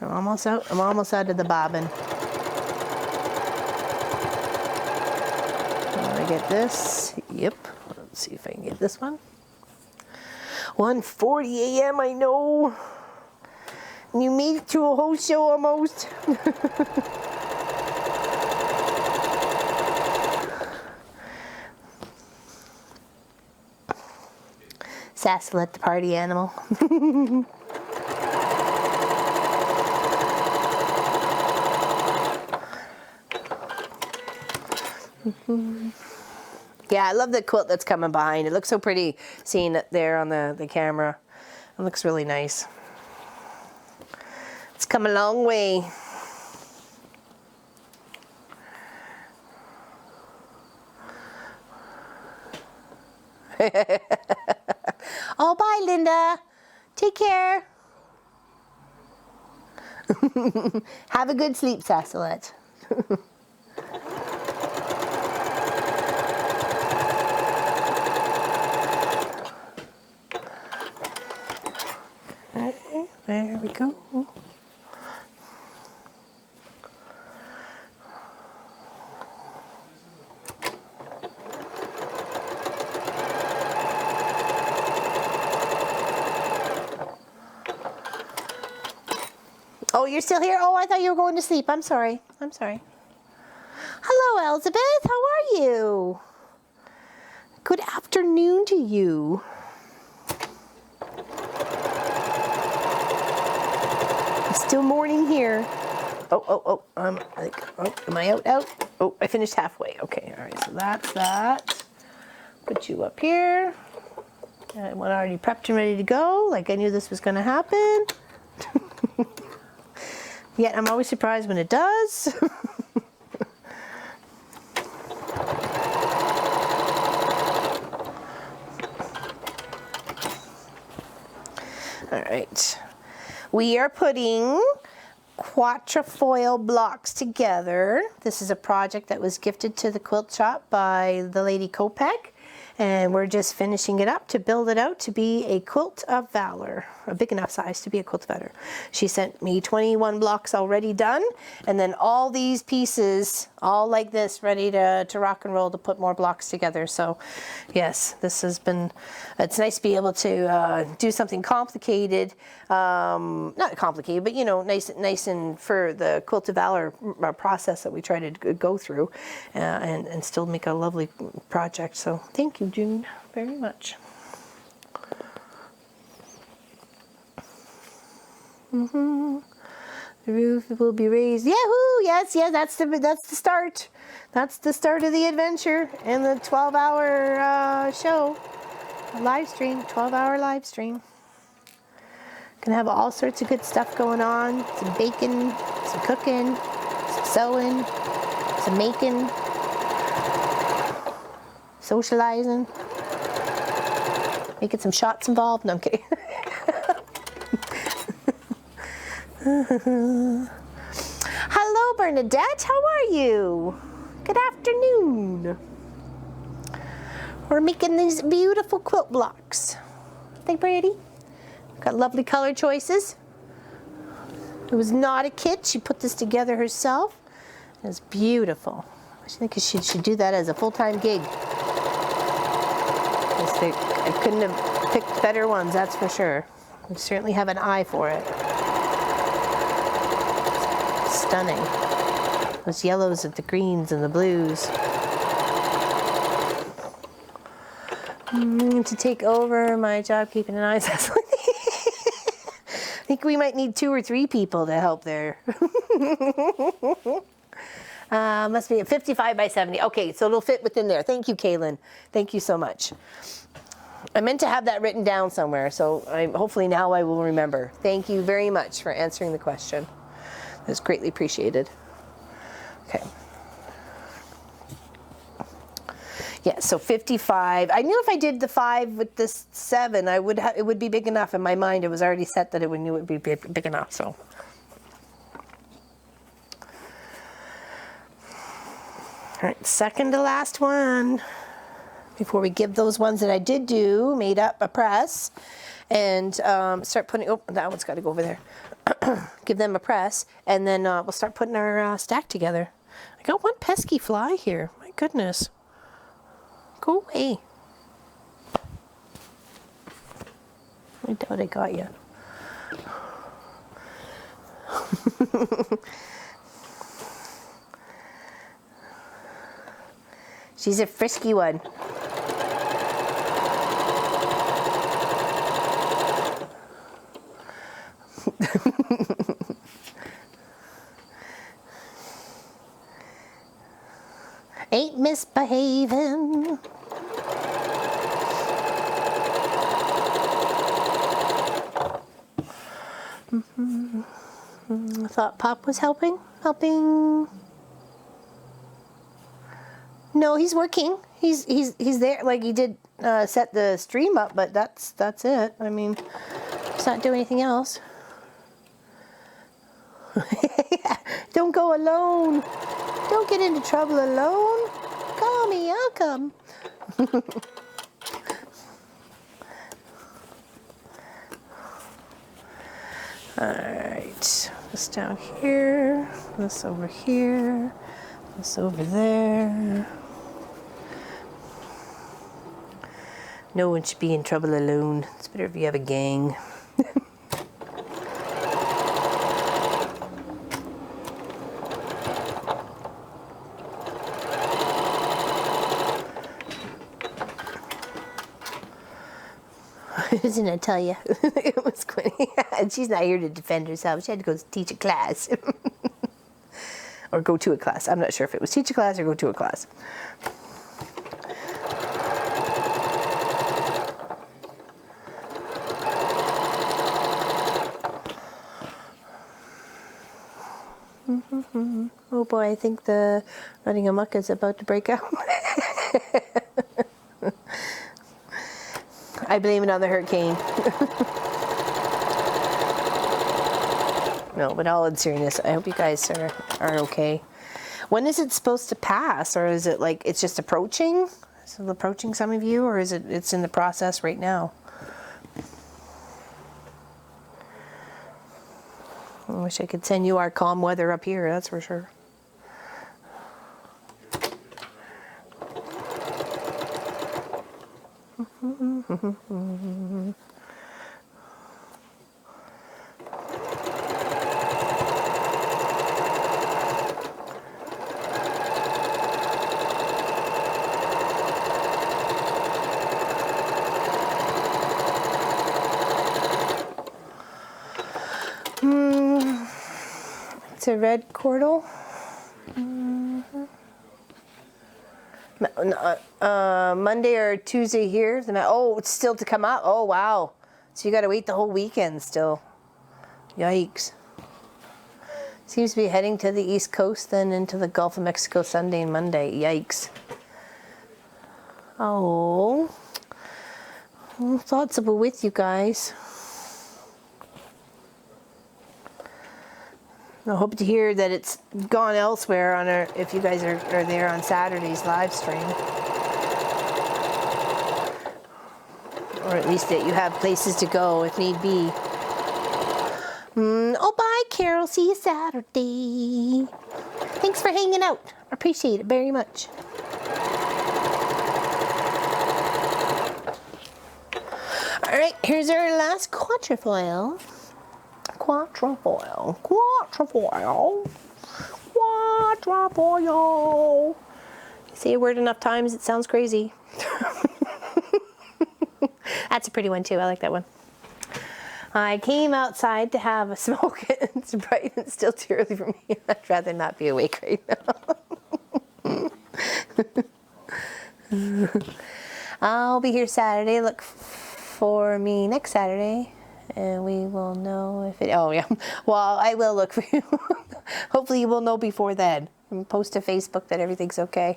Speaker 1: I'm almost out of the bobbin. I get this. Yep. Let's see if I can get this one. 1:40 a.m. I know. You made it through a whole show almost. Sassalet, the party animal. Yeah, I love the quilt that's coming behind. It looks so pretty seeing it there on the camera. It looks really nice. It's come a long way. Oh, bye, Linda. Take care. Have a good sleep, Sassalet. There we go. Oh, you're still here? Oh, I thought you were going to sleep. I'm sorry. I'm sorry. Hello, Elizabeth. How are you? Good afternoon to you. It's still morning here. Oh, am I out? Oh, I finished halfway. Okay, all right, so that's that. Put you up here. I was already prepped and ready to go, like I knew this was gonna happen. Yet I'm always surprised when it does. All right. We are putting quatrefoil blocks together. This is a project that was gifted to the quilt shop by the lady Kopek. And we're just finishing it up to build it out to be a quilt of valor, a big enough size to be a quilt of valor. She sent me 21 blocks already done, and then all these pieces, all like this, ready to rock and roll to put more blocks together. So yes, this has been, it's nice to be able to do something complicated, not complicated, but you know, nice and for the quilt of valor process that we try to go through and still make a lovely project. So thank you, June, very much. The roof will be raised. Yahoo! Yes, that's the start. That's the start of the adventure and the 12-hour show, live stream, 12-hour live stream. Gonna have all sorts of good stuff going on. Some baking, some cooking, some sewing, some making, socializing, making some shots involved. No, I'm kidding. Hello, Bernadette. How are you? Good afternoon. We're making these beautiful quilt blocks. Aren't they pretty? Got lovely color choices. It was not a kit. She put this together herself. It's beautiful. I think she should do that as a full-time gig. I couldn't have picked better ones, that's for sure. We certainly have an eye for it. Stunning. Those yellows and the greens and the blues. To take over my job keeping an eye on that. I think we might need 2 or 3 people to help there. Must be a 55 by 70. Okay, so it'll fit within there. Thank you, Kaylin. Thank you so much. I meant to have that written down somewhere, so hopefully now I will remember. Thank you very much for answering the question. That's greatly appreciated. Okay. Yeah, so 55. I knew if I did the 5 with this 7, it would be big enough. In my mind, it was already set that knew it would be big enough. So, all right, second to last one. Before we give those ones that I did do, made up a press, and start putting. Oh, that one's got to go over there. Give them a press, and then we'll start putting our stack together. I got one pesky fly here. My goodness. Go away. I doubt I got you. She's a frisky one. Ain't misbehaving. I thought Pop was helping. No, he's working. He's there. Like he did set the stream up, but that's it. I mean, he's not doing anything else. Don't go alone. Don't get into trouble alone. Call me, I'll come. Alright, this down here, this over here, this over there. No one should be in trouble alone. It's better if you have a gang. Didn't I tell you? It was Quinny. She's not here to defend herself. She had to go teach a class. Or go to a class. I'm not sure if it was teach a class or go to a class. Oh boy, I think the running amok is about to break out. I blame it on the hurricane. No, but all in seriousness, I hope you guys are okay. When is it supposed to pass, or is it like it's just approaching? Is it approaching some of you, or is it's in the process right now? I wish I could send you our calm weather up here, that's for sure. It's a red cordal. Monday or Tuesday here. Oh, it's still to come out. Oh, wow. So you got to wait the whole weekend still. Yikes. Seems to be heading to the East Coast, then into the Gulf of Mexico Sunday and Monday. Yikes. Oh. Thoughts of with you guys. I hope to hear that it's gone elsewhere on if you guys are there on Saturday's live stream. Or at least that you have places to go if need be. Oh, bye, Carol. See you Saturday. Thanks for hanging out. Appreciate it very much. All right, here's our last quatrefoil. Quatrefoil. Say a word enough times, it sounds crazy. That's a pretty one too. I like that one. I came outside to have a smoke. It's bright and still too early for me. I'd rather not be awake right now. I'll be here Saturday. Look for me next Saturday. And we will know if it, oh yeah, well, I will look for you. Hopefully you will know before then. And post to Facebook that everything's okay.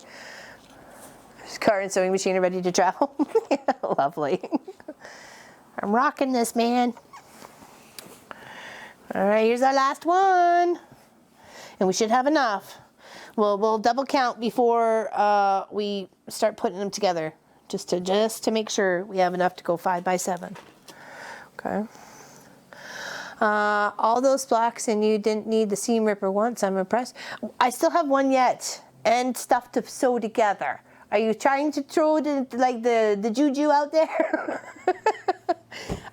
Speaker 1: Car and sewing machine are ready to travel. Yeah, lovely. I'm rocking this, man. All right, here's our last one. And we should have enough. We'll double count before we start putting them together, just to make sure we have enough to go 5 by 7. Okay. All those blocks, and you didn't need the seam ripper once. I'm impressed. I still have one yet, and stuff to sew together. Are you trying to throw the juju out there?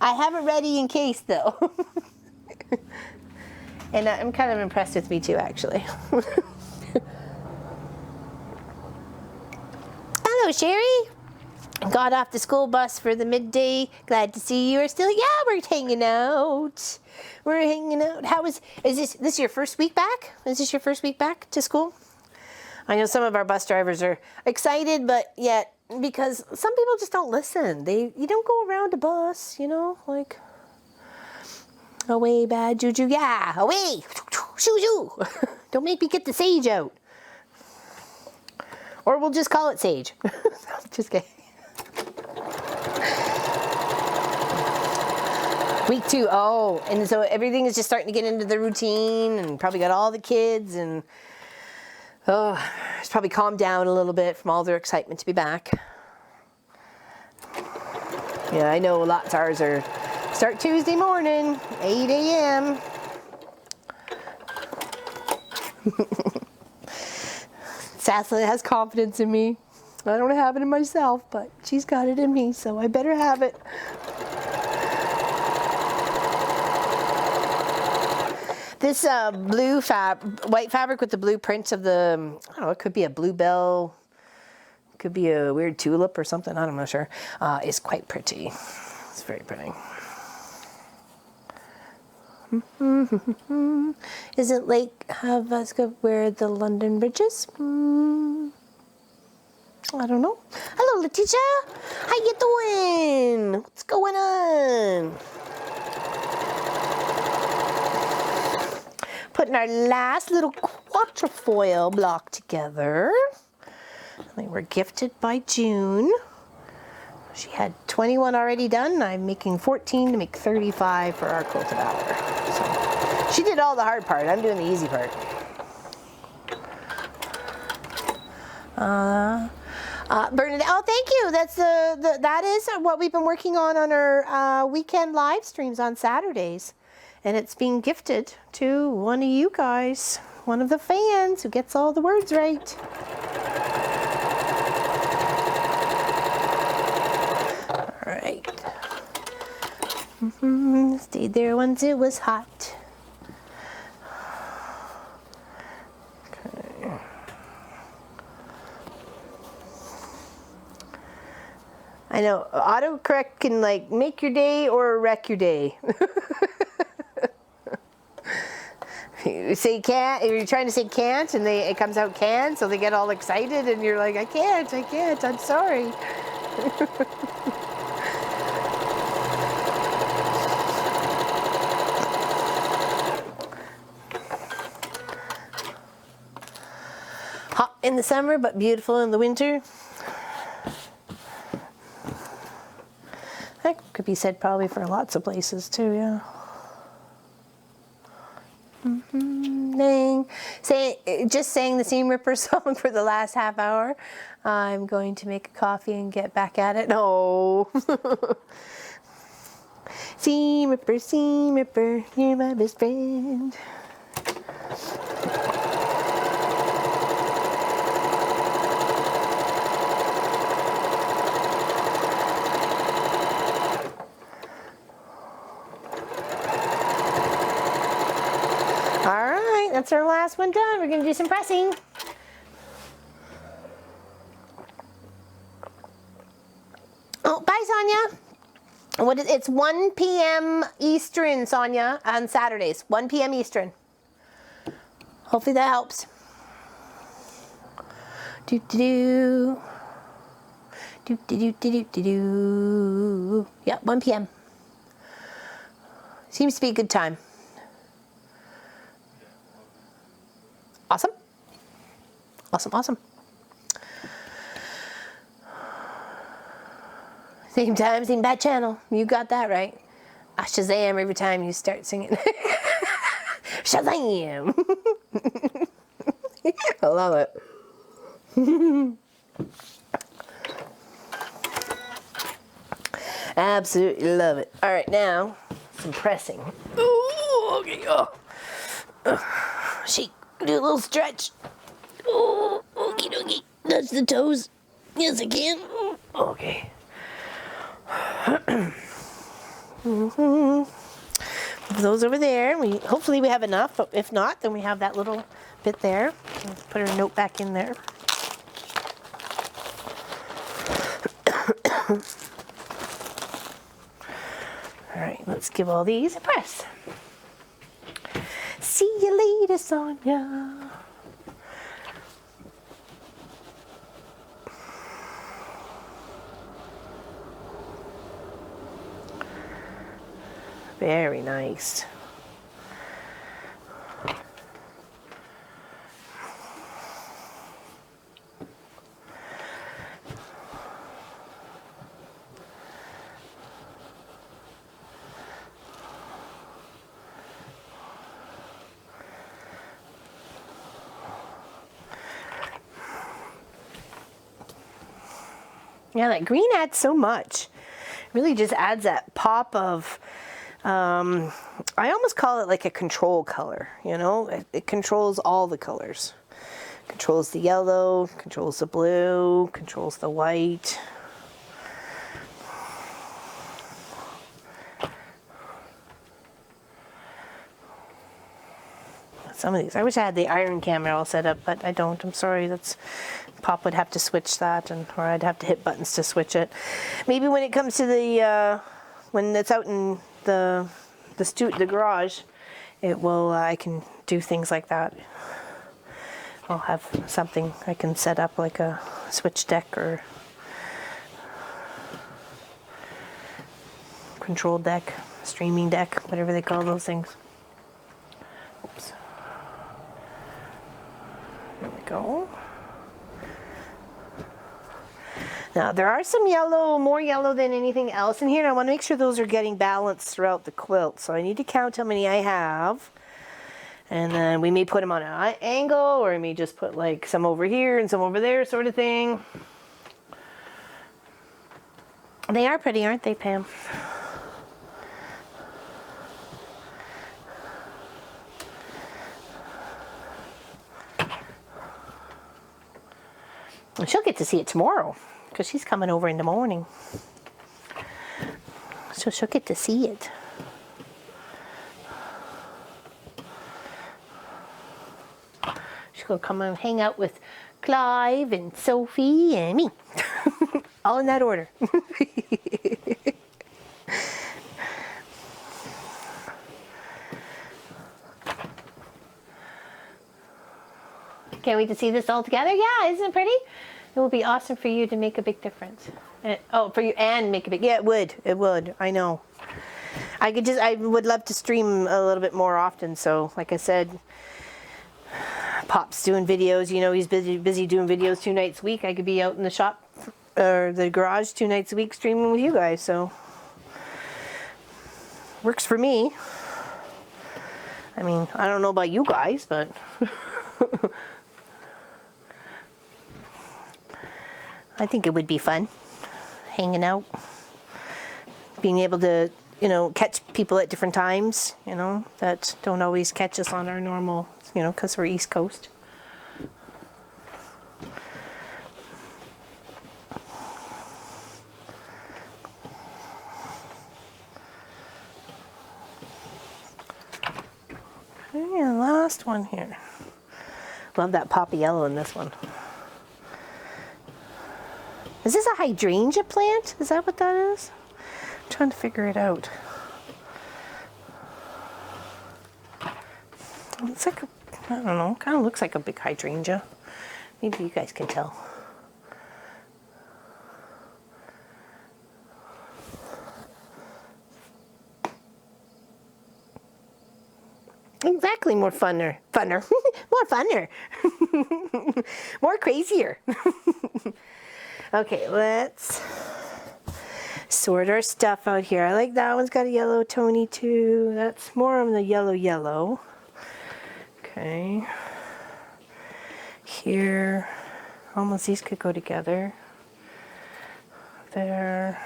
Speaker 1: I have it ready in case, though. And I'm kind of impressed with me too, actually. Hello, Sherry. Got off the school bus for the midday. Glad to see you are still. Yeah, we're hanging out. We're hanging out. Is this your first week back? Is this your first week back to school? I know some of our bus drivers are excited, but yet, because some people just don't listen. You don't go around a bus, you know, like, away, bad juju. Yeah, away. Shoo, shoo. Don't make me get the sage out. Or we'll just call it sage. Just kidding. Week 2, oh, and so everything is just starting to get into the routine, and probably got all the kids, and it's probably calmed down a little bit from all their excitement to be back. Yeah, I know lots of ours start Tuesday morning, 8 a.m. Sasla has confidence in me. I don't have it in myself, but she's got it in me, so I better have it. This white fabric with the blue print of the, I don't know, it could be a bluebell, could be a weird tulip or something, I'm not sure, is quite pretty. It's very pretty. Is it Lake Havaska where the London Bridge is? I don't know. Hello, Letitia. How you doing? What's going on? Putting our last little quatrefoil block together. They were gifted by June. She had 21 already done. I'm making 14 to make 35 for our quilted hour. So she did all the hard part. I'm doing the easy part. Bernadette, oh, thank you. That is what we've been working on our weekend live streams on Saturdays. And it's being gifted to one of you guys, one of the fans who gets all the words right. All right. Stayed there once it was hot. Okay. I know autocorrect can like make your day or wreck your day. You say can't, you're trying to say can't, and it comes out can, so they get all excited, and you're like, I can't, I'm sorry. Hot in the summer, but beautiful in the winter. That could be said probably for lots of places too, yeah. Just saying the seam ripper song for the last half hour. I'm going to make a coffee and get back at it. No. Seam ripper, you're my best friend. That's our last one done. We're going to do some pressing. Oh, bye, Sonia. It's 1 p.m. Eastern, Sonia, on Saturdays. 1 p.m. Eastern. Hopefully that helps. Do-do-do. Do-do-do-do-do-do. Yep, 1 p.m. Seems to be a good time. Awesome. Awesome, awesome. Same time, same bad channel. You got that right. I Shazam every time you start singing. Shazam! I love it. Absolutely love it. All right, now some pressing. Ooh, okay. Shake. Do a little stretch. Oh, okie dokie. Touch the toes. Yes, I can. Okay. Move those over there. Hopefully we have enough, but if not, then we have that little bit there. Let's put our note back in there. All right, let's give all these a press. See you later, Sonia. Very nice. Yeah, that green adds so much. It really just adds that pop of, I almost call it like a control color, you know? It controls all the colors. Controls the yellow, controls the blue, controls the white. Some of these, I wish I had the iron camera all set up, but I don't. I'm sorry. That's Pop would have to switch that, or I'd have to hit buttons to switch it. Maybe when it comes to the when it's out in the garage, it will. I can do things like that. I'll have something I can set up, like a switch deck or control deck, streaming deck, whatever they call those things. Oops. There we go. Now there are some yellow, more yellow than anything else in here, and I want to make sure those are getting balanced throughout the quilt. So I need to count how many I have. And then we may put them on an angle, or we may just put like some over here and some over there, sort of thing. They are pretty, aren't they, Pam? And she'll get to see it tomorrow, because she's coming over in the morning. So she'll get to see it. She'll come and hang out with Clive and Sophie and me. All in that order. Can't wait to see this all together. Yeah, isn't it pretty? It will be awesome for you to make a big difference. For you and make a big, yeah, it would. It would. I know. I would love to stream a little bit more often. So, like I said, Pop's doing videos. You know, he's busy doing videos 2 nights a week. I could be out in the shop or the garage 2 nights a week streaming with you guys. So, works for me. I mean, I don't know about you guys, but I think it would be fun, hanging out, being able to, you know, catch people at different times, you know, that don't always catch us on our normal, you know, because we're East Coast. Okay, and last one here. Love that poppy yellow in this one. Is this a hydrangea plant? Is that what that is? I'm trying to figure it out. It's like, I don't know, kind of looks like a big hydrangea. Maybe you guys can tell. Exactly, more funner, more funner, more crazier. Okay, let's sort our stuff out here. I like that one's got a yellow Tony too. That's more on the yellow. Okay. Here, almost these could go together. There.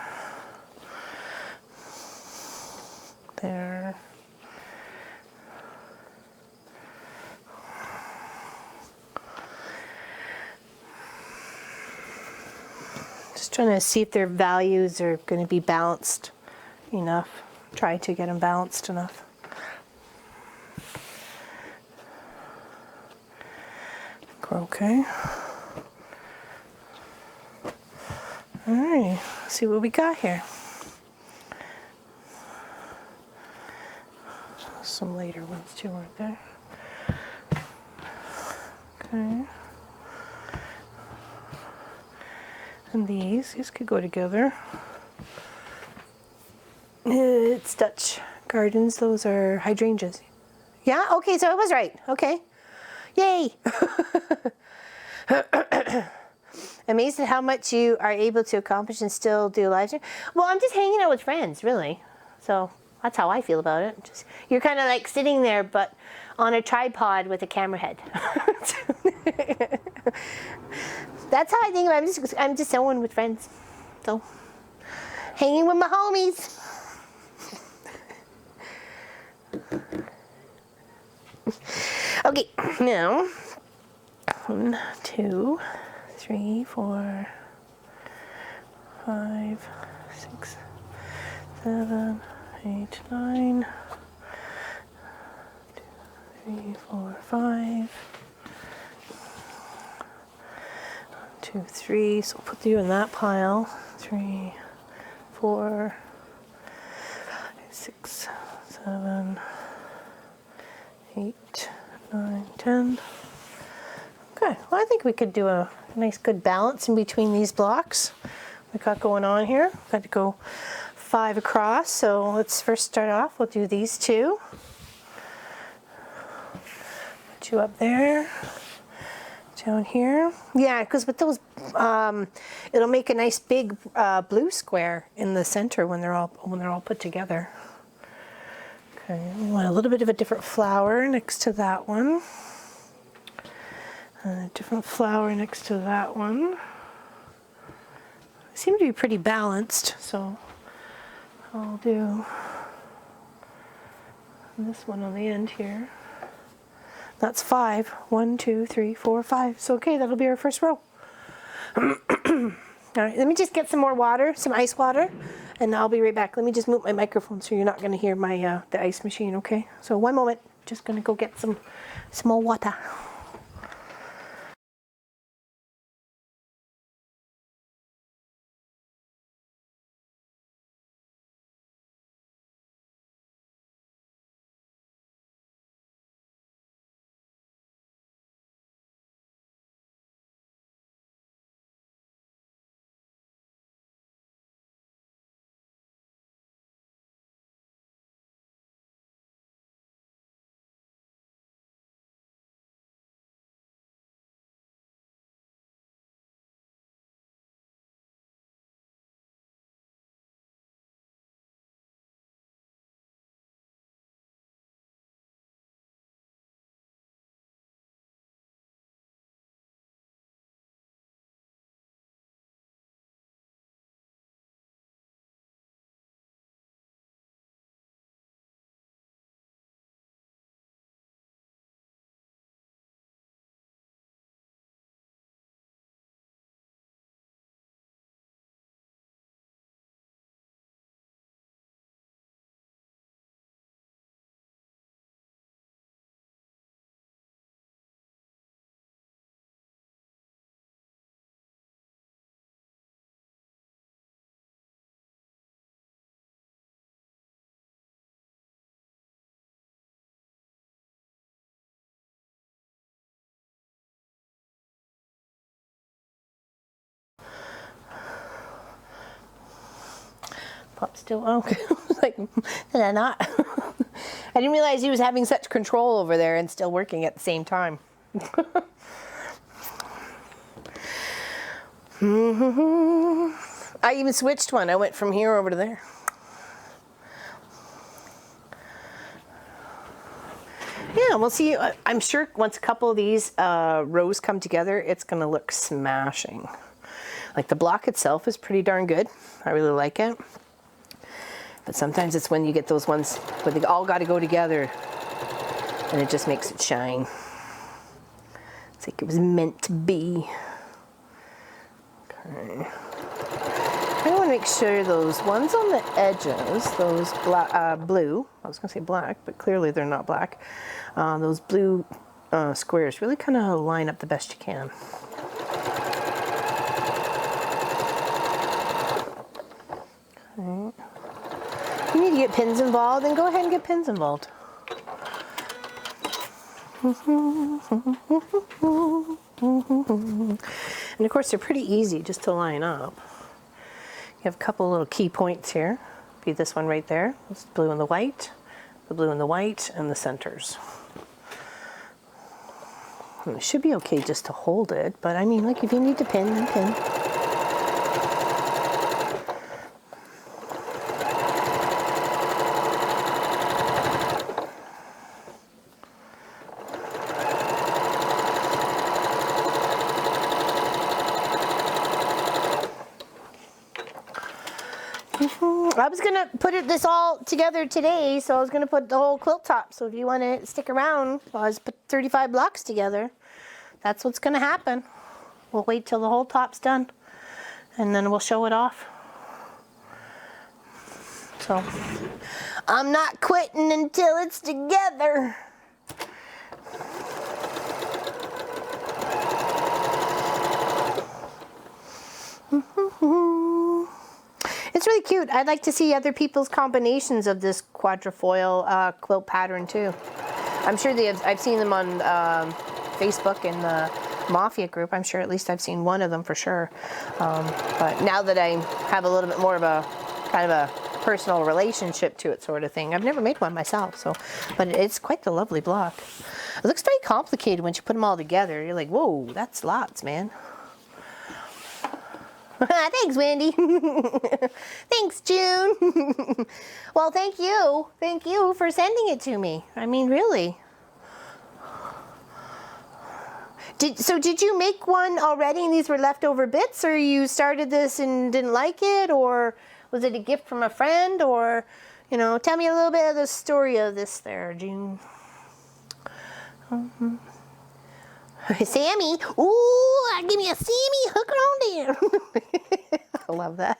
Speaker 1: There. Just trying to see if their values are going to be balanced enough. Try to get them balanced enough. Okay. All right, let's see what we got here. Some later ones too, aren't there? Okay. And these could go together. It's Dutch gardens. Those are hydrangeas. Yeah. Okay. So I was right. Okay. Yay. Amazed at how much you are able to accomplish and still do live stream. Well, I'm just hanging out with friends, really. So that's how I feel about it. Just, you're kind of like sitting there, but on a tripod with a camera head. That's how I think about it. I'm just someone with friends. So, hanging with my homies. Okay, now 1, 2, 3, 4, 5, 6, 7, 8, 9, 2, 3, 4, 5, 2, 3. So we'll put you in that pile. 3, 4, 6, 7, 8, 9, 10. Okay, well I think we could do a nice good balance in between these blocks we got going on here. Got to go 5 across, so let's first start off. We'll do these 2. Put you up there, down here. Yeah, because with those, it'll make a nice big blue square in the center when they're all put together. Okay, we want a little bit of a different flower next to that one. And a different flower next to that one. They seem to be pretty balanced, so I'll do this one on the end here. That's 5. 1, 2, 3, 4, 5. So okay, that'll be our first row. All right, let me just get some more water, some ice water, and I'll be right back. Let me just move my microphone so you're not going to hear my the ice machine, okay? So one moment, just going to go get some more water. Pop still, oh, like, did I not? I didn't realize he was having such control over there and still working at the same time. I even switched one. I went from here over to there. Yeah, we'll see. I'm sure once a couple of these rows come together, it's going to look smashing. Like the block itself is pretty darn good. I really like it. But sometimes it's when you get those ones where they all got to go together and it just makes it shine. It's like it was meant to be. Okay. I want to make sure those ones on the edges, those blue, I was going to say black, but clearly they're not black, those blue squares really kind of line up the best you can. Okay. If you need to get pins involved, then go ahead and get pins involved. And of course they're pretty easy just to line up. You have a couple little key points here. Be this one right there. It's the blue and the white, and the centers. And it should be okay just to hold it, but I mean, like if you need to pin, then pin. I was gonna put this all together today, so I was gonna put the whole quilt top. So if you want to stick around, I was put 35 blocks together. That's what's gonna happen. We'll wait till the whole top's done, and then we'll show it off. So I'm not quitting until it's together. It's really cute. I'd like to see other people's combinations of this quadrifoil quilt pattern too. I'm sure I've seen them on Facebook in the Mafia group. I'm sure at least I've seen one of them for sure. But now that I have a little bit more of a kind of a personal relationship to it sort of thing, I've never made one myself. So, but it's quite the lovely block. It looks very complicated once you put them all together. You're like, whoa, that's lots, man. Thanks, Wendy. Thanks, June. Well, thank you. Thank you for sending it to me. I mean, really. Did you make one already and these were leftover bits, or you started this and didn't like it, or was it a gift from a friend, or, you know, tell me a little bit of the story of this there, June. Sammy, ooh, give me a Sammy, hook it on there. I love that.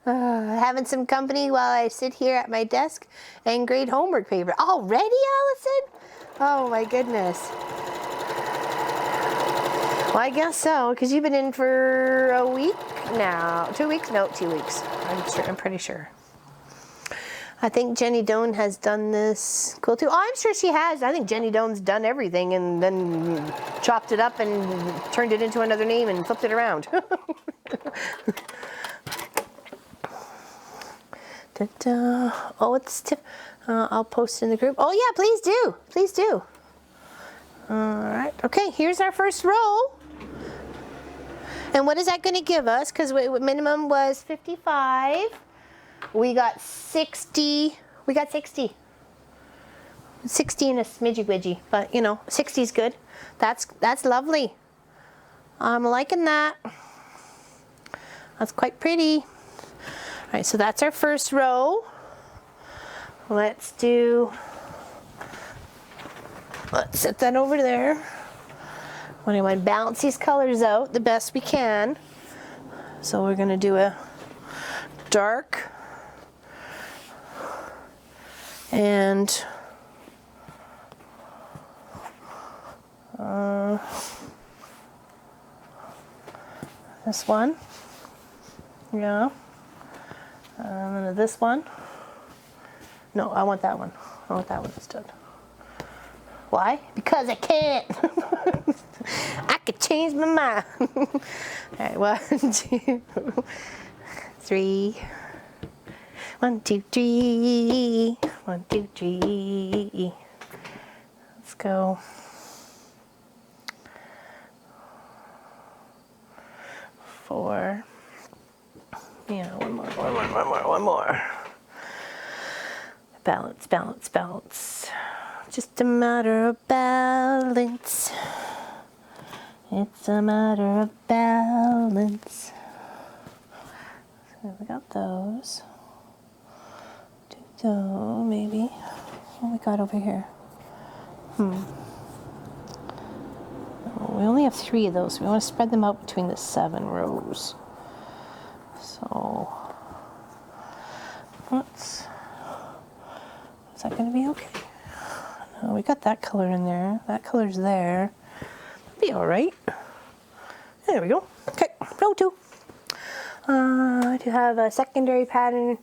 Speaker 1: Having some company while I sit here at my desk and grade homework paper. Already, Allison? Oh my goodness. Well, I guess so, because you've been in for a week now. 2 weeks? No, 2 weeks. I'm pretty sure. I think Jenny Doan has done this quilt too. Oh, I'm sure she has. I think Jenny Doan's done everything and then chopped it up and turned it into another name and flipped it around. Oh, it's I'll post in the group. Oh yeah, please do. Please do. All right. Okay, here's our first row. And what is that going to give us? Because minimum was 55. We got 60. We got 60. 60 and a smidgy widgy, but you know, 60 is good. That's lovely. I'm liking that. That's quite pretty. All right, so that's our first row. Let's set that over there. We want to balance these colors out the best we can. So we're going to do a dark and this one, yeah, and then this one. No, I want that one. I want that one instead. Why? Because I can't. I could change my mind. All right, 1, 2, 3. 1, 2, 3. 1, 2, 3. Let's go. 4. Yeah, one more. Balance, balance, balance. Just a matter of balance. It's a matter of balance. So we got those. So maybe. What we got over here? Oh, we only have 3 of those. We want to spread them out between the 7 rows. So is that going to be okay? No, we got that color in there. That color's there. Be all right. There we go. Okay, row 2. To have a secondary pattern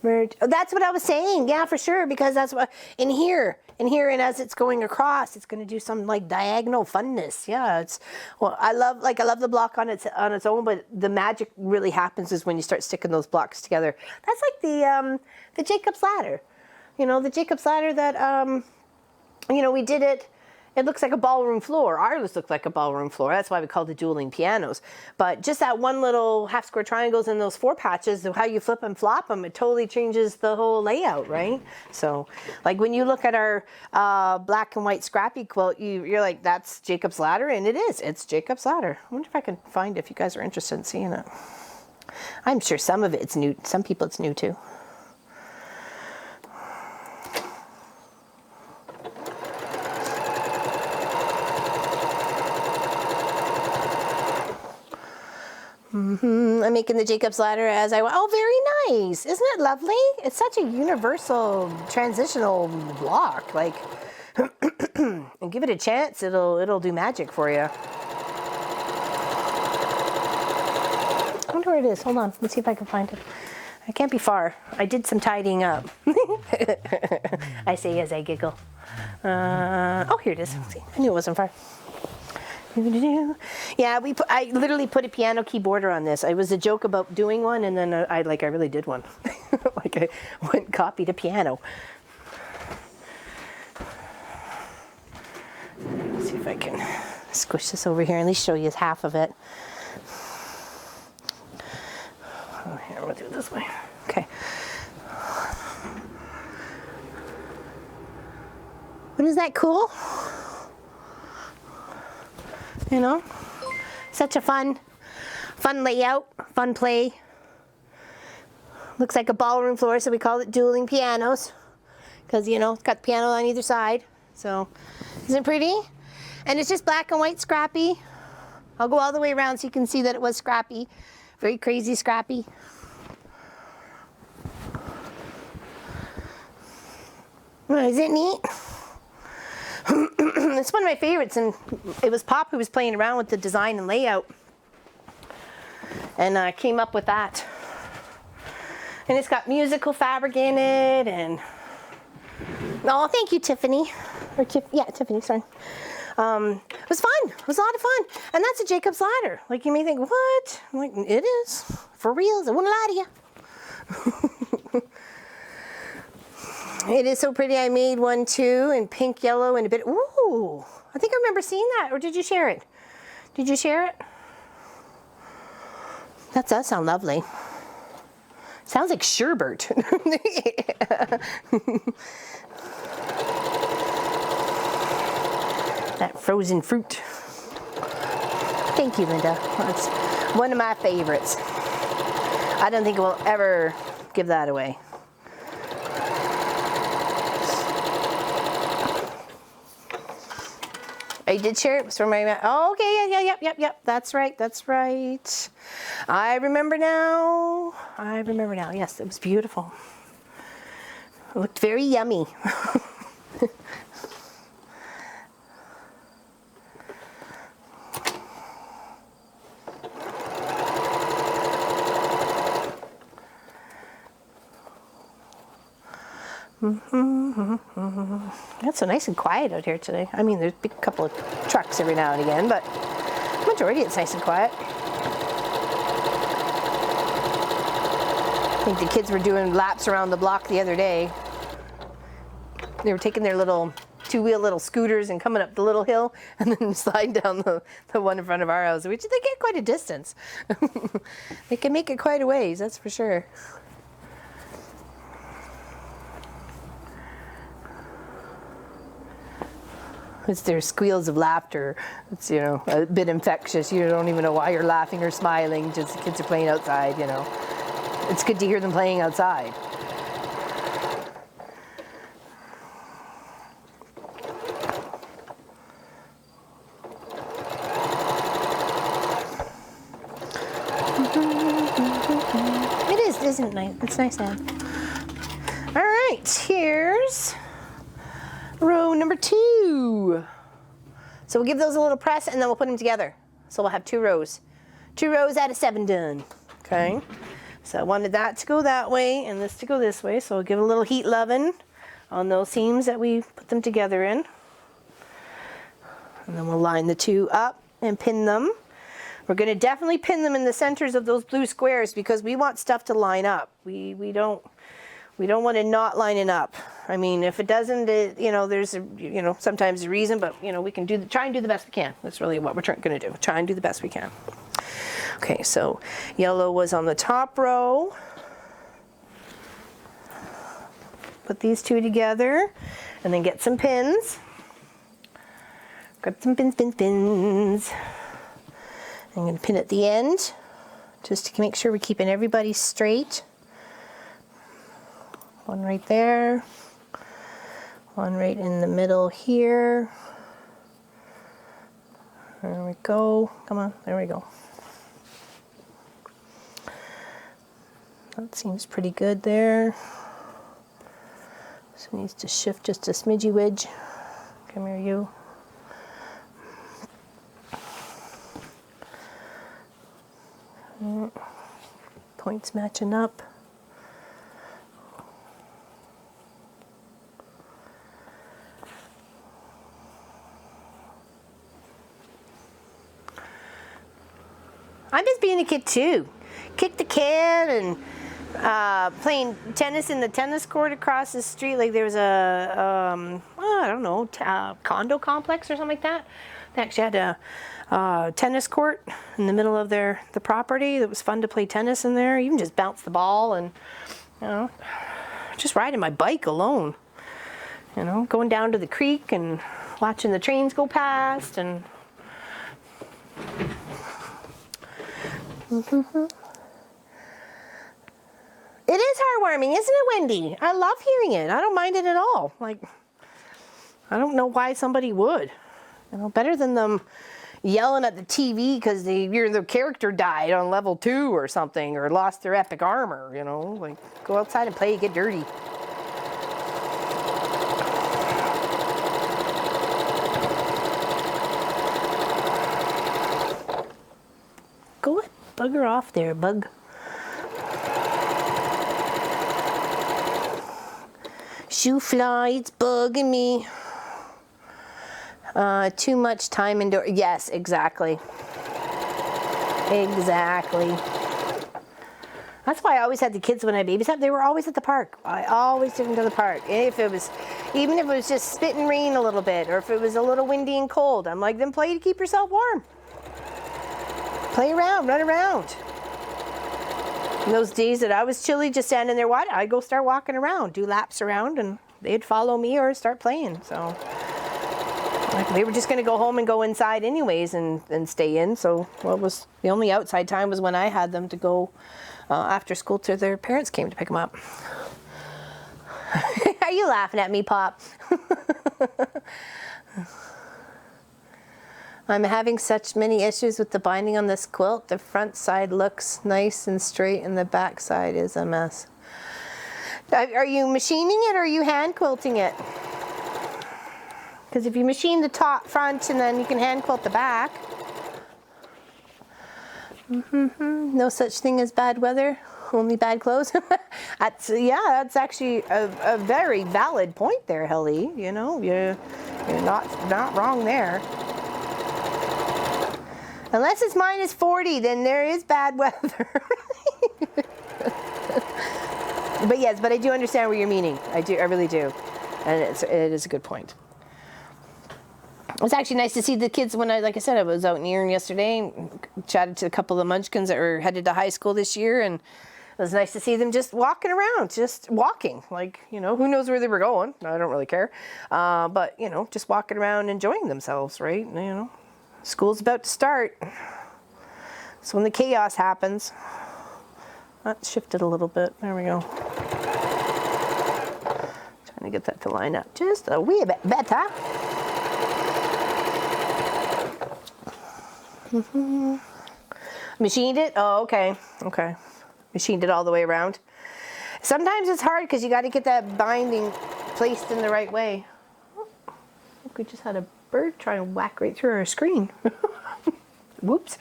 Speaker 1: merge. Oh, that's what I was saying. Yeah, for sure. Because that's what in here, and as it's going across, it's going to do some like diagonal funness. Yeah, it's well. I love the block on its own, but the magic really happens is when you start sticking those blocks together. That's like the Jacob's ladder. You know, the Jacob's ladder that you know, we did it. It looks like a ballroom floor. Ours looks like a ballroom floor. That's why we called it dueling pianos. But just that one little half square triangles and those 4 patches, how you flip and flop them, it totally changes the whole layout, right? So, like when you look at our black and white scrappy quilt, you're like, that's Jacob's ladder, and it is. It's Jacob's ladder. I wonder if I can find it if you guys are interested in seeing it. I'm sure some of it's new. Some people it's new too. I'm making the Jacob's ladder as I want. Oh, very nice. Isn't it lovely? It's such a universal transitional block. Like, and give it a chance, it'll do magic for you. I wonder where it is. Hold on. Let's see if I can find it. I can't be far. I did some tidying up. I say as I giggle. Oh, here it is. See, I knew it wasn't far. Yeah, I literally put a piano key border on this. It was a joke about doing one, and then I really did one. Like I went and copied a piano. Let's see if I can squish this over here and at least show you half of it. Oh, here, we'll do it this way. Okay. But isn't that cool? You know, such a fun layout, fun play. Looks like a ballroom floor, so we call it dueling pianos. Because, you know, it's got the piano on either side. So, isn't it pretty? And it's just black and white scrappy. I'll go all the way around so you can see that it was scrappy. Very crazy scrappy. Well, isn't it neat? It's one of my favorites, and it was Pop who was playing around with the design and layout, and I came up with that. And it's got musical fabric in it, and oh, thank you, Tiffany. Or Tiffany, sorry. It was fun. It was a lot of fun, and that's a Jacob's ladder. Like you may think, what? I'm like, it is for reals. I wouldn't lie to you. It is so pretty. I made one too in pink, yellow, and a bit. Ooh, I think I remember seeing that. Or did you share it? Did you share it? That does sound lovely. Sounds like sherbet. That frozen fruit. Thank you, Linda. That's one of my favorites. I don't think we'll ever give that away. I did share it. It was from my. Oh, okay. Yep. That's right. I remember now. Yes, it was beautiful. It looked very yummy. It's so nice and quiet out here today. I mean, there's a couple of trucks every now and again, but the majority it's nice and quiet. I think the kids were doing laps around the block the other day. They were taking their little two-wheel little scooters and coming up the little hill and then sliding down the one in front of our house, which they get quite a distance. They can make it quite a ways, that's for sure. It's their squeals of laughter. It's, you know, a bit infectious. You don't even know why you're laughing or smiling. Just the kids are playing outside, you know. It's good to hear them playing outside. It is, isn't it nice? It's nice, Anne. All right, here's row number 2. So we'll give those a little press and then we'll put them together. So we'll have 2 rows. 2 rows out of 7 done. Okay. So I wanted that to go that way and this to go this way. So we'll give a little heat loving on those seams that we put them together in. And then we'll line the 2 up and pin them. We're going to definitely pin them in the centers of those blue squares because we want stuff to line up. We don't want it not lining up. I mean, if it doesn't, you know, there's a, you know, sometimes a reason, but you know, we can try and do the best we can. That's really what we're going to do. Try and do the best we can. Okay, so yellow was on the top row. Put these 2 together and then get some pins. Grab some pins. I'm going to pin at the end just to make sure we're keeping everybody straight. One right there, one right in the middle here. There we go. Come on, there we go. That seems pretty good there. So it needs to shift just a smidgy widge. Come here, you. Points matching up. I'm just being a kid too. Kick the can and playing tennis in the tennis court across the street. Like there was a, I don't know, condo complex or something like that. They actually had a tennis court in the middle of the property. It was fun to play tennis in there. Even just bounce the ball and, you know, just riding my bike alone. You know, going down to the creek and watching the trains go past and. It is heartwarming, isn't it, Wendy? I love hearing it. I don't mind it at all. Like, I don't know why somebody would. You know, better than them yelling at the TV because their character died on level 2 or something, or lost their epic armor. You know, like go outside and play, get dirty. Go bugger off there, bug. Shoe fly, it's bugging me. Too much time indoor. Yes, exactly. Exactly. That's why I always had the kids when I babysat. They were always at the park. I always took them to the park. Even if it was just spit and rain a little bit, or if it was a little windy and cold, I'm like, then play to keep yourself warm. Play around, run around. In those days that I was chilly, just standing there, I'd go start walking around, do laps around, and they'd follow me or start playing. So like, they were just going to go home and go inside anyways and stay in. So what was the only outside time was when I had them to go after school till their parents came to pick them up. Are you laughing at me, Pop? I'm having such many issues with the binding on this quilt. The front side looks nice and straight and the back side is a mess. Are you machining it or are you hand quilting it? Because if you machine the top front and then you can hand quilt the back. No such thing as bad weather, only bad clothes. That's actually a very valid point there, Helly. You know, you're not wrong there. Unless it's -40, then there is bad weather. But yes, but I do understand what you're meaning. I really do. And it is a good point. It was actually nice to see the kids when like I said, I was out in Erin yesterday and chatted to a couple of the Munchkins that were headed to high school this year, and it was nice to see them just walking around, just walking. Like, you know, who knows where they were going? I don't really care. But, you know, just walking around enjoying themselves, right? You know, school's about to start. So when the chaos happens, that shifted a little bit. There we go. Trying to get that to line up just a wee bit better. Machined it? Oh, okay. Okay. Machined it all the way around. Sometimes it's hard because you got to get that binding placed in the right way. Oh, look, we just had a bird try and whack right through our screen. Whoops.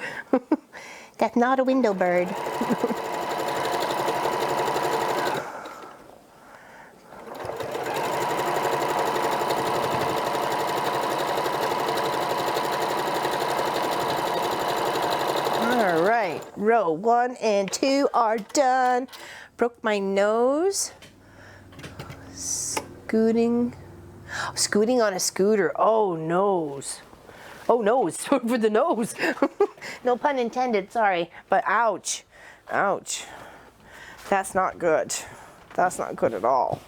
Speaker 1: That's not a window bird. All right, row 1 and 2 are done. Broke my nose. Scooting on a scooter. Oh, nose. Oh, nose, for the nose. No pun intended, sorry. But ouch, ouch. That's not good. That's not good at all.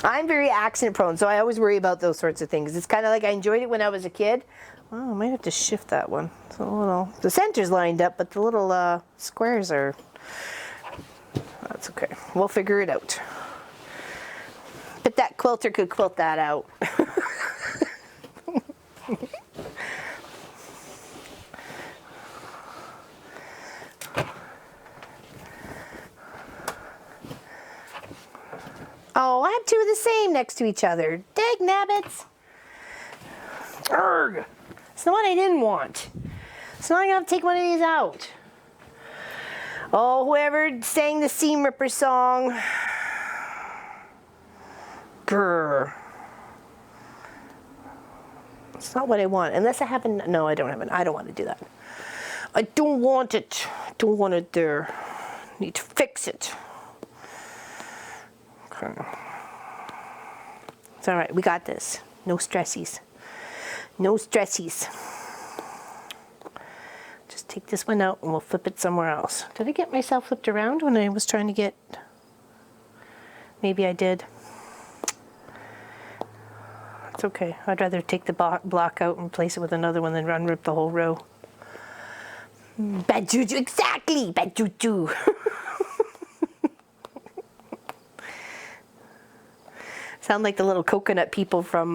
Speaker 1: I'm very accident prone, so I always worry about those sorts of things. It's kind of like I enjoyed it when I was a kid. Oh, I might have to shift that one. So a little, the center's lined up, but the little squares are, that's okay. We'll figure it out. But that quilter could quilt that out. Oh, I have two of the same next to each other. Dag nabbits. Urgh. It's the one I didn't want. So now I gotta take one of these out. Oh, whoever sang the Seam Ripper song. Grr. It's not what I want. Unless I haven't, no, I don't have it. I don't want to do that. I don't want it. Don't want it there. Need to fix it. Okay. It's all right. We got this. No stressies. No stressies. Just take this one out and we'll flip it somewhere else. Did I get myself flipped around when I was trying to get... Maybe I did. It's okay. I'd rather take the block out and replace it with another one than unrip the whole row. Bad juju. Exactly. Bad juju. Sound like the little coconut people from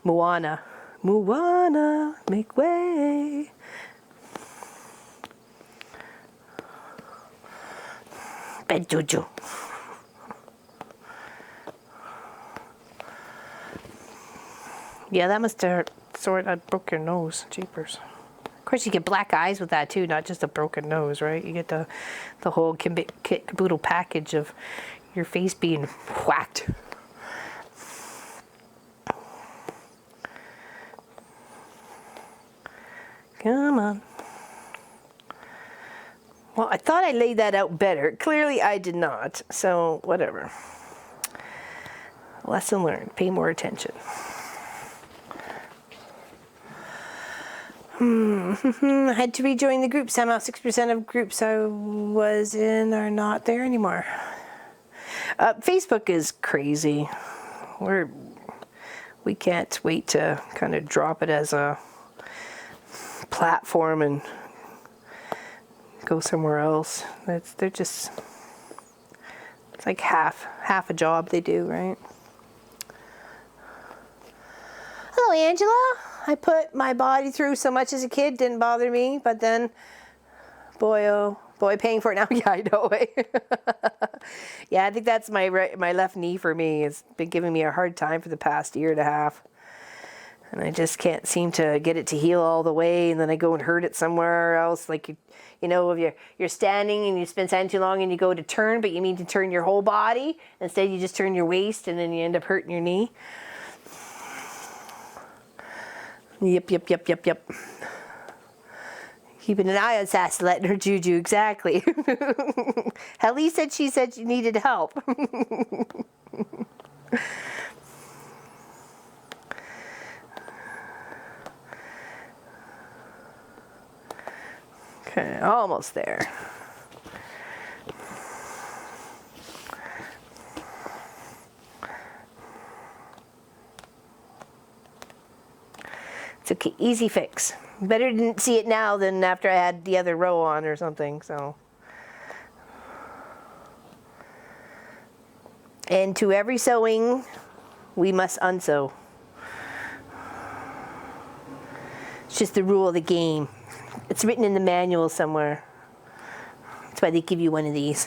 Speaker 1: Moana. Moana, make way. Bad juju. Yeah, that must have I broke your nose. Jeepers. Of course, you get black eyes with that too, not just a broken nose, right? You get the whole caboodle package of your face being whacked. Come on. Well, I thought I laid that out better. Clearly, I did not. So, whatever. Lesson learned. Pay more attention. I had to rejoin the group. Somehow 6% of groups I was in are not there anymore. Facebook is crazy. We can't wait to kind of drop it as a platform and go somewhere else. They're just, it's like half a job they do, right? Hello, Angela. I put my body through so much as a kid, didn't bother me, but then, boy, oh boy, paying for it now. Yeah, I know. Yeah, I think that's my left knee for me. It's been giving me a hard time for the past year and a half. And I just can't seem to get it to heal all the way, and then I go and hurt it somewhere else. Like, you know, if you're standing and you spend standing too long and you go to turn, but you mean to turn your whole body. Instead, you just turn your waist, and then you end up hurting your knee. Yep. Keeping an eye on Sassy, letting her juju, exactly. Helly said she needed help. Okay, almost there. It's okay, easy fix. Better didn't see it now than after I had the other row on or something, so. And to every sewing, we must unsew. It's just the rule of the game. It's written in the manual somewhere. That's why they give you one of these.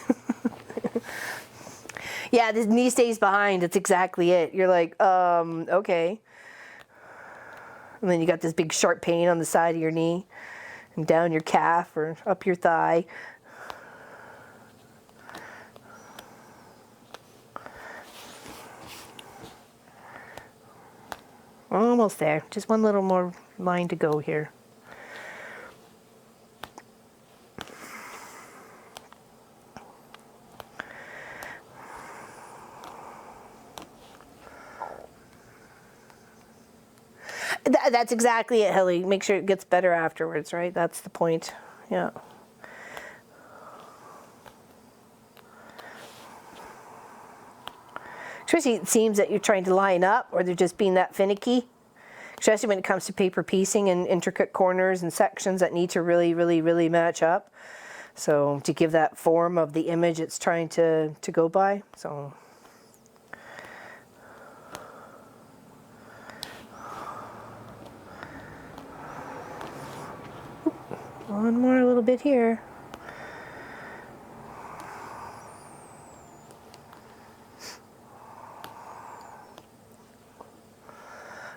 Speaker 1: Yeah, the knee stays behind. That's exactly it. You're like, okay. And then you got this big sharp pain on the side of your knee and down your calf or up your thigh. Almost there. Just one little more line to go here. That's exactly it, Helly. Make sure it gets better afterwards, right? That's the point. Yeah. Especially it seems that you're trying to line up or they're just being that finicky. Especially when it comes to paper piecing and intricate corners and sections that need to really, really, really match up. So to give that form of the image it's trying to go by. So. One more little bit here.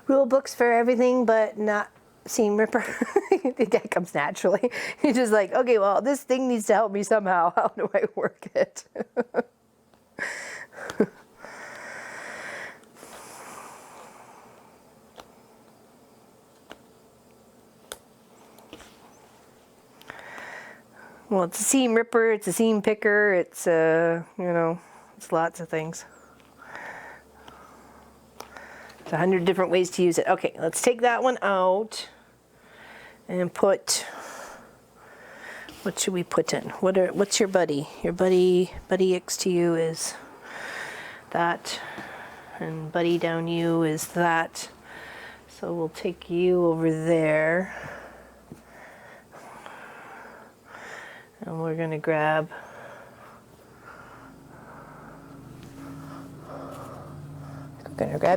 Speaker 1: Rule books for everything, but not seam ripper. That comes naturally. You're just like, okay, well, this thing needs to help me somehow. How do I work it? Well, it's a seam ripper, it's a seam picker, it's, you know, it's lots of things. It's 100 different ways to use it. Okay, let's take that one out and put, what should we put in? What's your buddy? Your buddy X to you is that, and buddy down you is that. So we'll take you over there. And we're going to grab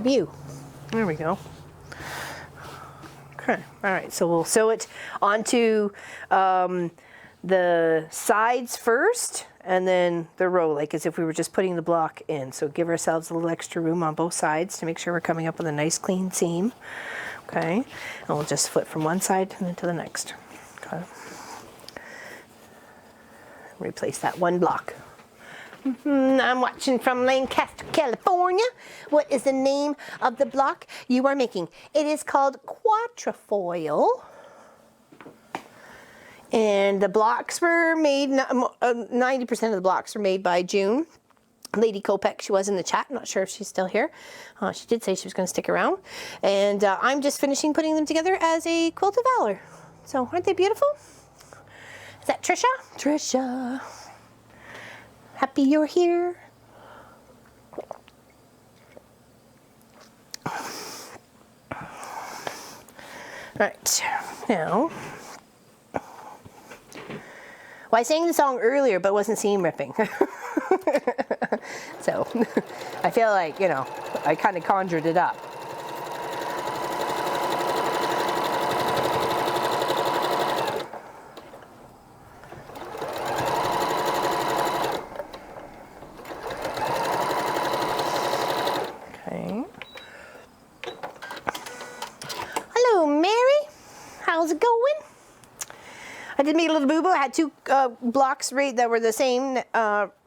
Speaker 1: you. There we go. Okay. All right. So we'll sew it onto the sides first and then the row, like as if we were just putting the block in. So give ourselves a little extra room on both sides to make sure we're coming up with a nice clean seam. Okay. And we'll just flip from one side and then to the next. Okay. Replace that one block. I'm watching from Lancaster, California. What is the name of the block you are making? It is called quatrefoil. And the blocks were made, 90% of the blocks were made by June. Lady Kopek, she was in the chat. I'm not sure if she's still here. She did say she was going to stick around. And I'm just finishing putting them together as a quilt of valor. So aren't they beautiful? Is that Trisha? Trisha. Happy you're here. All right, now. Well, I sang the song earlier, but wasn't seam ripping. So I feel like, you know, I kind of conjured it up. I did make a little boo-boo. I had two blocks that were the same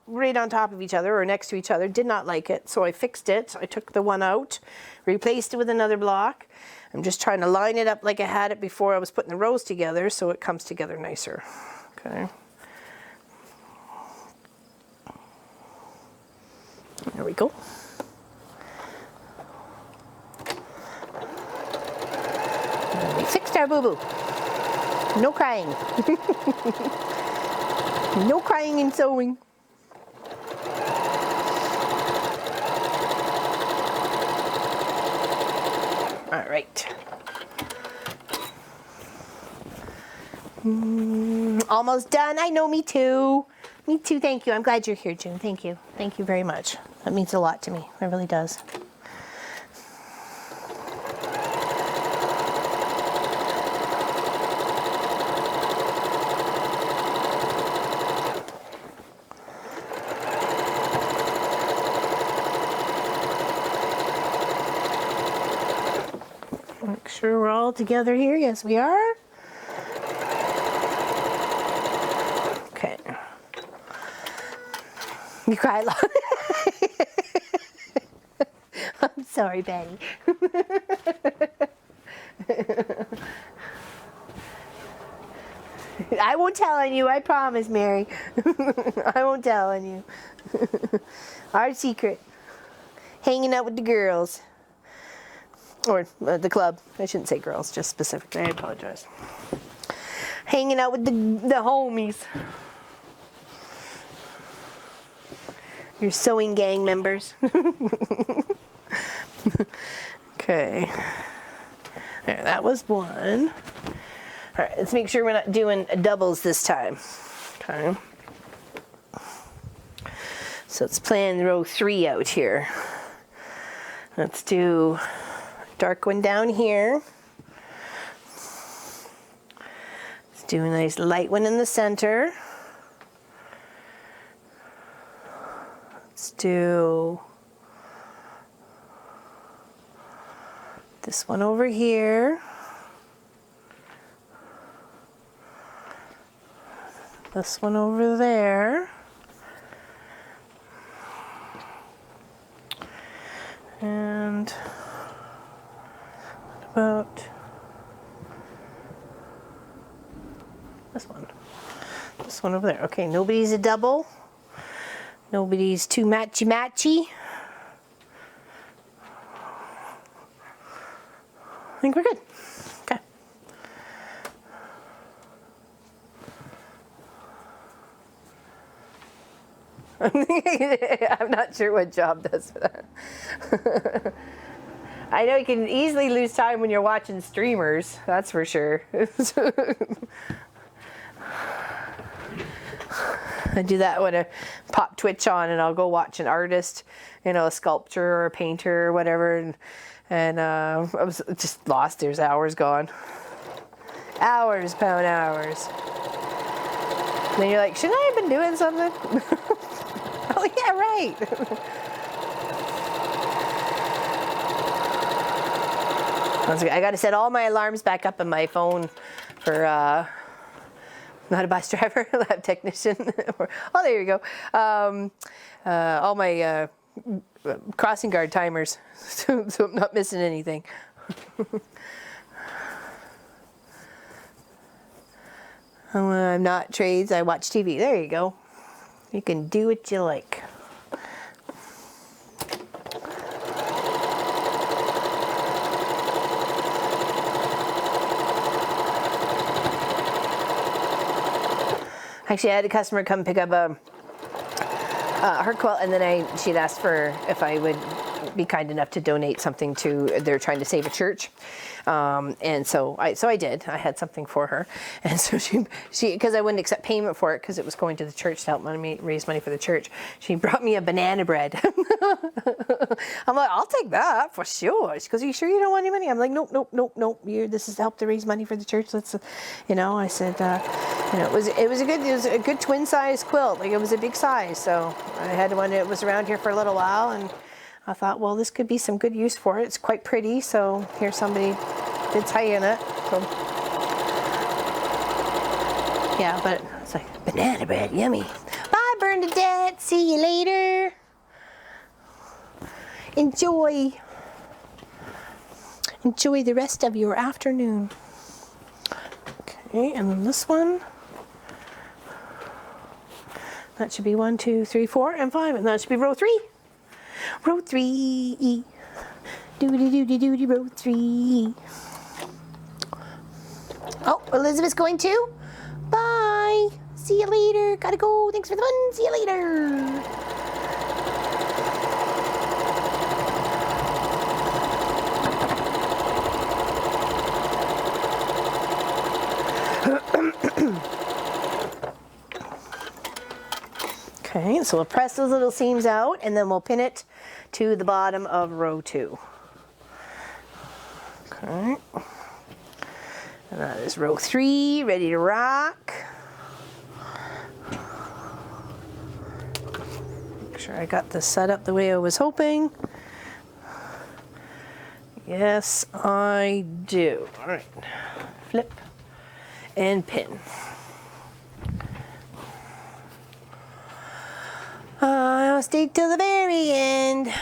Speaker 1: right on top of each other or next to each other. Did not like it, so I fixed it. I took the one out, replaced it with another block. I'm just trying to line it up like I had it before I was putting the rows together so it comes together nicer. Okay. There we go. And we fixed our boo-boo. No crying. No crying and sewing. All right. Almost done. I know, me too. Me too, thank you. I'm glad you're here, June. Thank you. Thank you very much. That means a lot to me. It really does. Make sure we're all together here. Yes, we are. Okay. You cry a lot. I'm sorry, Betty. I won't tell on you, I promise, Mary. I won't tell on you. Our secret. Hanging out with the girls. Or the club. I shouldn't say girls, just specifically. I apologize. Hanging out with the homies. Your sewing gang members. Okay. There, that was one. All right, let's make sure we're not doing doubles this time. Okay. So let's plan row 3 out here. Let's do a dark one down here. Let's do a nice light one in the center. Let's do this one over here. This one over there. And what about this one? This one over there. Okay, nobody's a double. Nobody's too matchy-matchy. I think we're good. Okay. I'm not sure what job does that. I know you can easily lose time when you're watching streamers, that's for sure. I do that when I pop Twitch on and I'll go watch an artist, you know, a sculptor or a painter or whatever, and I was just lost. There's hours gone. Hours upon hours. And then you're like, shouldn't I have been doing something? Oh yeah, right. I got to set all my alarms back up on my phone for not a bus driver, lab technician. Oh, there you go. All my crossing guard timers, so I'm not missing anything. I'm not trades, I watch TV. There you go. You can do what you like. Actually, I had a customer come pick up her quilt, and then she'd asked for if I would be kind enough to donate something to, they're trying to save a church. And so I did. I had something for her. And so she because I wouldn't accept payment for it because it was going to the church to help raise money for the church, she brought me a banana bread. I'm like, I'll take that for sure. She goes, are you sure you don't want any money? I'm like, nope. This is to help to raise money for the church. Let's, I said, it was a good twin size quilt. Like, it was a big size. So I had one that was around here for a little while, and I thought, well, this could be some good use for it. It's quite pretty, so here somebody did tie in it. So, yeah, but it's like, banana bread, yummy. Bye, Bernadette. yet. See you later. Enjoy the rest of your afternoon. Okay, and then this one. That should be 1, 2, 3, 4, and 5, and that should be row 3. Row 3. Doody, row 3. Oh, Elizabeth's going too? Bye. See you later. Gotta go. Thanks for the fun. See you later. Okay, so we'll press those little seams out and then we'll pin it to the bottom of row 2. Okay. And that is row 3, ready to rock. Make sure I got this set up the way I was hoping. Yes, I do. All right, flip and pin. I'll stay till the very end. Okay.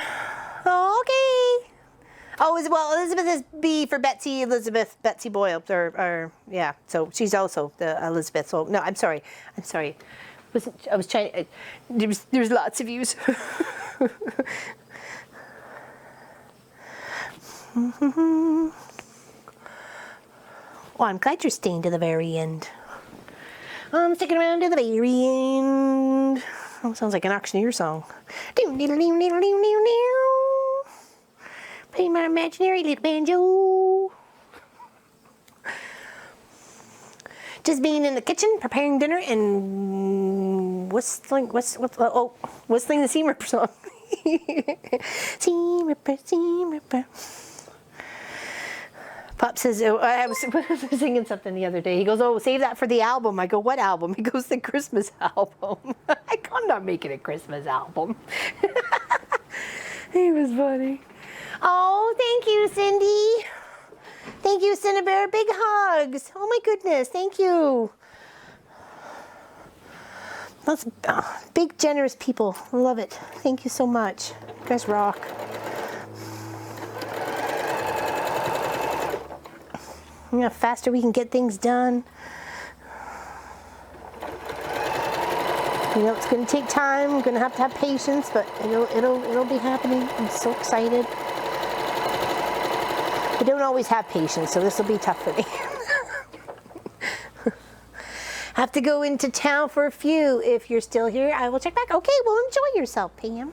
Speaker 1: Oh, well, Elizabeth is B for Betsy, Betsy Boyle, or yeah. So she's also the Elizabeth. So no, I'm sorry. I was trying. There's lots of yous. Oh, I'm glad you're staying to the very end. I'm sticking around to the very end. Oh, sounds like an auctioneer song. Play my imaginary little banjo. Just being in the kitchen, preparing dinner, and whistling the Seam Ripper song. Seam Ripper, Seam Ripper. Pop says, I was singing something the other day. He goes, oh, save that for the album. I go, what album? He goes, the Christmas album. I'm not making a Christmas album. He was funny. Oh, thank you, Cindy. Thank you, Cinnabear. Big hugs. Oh, my goodness. Thank you. That's big, generous people. Love it. Thank you so much. You guys rock. You know, faster we can get things done. You know, it's going to take time. We're going to have patience, but it'll be happening. I'm so excited. I don't always have patience, so this will be tough for me. Have to go into town for a few. If you're still here, I will check back. Okay, well, enjoy yourself, Pam.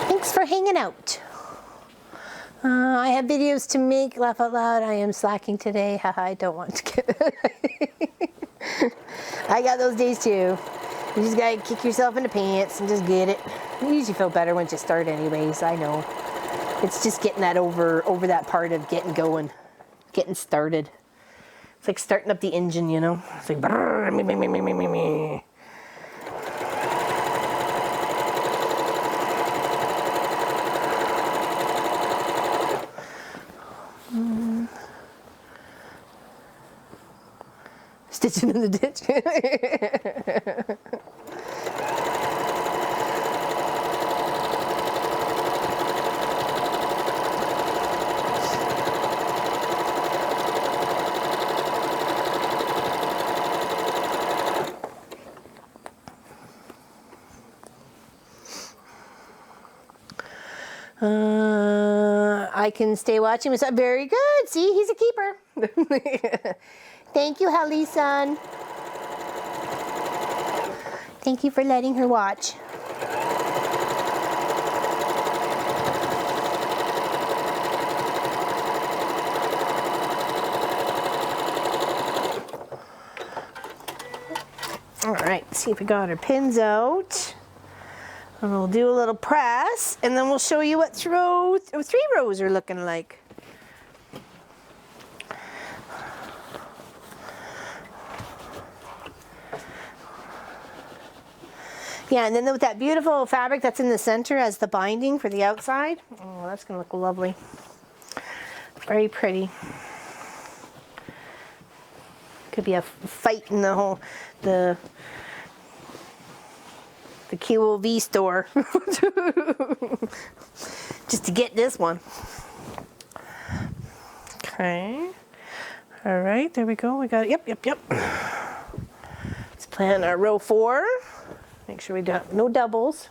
Speaker 1: Thanks for hanging out. I have videos to make. Laugh out loud. I am slacking today. Haha, I don't want to get I got those days too. You just gotta kick yourself in the pants and just get it. You usually feel better once you start anyways, I know. It's just getting that over that part of getting going, getting started. It's like starting up the engine, you know? It's like brrr, me. Stitching in the ditch. I can stay watching. Very good. See, he's a keeper. Thank you, Hallie-san. Thank you for letting her watch. All right, see if we got our pins out. And we'll do a little press, and then we'll show you what 3 rows are looking like. Yeah, and then with that beautiful fabric that's in the center as the binding for the outside. Oh, that's gonna look lovely. Very pretty. Could be a fight in the whole, the QOV store. Just to get this one. Okay. All right, there we go. We got it. Yep. Let's plan our row 4. Make sure we don't, no doubles.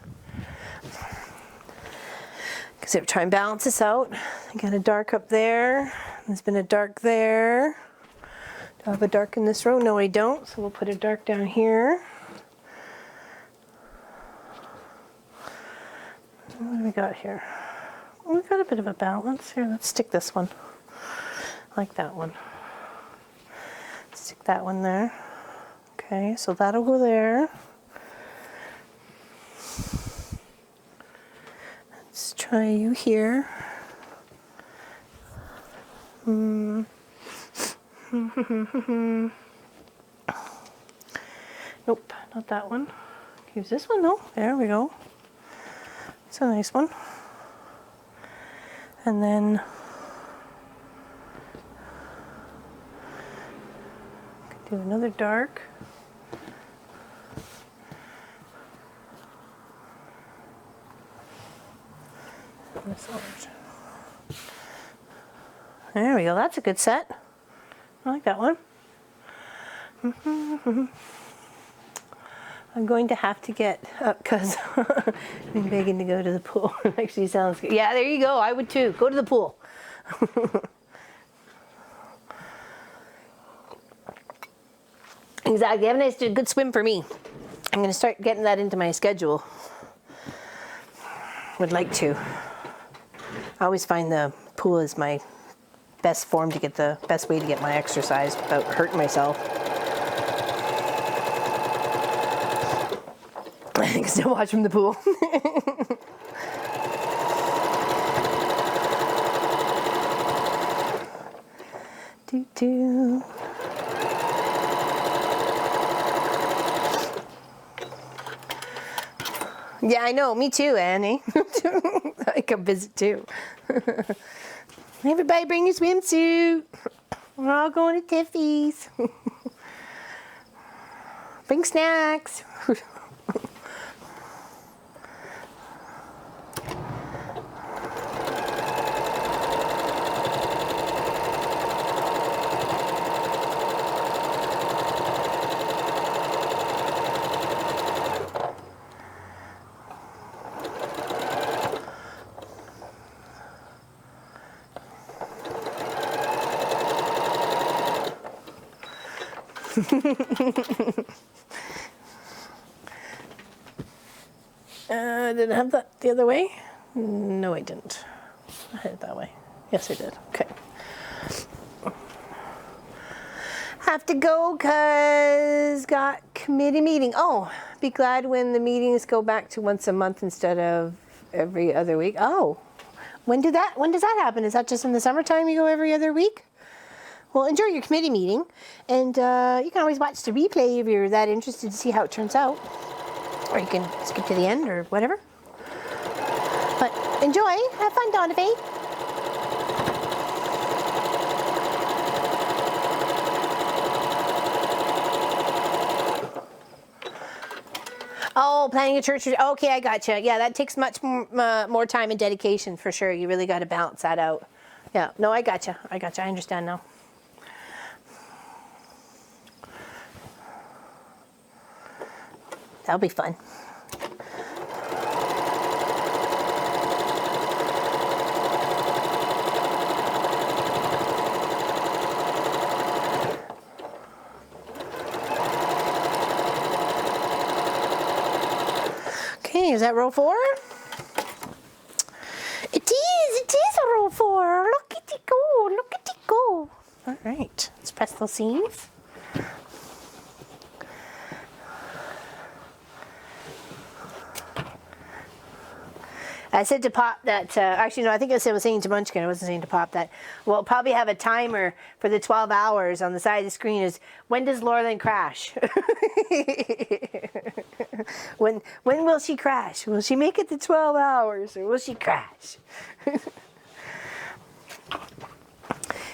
Speaker 1: Because I'm trying to balance this out. I got a dark up there. There's been a dark there. Do I have a dark in this row? No, I don't. So we'll put a dark down here. What do we got here? We've got a bit of a balance here. Let's stick this one. I like that one. Stick that one there. Okay, so that'll go there. Let's try you here. Nope, not that one. Use this one though. There we go. It's a nice one. And then do another dark. There we go. That's a good set. I like that one. I'm going to have to get up because I'm begging to go to the pool. Actually sounds good. Yeah, there you go. I would too. Go to the pool. Exactly. Have a nice, good swim for me. I'm going to start getting that into my schedule. Would like to. I always find the pool is my best form to get the best way to get my exercise without hurting myself. I can still watch from the pool. Do. Yeah, I know. Me too, Annie. I come visit too. Everybody bring your swimsuit. We're all going to Tiffy's. Bring snacks. Did I have that the other way? No, I didn't. I had it that way. Yes, I did. Okay. Have to go because got committee meeting. Oh, be glad when the meetings go back to once a month instead of every other week. Oh, when does that happen? Is that just in the summertime you go every other week? Well, enjoy your committee meeting, and you can always watch the replay if you're that interested to see how it turns out. Or you can skip to the end or whatever. But enjoy. Have fun, Donovan. Oh, planning a church. Okay, I gotcha. Yeah, that takes much more time and dedication for sure. You really got to balance that out. Yeah, no, I gotcha. I understand now. That'll be fun. Okay, is that row 4? It is a row 4. Look at it go. All right, let's press those seams. I said to Pop that, actually no, I think I was saying to Munchkin, I wasn't saying to Pop that, we'll probably have a timer for the 12 hours on the side of the screen is, when does Laurelyn crash? when will she crash? Will she make it to 12 hours or will she crash?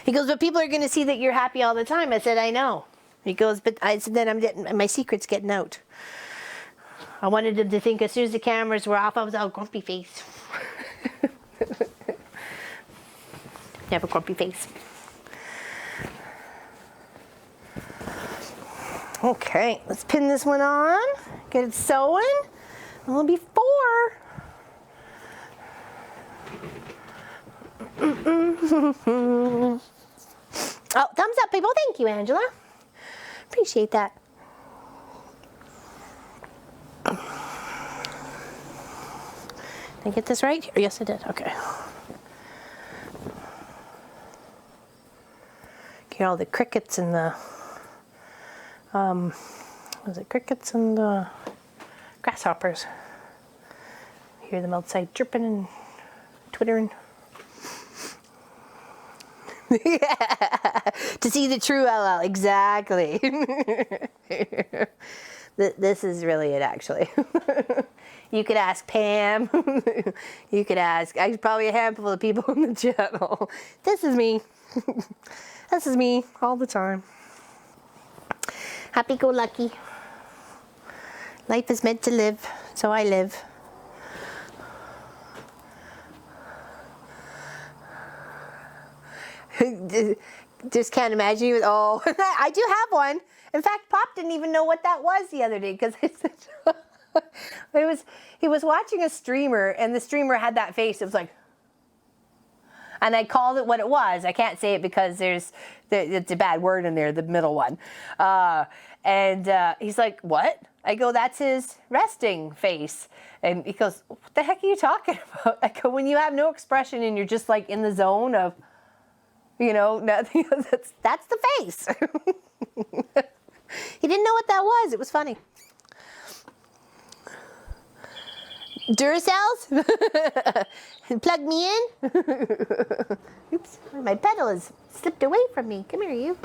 Speaker 1: He goes, but people are going to see that you're happy all the time. I said, I know. He goes, but I said, then my secret's getting out. I wanted him to think as soon as the cameras were off, I was all grumpy face. You have a grumpy face. Okay, let's pin this one on, get it sewing, and it'll be 4. Oh, thumbs up, people. Thank you, Angela. Appreciate that. Did I get this right? Yes, I did. Okay. Get all the crickets and the was it crickets and the grasshoppers? Hear them outside chirping and twittering. Yeah, to see the true LL, exactly. This is really it, actually. You could ask Pam. You could ask, probably a handful of people on the channel. This is me. This is me all the time. Happy-go-lucky. Life is meant to live, so I live. Just can't imagine you with, oh, I do have one. In fact, Pop didn't even know what that was the other day because he was watching a streamer and the streamer had that face. It was like, and I called it what it was. I can't say it because it's a bad word in there, the middle one. And he's like, what? I go, that's his resting face. And he goes, what the heck are you talking about? I go, when you have no expression and you're just like in the zone of, you know, nothing, that's the face. He didn't know what that was. It was funny. Duracells? Plug me in? Oops, my pedal has slipped away from me. Come here, you.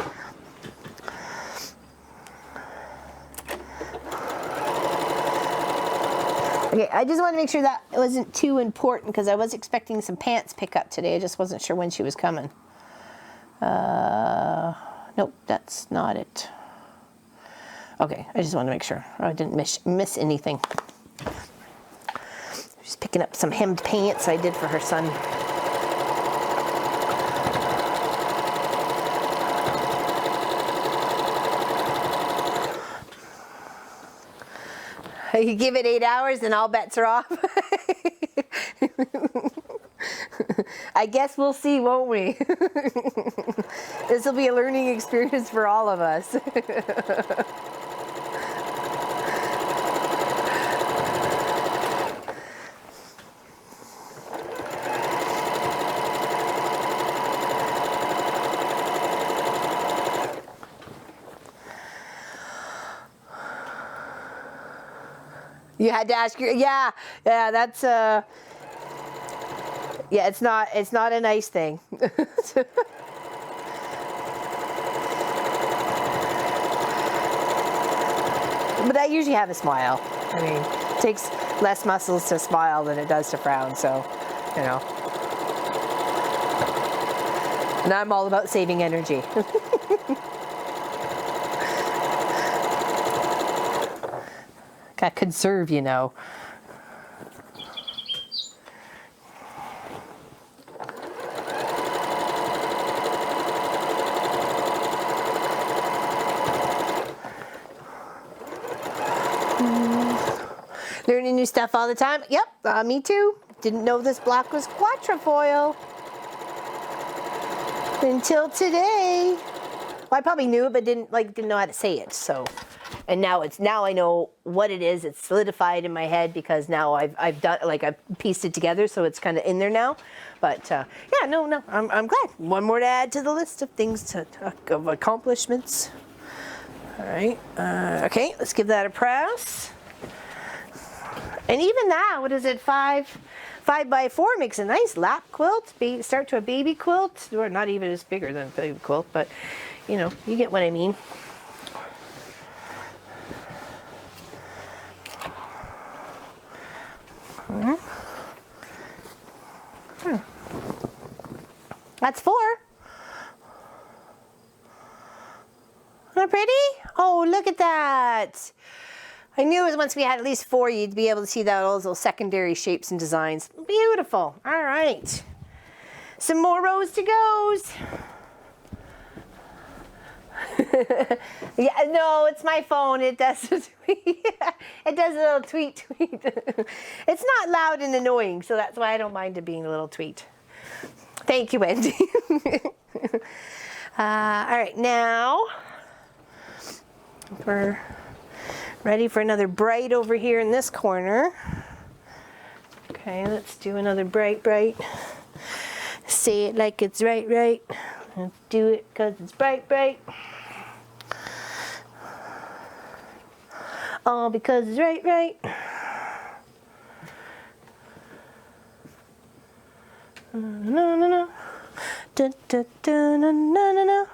Speaker 1: Okay, I just want to make sure that it wasn't too important because I was expecting some pants pickup today. I just wasn't sure when she was coming. Nope, that's not it. Okay, I just want to make sure I didn't miss anything. She's picking up some hemmed pants I did for her son. You give it 8 hours and all bets are off. I guess we'll see, won't we? This will be a learning experience for all of us. You had to ask your, yeah, that's yeah, it's not a nice thing. But I usually have a smile. I mean, it takes less muscles to smile than it does to frown, so, you know. And I'm all about saving energy. Gotta conserve, you know. Learning new stuff all the time. Yep, me too. Didn't know this block was quatrefoil until today. Well, I probably knew it, but didn't know how to say it. So, and now I know what it is. It's solidified in my head because now I've done, like, I've pieced it together, so it's kind of in there now. But yeah, no, I'm glad. One more to add to the list of things of accomplishments. All right. Okay, let's give that a press. And even that, what is it, 5 by 4 makes a nice lap quilt. Start to a baby quilt, or not even as bigger than a baby quilt, but you know, you get what I mean. That's 4. Isn't that pretty? look at that. I knew it was once we had at least 4, you'd be able to see that all those secondary shapes and designs. Beautiful. All right. Some more rows to go. Yeah, no, it's my phone. It does a tweet. It does a little tweet. It's not loud and annoying, so that's why I don't mind it being a little tweet. Thank you, Wendy. All right, now we're ready for another bright over here in this corner. Okay, let's do another bright. Say it like it's right. Let's do it because it's bright. All because it's right. No. Da da da na na na na.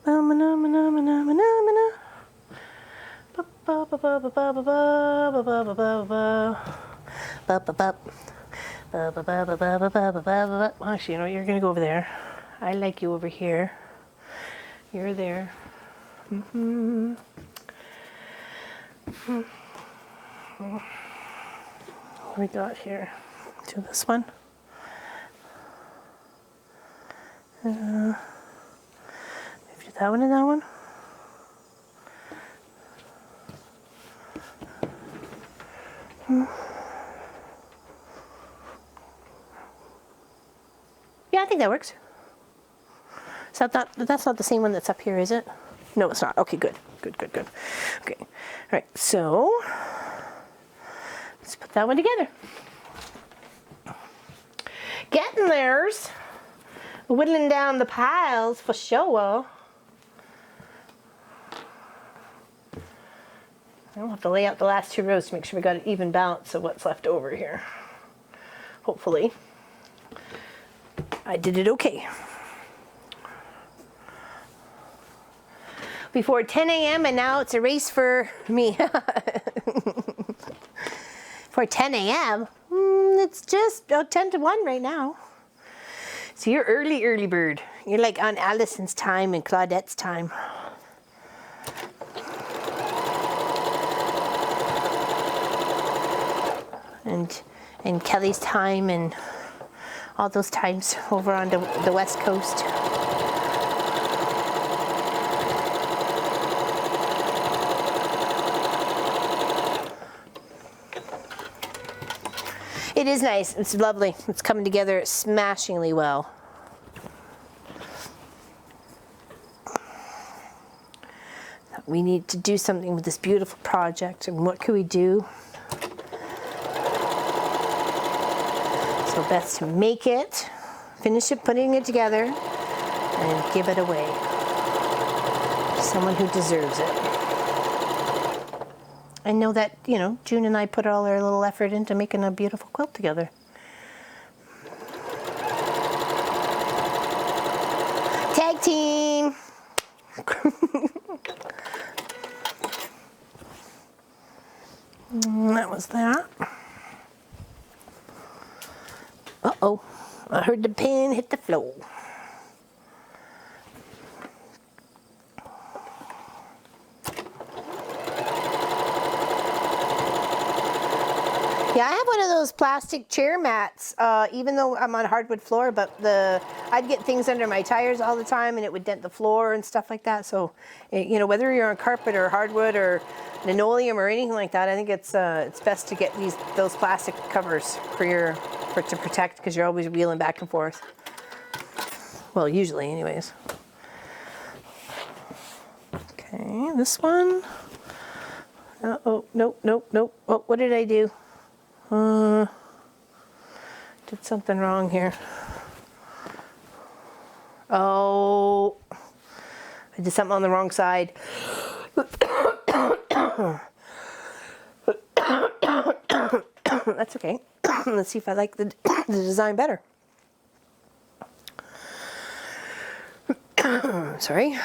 Speaker 1: Na na na na na na na na. Ba ba ba ba ba ba ba ba ba ba ba. Actually, you know, you're gonna go over there. I like you over here. You're there. What we got here? Do this one. Maybe do that one and that one. Yeah, I think that works. So that's not the same one that's up here, is it? No, it's not. Okay, good. Okay, all right, so let's put that one together. Getting there's whittling down the piles for sure. I'll have to lay out the last 2 rows to make sure we got an even balance of what's left over here. Hopefully, I did it okay. Before 10 a.m. and now it's a race for me. For 10 a.m. It's just 10 to 1 right now. So you're early bird. You're like on Allison's time and Claudette's time. And Kelly's time and all those times over on the West Coast. It is nice. It's lovely. It's coming together smashingly well. We need to do something with this beautiful project, and what can we do? So best to make it, finish it, putting it together, and give it away to someone who deserves it. I know that, you know, June and I put all our little effort into making a beautiful quilt together. Tag team! That was that. Uh-oh, I heard the pin hit the floor. Yeah, I have one of those plastic chair mats, even though I'm on hardwood floor, but I'd get things under my tires all the time and it would dent the floor and stuff like that. So, you know, whether you're on carpet or hardwood or linoleum or anything like that, I think it's best to get those plastic covers to protect, because you're always wheeling back and forth. Well, usually anyways. Okay, this one. Oh, nope. Oh, what did I do? Did something wrong here. Oh, I did something on the wrong side. That's okay. Let's see if I like the design better. Sorry.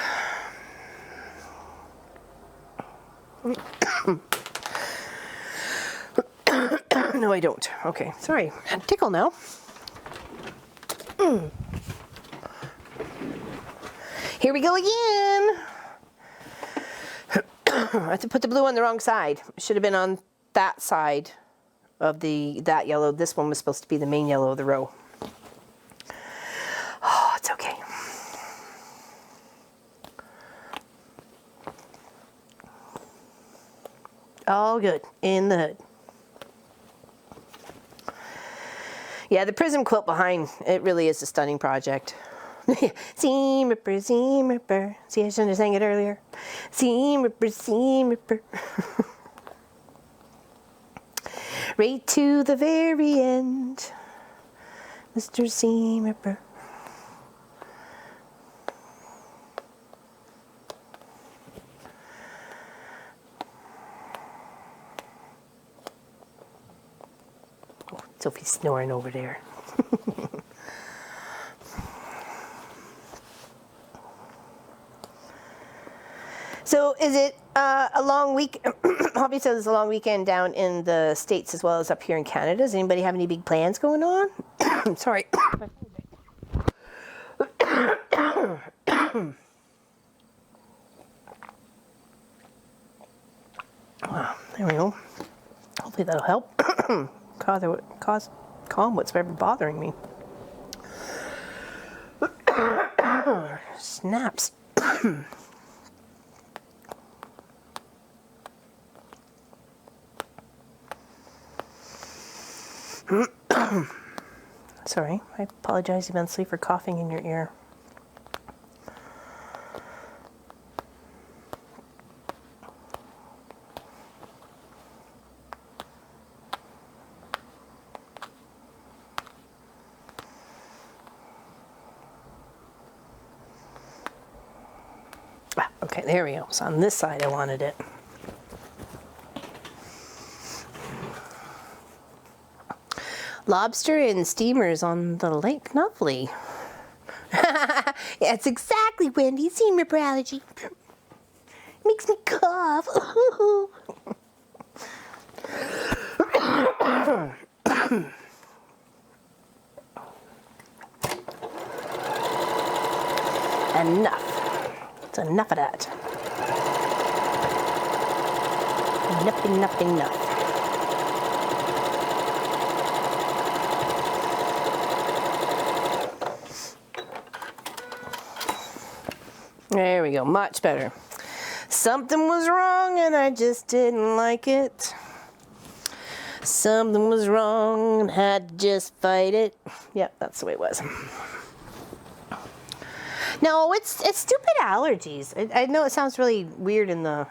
Speaker 1: No, I don't. Okay, sorry. I'm tickle now. Here we go again. I have to put the blue on the wrong side. It should have been on that side of that yellow. This one was supposed to be the main yellow of the row. Oh, it's okay. All good in the hood. Yeah, the prism quilt behind, it really is a stunning project. Seam ripper, seam ripper. See, I shouldn't have sang it earlier. Seam ripper, seam ripper. Right to the very end, Mr. Seam Ripper. Oh, Sophie's snoring over there. So is it a long week? Hobby says it's a long weekend down in the States as well as up here in Canada. Does anybody have any big plans going on? Sorry. There we go. Hopefully that'll help. Calm what's ever bothering me. Snaps. Sorry, I apologize immensely for coughing in your ear. Okay, there we go. So on this side I wanted it. Lobster and steamers on the lake. Lovely. Yeah, it's exactly Wendy's seam ripper allergy. Makes me cough. Enough. It's enough of that. Enough, enough, enough. There we go, much better. Something was wrong and I just didn't like it. Something was wrong and had to just fight it. Yep, that's the way it was. No, it's stupid allergies. I know it sounds really weird in the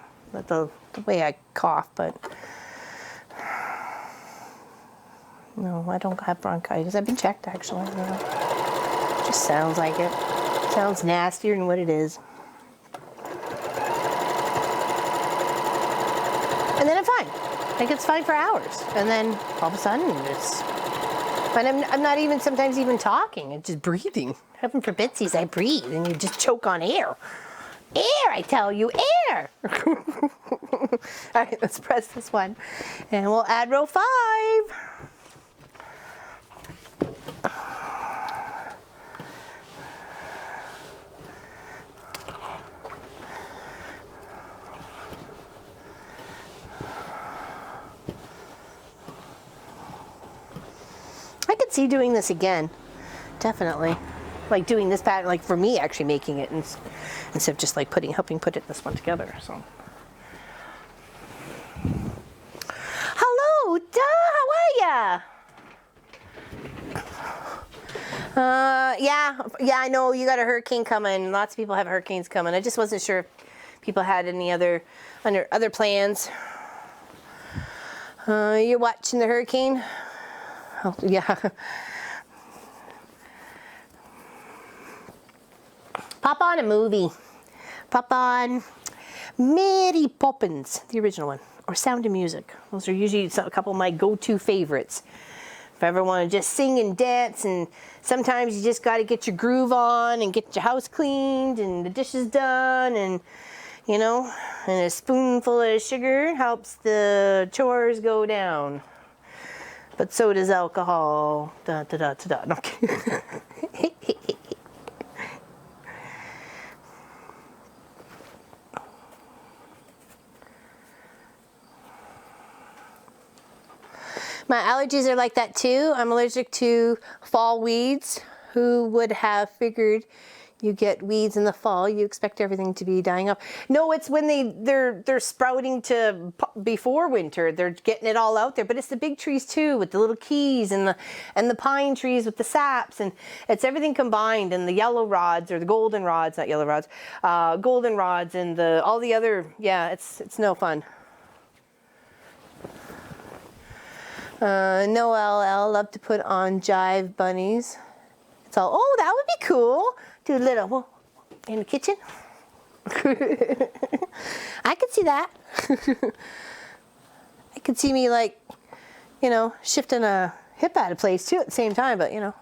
Speaker 1: way I cough, but no, I don't have bronchitis. I've been checked actually. Yeah. Just sounds like it. Sounds nastier than what it is. And then I'm fine. Like it's fine for hours. And then all of a sudden it's, and I'm not even sometimes even talking. I'm just breathing. Heaven forbids I breathe and you just choke on air. Air, I tell you, air. All right, let's press this one. And we'll add row 5. I could see doing this again, definitely. Like doing this pattern, like for me actually making it instead of just like helping put this one together. So, hello, Duh, how are ya? Yeah, I know you got a hurricane coming. Lots of people have hurricanes coming. I just wasn't sure if people had any other plans. You're watching the hurricane? Oh, yeah. Pop on a movie. Pop on Mary Poppins, the original one, or Sound of Music. Those are usually a couple of my go-to favorites. If I ever want to just sing and dance, and sometimes you just got to get your groove on and get your house cleaned and the dishes done, and you know, and a spoonful of sugar helps the chores go down. But so does alcohol. Da da da da da. No, My allergies are like that too. I'm allergic to fall weeds. Who would have figured you get weeds in the fall? You expect everything to be dying up. No, it's when they're sprouting to before winter. They're getting it all out there. But it's the big trees too, with the little keys and the pine trees with the saps, and it's everything combined. And the yellow rods or the golden rods, not yellow rods, golden rods, and all the other. Yeah, it's no fun. Noel L love to put on jive bunnies. It's all, oh, that would be cool. Do a little in the kitchen. I could see that. I could see me, like, you know, shifting a hip out of place too at the same time, but you know.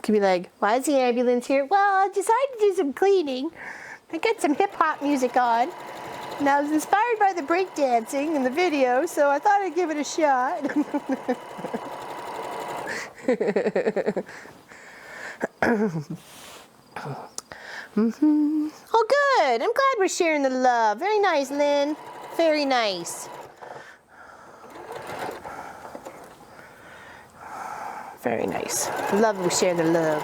Speaker 1: Could be like, why is the ambulance here? Well, I decided to do some cleaning. I got some hip hop music on. And I was inspired by the breakdancing in the video, so I thought I'd give it a shot. Oh, good. I'm glad we're sharing the love. Very nice, Lynn. Very nice. Very nice. Love we share the love.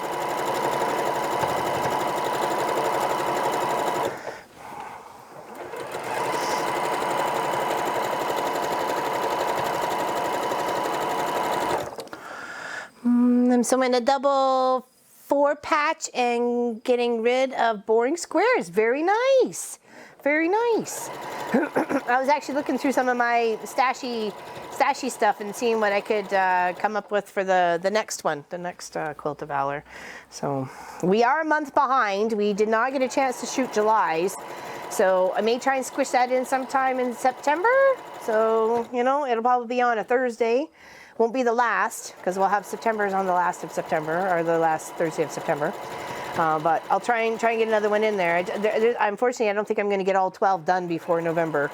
Speaker 1: So I'm in a double 4 patch and getting rid of boring squares. Very nice. Very nice. I was actually looking through some of my stashy stuff and seeing what I could come up with for the next one, the next Quilt of Valor. So we are a month behind. We did not get a chance to shoot July's. So I may try and squish that in sometime in September. So, you know, it'll probably be on a Thursday. Won't be the last, because we'll have September's on the last of September, or the last Thursday of September. But I'll try and get another one in there. Unfortunately, I don't think I'm going to get all 12 done before November.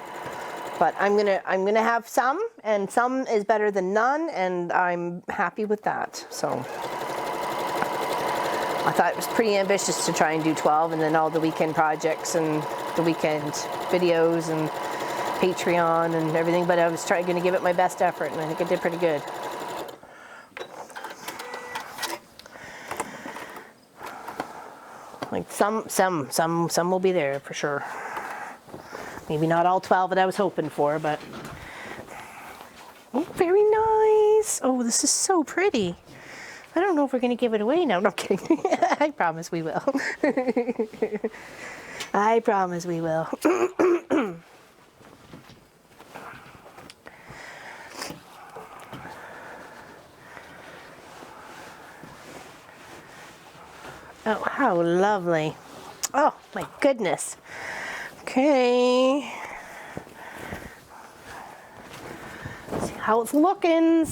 Speaker 1: But I'm gonna have some, and some is better than none, and I'm happy with that. So I thought it was pretty ambitious to try and do 12, and then all the weekend projects and the weekend videos and Patreon and everything, but I was going to give it my best effort, and I think I did pretty good. Like some will be there for sure. Maybe not all 12 that I was hoping for, but oh, very nice. Oh, this is so pretty. I don't know if we're going to give it away now. No, I'm kidding. I promise we will. I promise we will. Oh, how lovely. Oh, my goodness. Okay. Let's see how it's looking.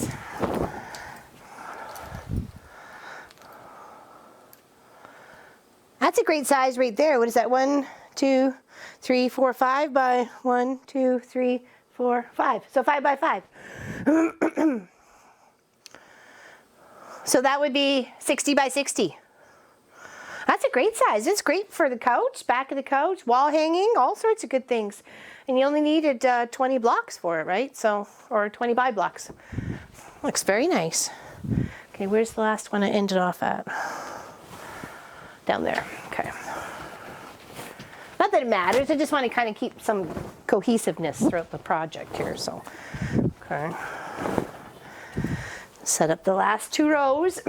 Speaker 1: That's a great size right there. What is that? 1, 2, 3, 4, 5 by 1, 2, 3, 4, 5. So 5 by 5. So that would be 60 by 60. That's a great size. It's great for the couch, back of the couch, wall hanging, all sorts of good things. And you only needed 20 blocks for it, right? So, or 20 by blocks. Looks very nice. Okay, where's the last one I ended off at? Down there. Okay. Not that it matters. I just want to kind of keep some cohesiveness throughout the project here. So, okay. Set up the last 2 rows.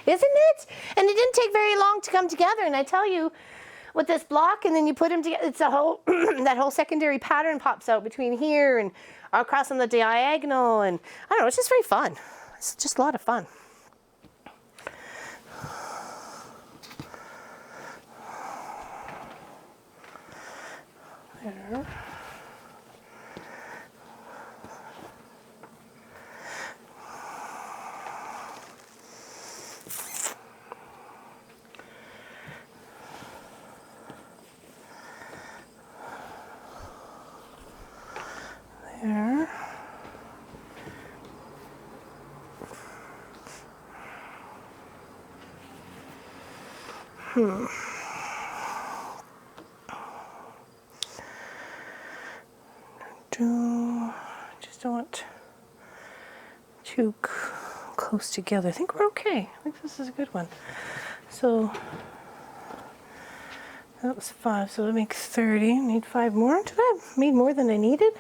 Speaker 1: Isn't it? And it didn't take very long to come together. And I tell you, with this block, and then you put them together, it's a whole, that whole secondary pattern pops out between here and across on the diagonal. And I don't know, it's just very fun. It's just a lot of fun. There. There. Just don't want too close together. I think we're okay. I think this is a good one. So that was 5, so that makes 30. Need 5 more. Did I have made more than I needed?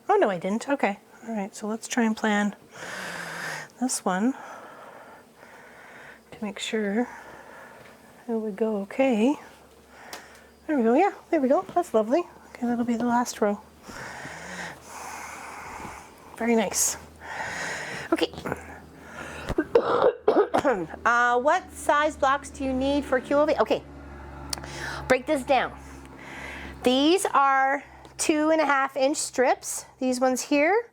Speaker 1: Oh no, I didn't. Okay. All right, so let's try and plan this one to make sure it would go okay. There we go. Yeah, there we go. That's lovely. Okay, that'll be the last row. Very nice. Okay. What size blocks do you need for QOV? Okay, break this down. These are 2.5-inch strips. These ones here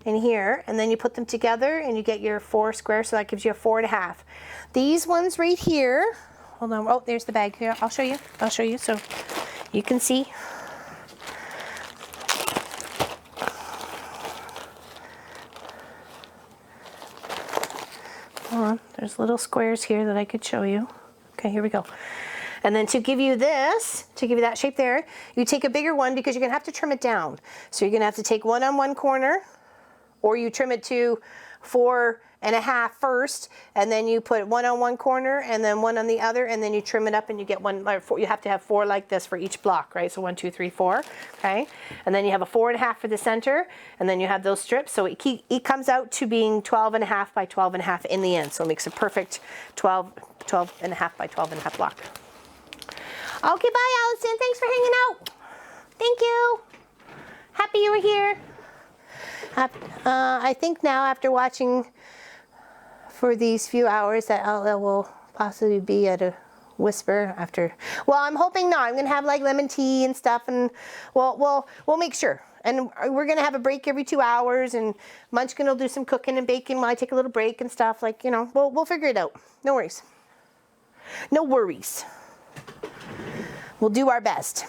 Speaker 1: and here, and then you put them together and you get your 4 squares, so that gives you a 4.5. These ones right here, hold on, oh, there's the bag here. I'll show you so you can see. Hold on, there's little squares here that I could show you. Okay, here we go. And then to give you this, to give you that shape there, you take a bigger one because you're gonna have to trim it down. So you're gonna have to take one on one corner, or you trim it to 4.5 first, and then you put one on one corner and then one on the other, and then you trim it up and you get one, like you have to have 4 like this for each block, right? So 1, 2, 3, 4, okay? And then you have a 4.5 for the center, and then you have those strips. So it comes out to being 12.5 by 12.5 in the end. So it makes a perfect 12.5 by 12.5 block. Okay, bye, Allison. Thanks for hanging out. Thank you. Happy you were here. I think now, after watching for these few hours, that Ella will possibly be at a whisper after. Well, I'm hoping not. I'm gonna have like lemon tea and stuff, and we'll make sure. And we're gonna have a break every 2 hours, and Munchkin will do some cooking and baking while I take a little break and stuff. Like, you know, we'll figure it out. No worries. No worries. We'll do our best.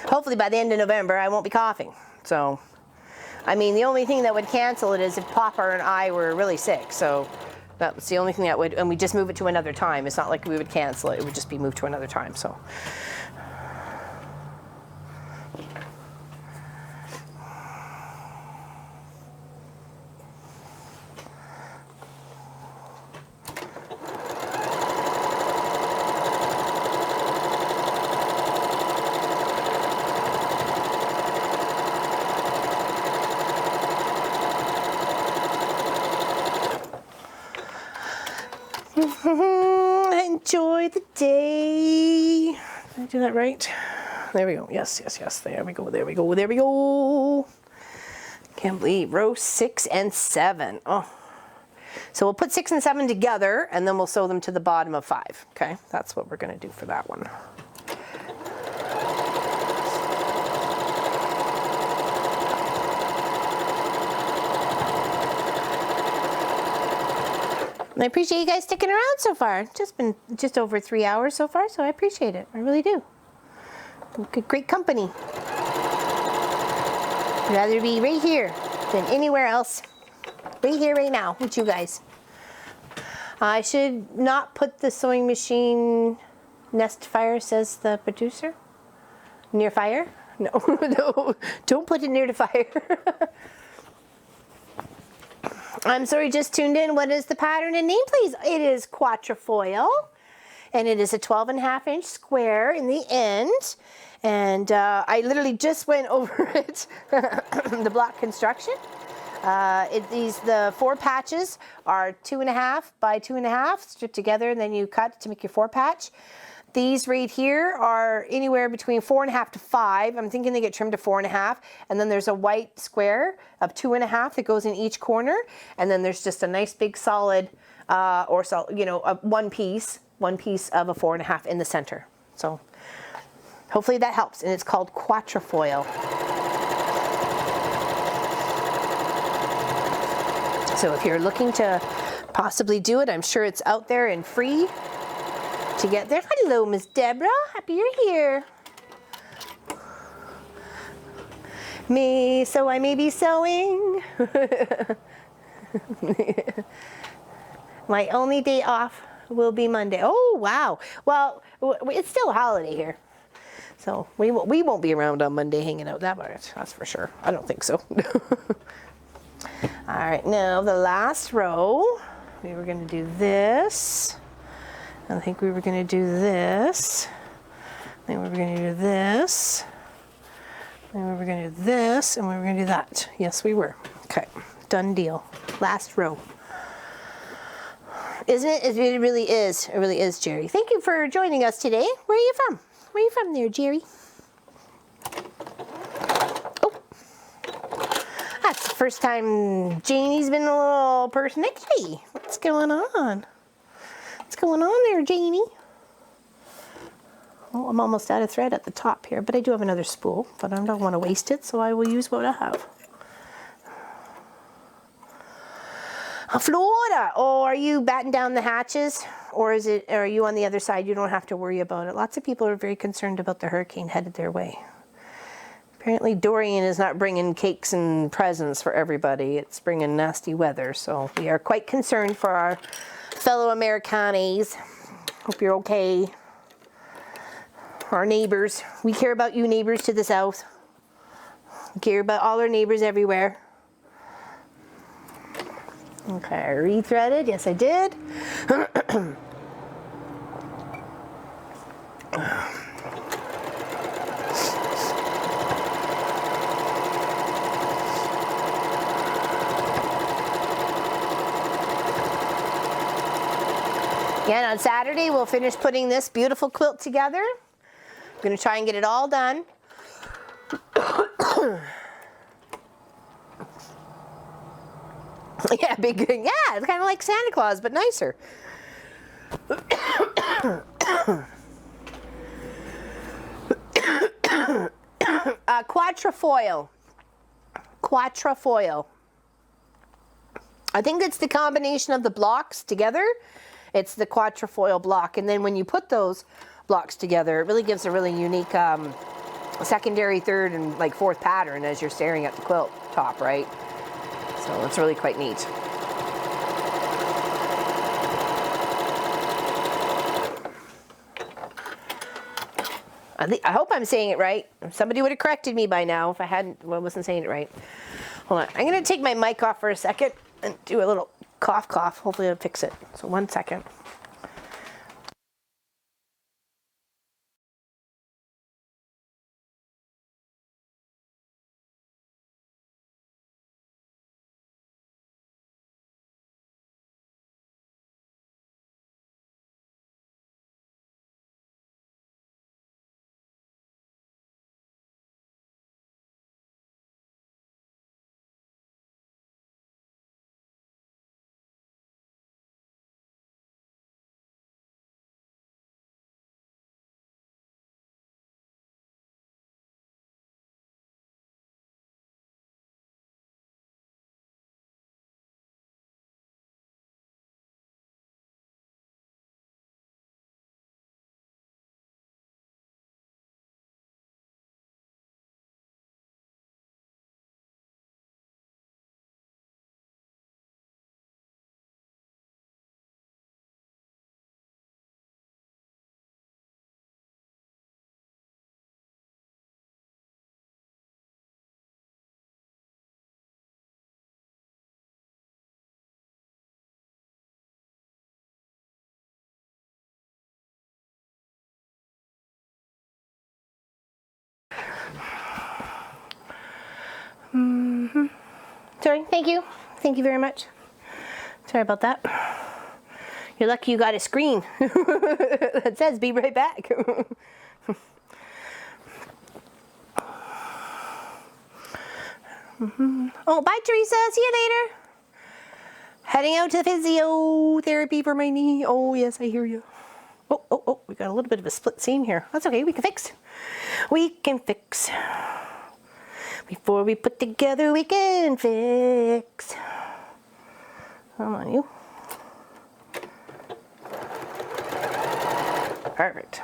Speaker 1: Hopefully by the end of November I won't be coughing. So, I mean, the only thing that would cancel it is if Papa and I were really sick. So that's the only thing that would, and we just move it to another time. It's not like we would cancel it. It would just be moved to another time. So. Enjoy the day. Did I do that right? There we go. Yes, yes, yes. There we go. There we go. There we go. Can't believe row 6 and 7. Oh. So we'll put 6 and 7 together, and then we'll sew them to the bottom of 5. Okay, that's what we're going to do for that one. I appreciate you guys sticking around so far. Just been over 3 hours so far, so I appreciate it. I really do. Great company. I'd rather be right here than anywhere else. Right here, right now, with you guys. I should not put the sewing machine nest fire, says the producer. Near fire? No, no, don't put it near the fire. I'm sorry, just tuned in. What is the pattern and name, please? It is quatrefoil, and it is a 12.5-inch square in the end. And I literally just went over it, the block construction. The 4 patches are 2.5 by 2.5 stripped together, and then you cut to make your 4 patch. These right here are anywhere between 4.5 to 5. I'm thinking they get trimmed to 4.5. And then there's a white square of 2.5 that goes in each corner. And then there's just a nice big solid, one piece of a 4.5 in the center. So hopefully that helps. And it's called quatrefoil. So if you're looking to possibly do it, I'm sure it's out there and free to get there. Hello, Miss Deborah. Happy you're here. me, so I may be sewing. My only day off will be Monday. Oh, wow. Well, it's still a holiday here. So we won't be around on Monday hanging out that much, that's for sure. I don't think so. All right, now the last row, we were going to do this. I think we were going to do this. Then we were going to do this. Then we were going to do this, and we were going to do that. Yes, we were. Okay, done deal. Last row. Isn't it? It really is. It really is, Jerry. Thank you for joining us today. Where are you from? Where are you from there, Jerry? Oh. That's the first time Janie's been a little persnickety. What's going on? What's going on there, Janie? Oh, I'm almost out of thread at the top here, but I do have another spool, but I don't want to waste it, so I will use what I have. Florida. Oh, are you batting down the hatches? Or are you on the other side? You don't have to worry about it. Lots of people are very concerned about the hurricane headed their way. Apparently Dorian is not bringing cakes and presents for everybody. It's bringing nasty weather. So we are quite concerned for our fellow Americanes. Hope you're okay. Our neighbors. We care about you neighbors to the south. We care about all our neighbors everywhere. Okay, I rethreaded. Yes, I did. Yeah, and on Saturday we'll finish putting this beautiful quilt together. I'm going to try and get it all done. Yeah, big. Yeah, it's kind of like Santa Claus, but nicer. Quatrefoil. Quatrefoil. I think it's the combination of the blocks together. It's the quatrefoil block, and then when you put those blocks together, it really gives a really unique secondary, third, and like fourth pattern as you're staring at the quilt top, right? So it's really quite neat. I hope I'm saying it right. Somebody would have corrected me by now if I wasn't saying it right. Hold on. I'm going to take my mic off for a second and do a little cough. Hopefully it'll fix it. So 1 second. Sorry, thank you. Thank you very much. Sorry about that. You're lucky you got a screen that says be right back. Oh, bye Teresa, see you later. Heading out to the physiotherapy for my knee. Oh yes, I hear you. Oh, we got a little bit of a split seam here. That's okay, we can fix. We can fix. Before we put together, we can fix. Come on, you. Perfect.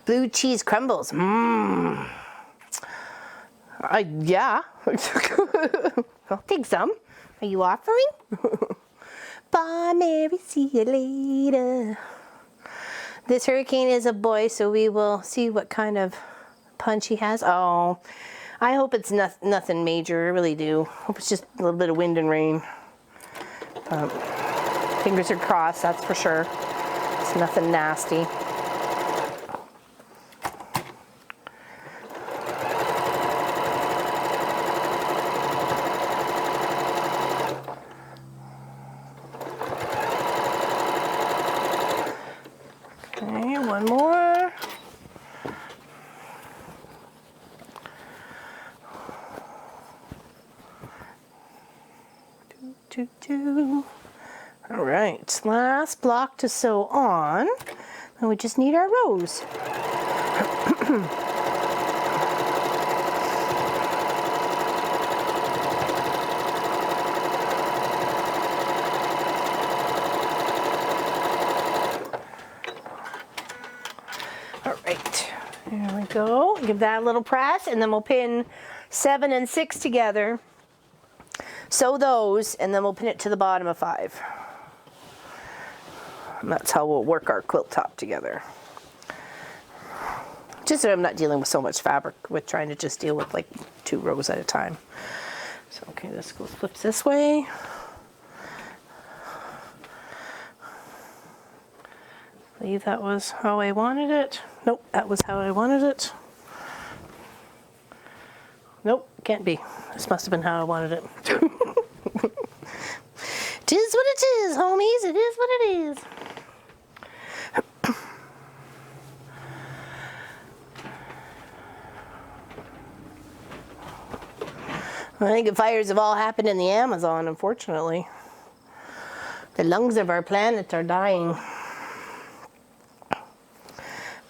Speaker 1: Blue cheese crumbles. Mmm. Yeah. I'll take some. Are you offering? Bye, Mary. See you later. This hurricane is a boy, so we will see what kind of punch he has. Oh, I hope it's nothing major. I really do. Hope it's just a little bit of wind and rain. Fingers are crossed, that's for sure. It's nothing nasty. Okay, one more. Two. All right, last block to sew on, and we just need our rows. All right, there we go. Give that a little press, and then we'll pin 7 and 6 together. Sew those, and then we'll pin it to the bottom of 5. And that's how we'll work our quilt top together. Just so I'm not dealing with so much fabric with trying to just deal with like 2 rows at a time. So, okay, this goes flips this way. I believe that was how I wanted it. Nope, that was how I wanted it. Nope, can't be. This must have been how I wanted it. Tis what it is, homies. It is what it is. I think the fires have all happened in the Amazon, unfortunately. The lungs of our planet are dying.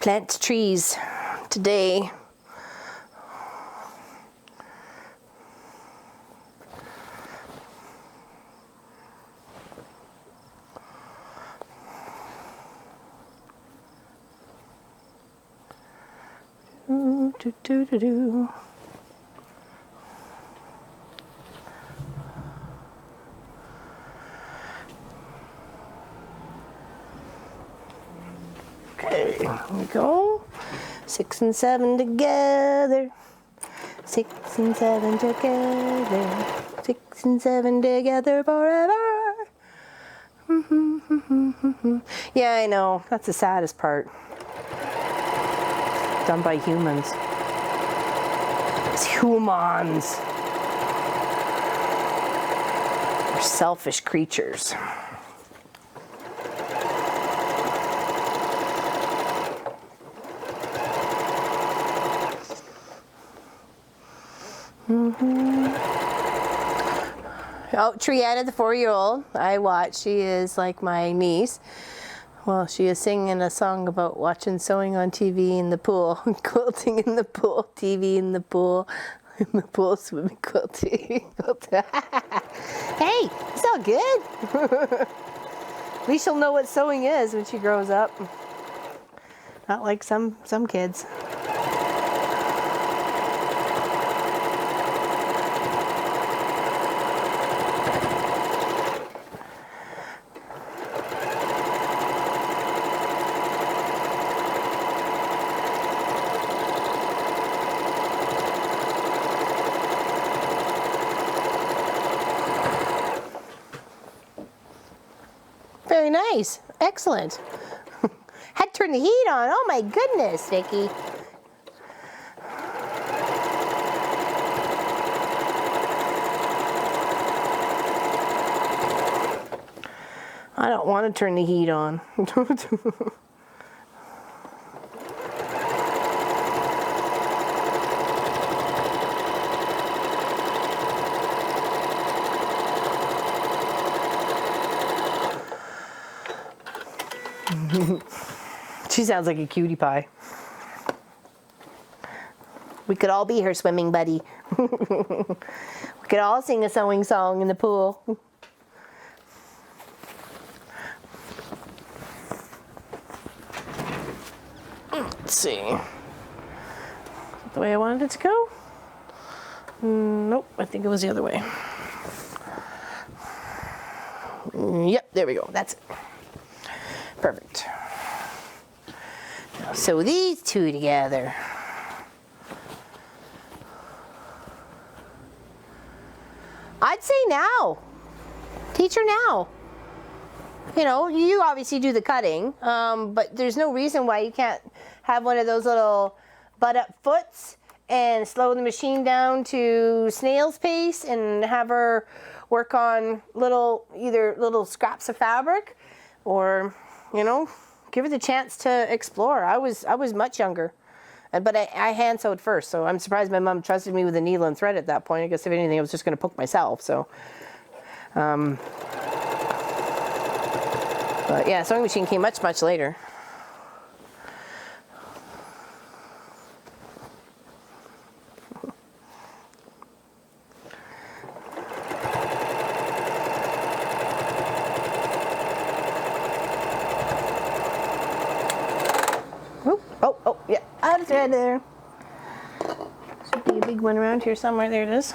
Speaker 1: Plant trees today. Do. Okay, here we go. 6 and 7 together. 6 and 7 together. 6 and 7 together forever. Yeah, I know. That's the saddest part. Done by humans. It's humans. We're selfish creatures. Oh, Triana, the 4-year-old, I watch. She is like my niece. Well, she is singing a song about watching sewing on TV in the pool, quilting in the pool, TV in the pool, swimming, quilting. Hey, it's all good. At least she'll know what sewing is when she grows up. Not like some kids. Very nice. Excellent. Had to turn the heat on. Oh my goodness, Vicki. I don't want to turn the heat on. She sounds like a cutie pie. We could all be her swimming buddy. We could all sing a sewing song in the pool. Let's see. The way I wanted it to go? Nope, I think it was the other way. Yep, there we go. That's it. Perfect. Now sew these two together. I'd say now. Teach her now. You know, you obviously do the cutting, but there's no reason why you can't have one of those little butt-up foots and slow the machine down to snail's pace and have her work on either little scraps of fabric or, you know, give her the chance to explore. I was much younger, but I hand sewed first, so I'm surprised my mom trusted me with a needle and thread at that point. I guess if anything, I was just going to poke myself. So, but yeah, sewing machine came much later. Oh, yeah, out of thread there. Should be a big one around here somewhere. There it is.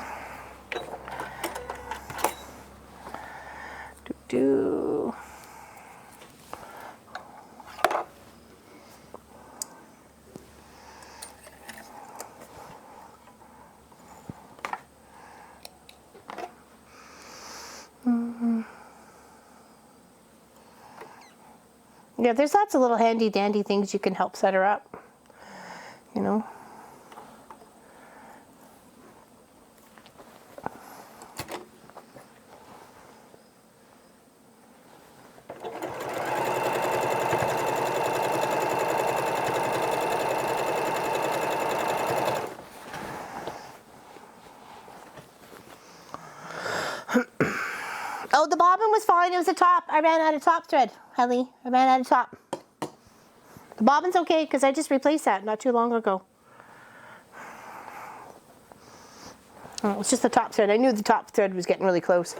Speaker 1: Do. Yeah, there's lots of little handy dandy things you can help set her up, you know. Oh, the bobbin was fine. It was the top. I ran out of top thread, Helly. I ran out of top. The bobbin's okay because I just replaced that not too long ago. Oh, it's just the top thread. I knew the top thread was getting really close.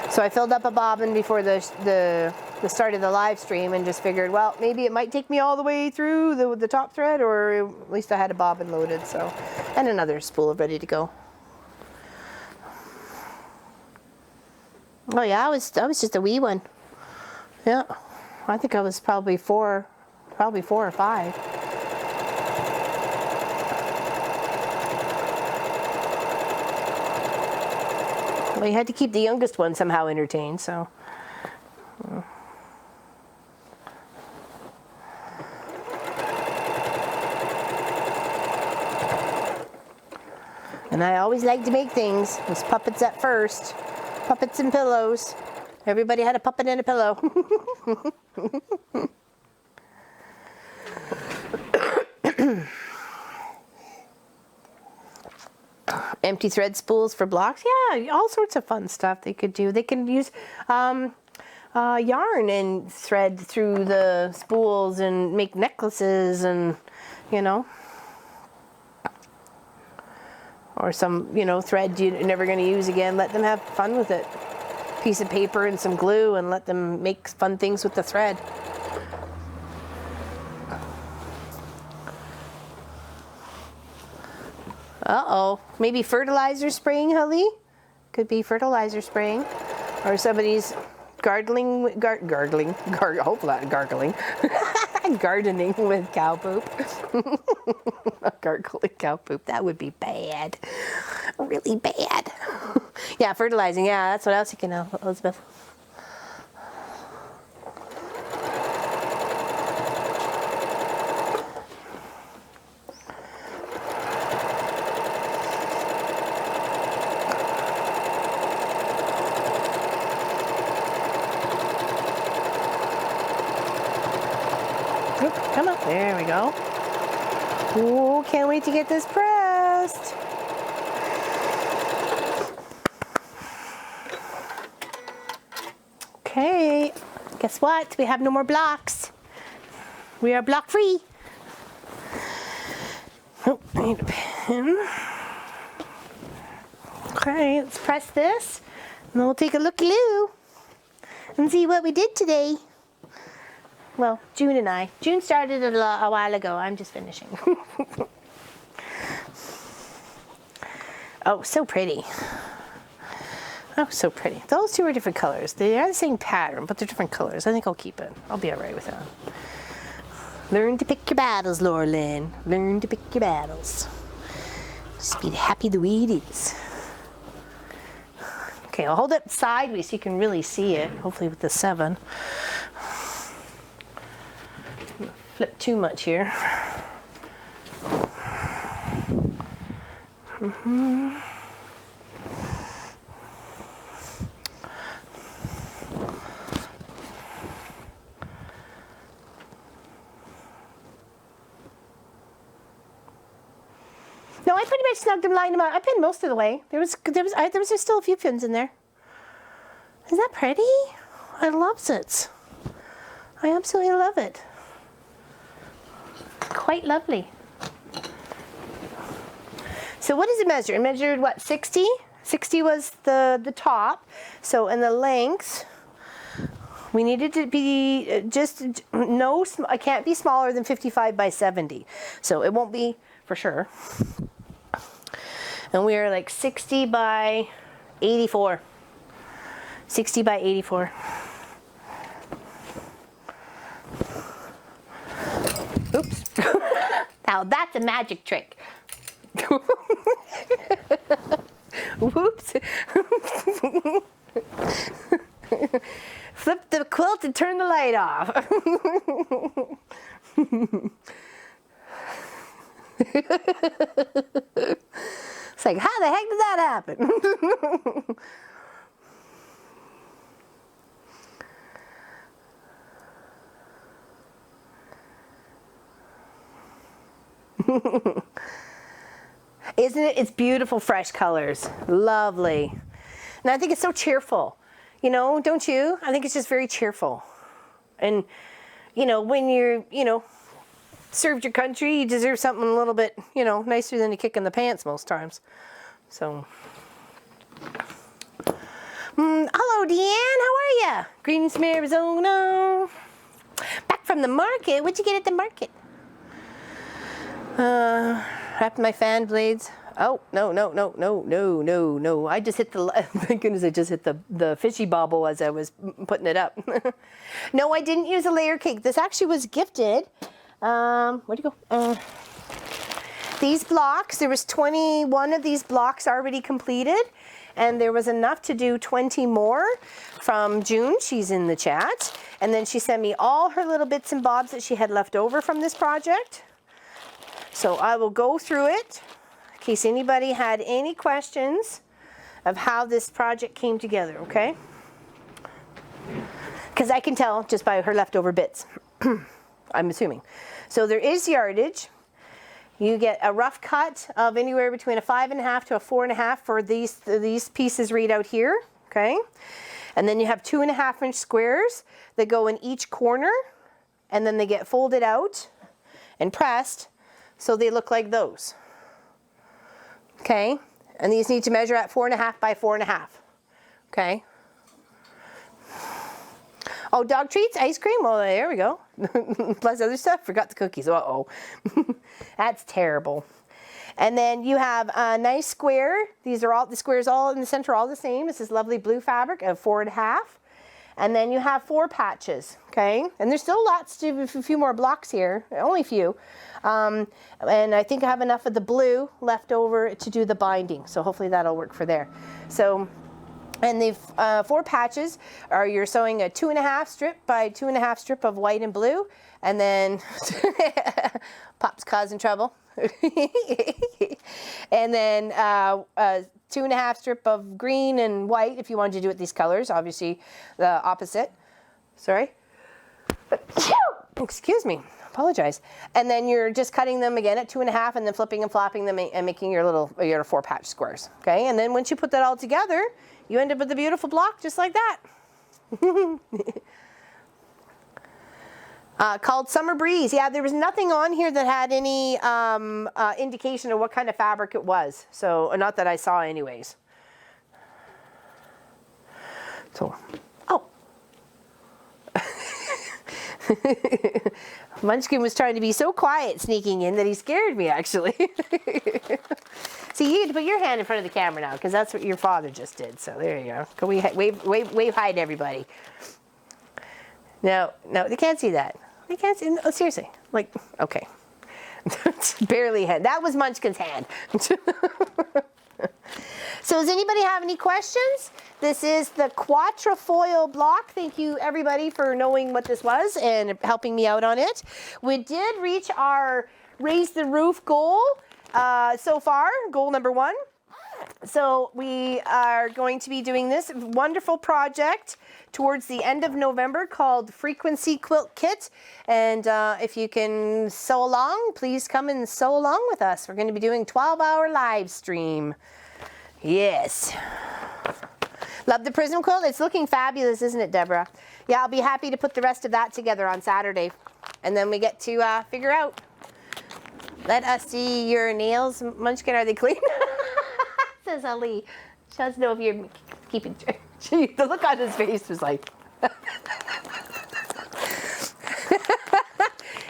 Speaker 1: So I filled up a bobbin before the start of the live stream and just figured, well, maybe it might take me all the way through the top thread, or at least I had a bobbin loaded, so, and another spool ready to go. Oh yeah, I was just a wee one. Yeah, I think I was probably four or five. Well, you had to keep the youngest one somehow entertained, so. And I always liked to make things. It was puppets at first. Puppets and pillows. Everybody had a puppet and a pillow. Empty thread spools for blocks. Yeah, all sorts of fun stuff they could do. They can use yarn and thread through the spools and make necklaces and, you know. Or some, you know, thread you're never going to use again. Let them have fun with it. Piece of paper and some glue and let them make fun things with the thread. Uh-oh. Maybe fertilizer spraying, Holly? Could be fertilizer spraying. Or somebody's gardening, hopefully not gargling. Gardening with cow poop. Gargling cow poop. That would be bad. Really bad. Yeah, fertilizing. Yeah, that's what I was thinking of, Elizabeth. Come on, there we go. Oh, can't wait to get this pressed. Okay, guess what? We have no more blocks. We are block free. Oh, I need a pen. Okay, let's press this, and then we'll take a looky-loo and see what we did today. Well, June and I. June started it a while ago. I'm just finishing. Oh, so pretty. Oh, so pretty. Those two are different colors. They are the same pattern, but they're different colors. I think I'll keep it. I'll be all right with that. Learn to pick your battles, Laura Lynn. Learn to pick your battles. Just be happy the way it is. Okay, I'll hold it sideways so you can really see it, hopefully with the 7. Flip too much here. No, I pretty much snugged them, lined them up. I pinned most of the way. There was still a few pins in there. Isn't that pretty? I love it. I absolutely love it. Quite lovely. So what does it measure? It measured what, 60? 60 was the top. So in the length, we needed to be just no. I can't be smaller than 55 by 70. So it won't be for sure. And we are like 60 by 84. 60 by 84. Oops. Now that's a magic trick. Whoops. Flip the quilt and turn the light off. It's like, how the heck did that happen? Isn't it? It's beautiful, fresh colors. Lovely. And I think it's so cheerful. You know, don't you? I think it's just very cheerful. And, you know, when you're, you know, served your country, you deserve something a little bit, you know, nicer than a kick in the pants most times. So, hello, Deanne. How are ya? Greetings from Arizona. Back from the market. What'd you get at the market? Wrapped my fan blades. Oh, no. I just hit the, thank goodness I just hit the fishy bobble as I was putting it up. No, I didn't use a layer cake. This actually was gifted. Where'd you go? These blocks, there was 21 of these blocks already completed, and there was enough to do 20 more from June. She's in the chat. And then she sent me all her little bits and bobs that she had left over from this project. So I will go through it in case anybody had any questions of how this project came together, okay? Because I can tell just by her leftover bits, I'm assuming. So there is yardage. You get a rough cut of anywhere between a 5.5 to a 4.5 for these pieces right out here, okay? And then you have 2.5-inch squares that go in each corner, and then they get folded out and pressed so they look like those, okay? And these need to measure at 4.5 by 4.5, okay? Oh, dog treats, ice cream, well, there we go. Plus other stuff, forgot the cookies, uh-oh. That's terrible. And then you have a nice square. These are all, the squares all in the center, all the same. This is lovely blue fabric of 4.5. And then you have 4 patches, okay? And there's still lots to, a few more blocks here, only a few. And I think I have enough of the blue left over to do the binding. So hopefully that'll work for there. So, and the 4 patches are, you're sewing a 2.5 strip by 2.5 strip of white and blue. And then, Pop's causing trouble. And then a 2.5 strip of green and white if you wanted to do it these colors, obviously the opposite. Sorry. Excuse me, apologize. And then you're just cutting them again at 2.5 and then flipping and flopping them and making your little 4-patch squares. Okay, and then once you put that all together, you end up with a beautiful block just like that. Called Summer Breeze. Yeah, there was nothing on here that had any indication of what kind of fabric it was. So, not that I saw anyways. So, oh. Munchkin was trying to be so quiet sneaking in that he scared me, actually. See, you get to put your hand in front of the camera now, because that's what your father just did. So there you go. Go wave hi to everybody. No, they can't see that. They can't see. No, seriously. Like, okay. Barely hand. That was Munchkin's hand. So does anybody have any questions? This is the quatrefoil block. Thank you everybody for knowing what this was and helping me out on it. We did reach our raise the roof goal so far, goal number 1. So we are going to be doing this wonderful project towards the end of November called Frequency Quilt Kit. And if you can sew along, please come and sew along with us. We're going to be doing 12-hour live stream. Yes. Love the prism quilt. It's looking fabulous, isn't it, Deborah? Yeah, I'll be happy to put the rest of that together on Saturday. And then we get to figure out. Let us see your nails, Munchkin. Are they clean? Says Ali. She wants to know if you're keeping track. The look on his face was like,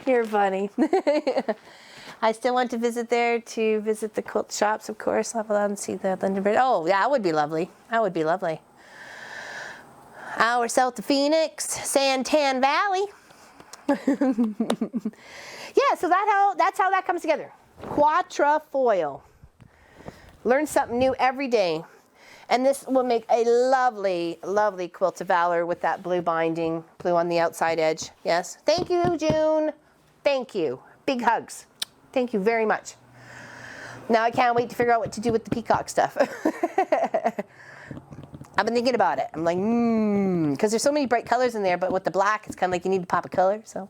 Speaker 1: you're funny. I still want to visit there to visit the quilt shops, of course. I'll have to see the Lindenberg. Oh, yeah, that would be lovely. That would be lovely. Hour south of Phoenix, Santan Valley. Yeah, so that's how that comes together. Quatrefoil. Learn something new every day. And this will make a lovely, lovely quilt of valor with that blue binding, blue on the outside edge. Yes. Thank you, June. Thank you. Big hugs. Thank you very much. Now I can't wait to figure out what to do with the peacock stuff. I've been thinking about it. I'm like, because there's so many bright colors in there, but with the black, it's kind of like you need to pop a color. So,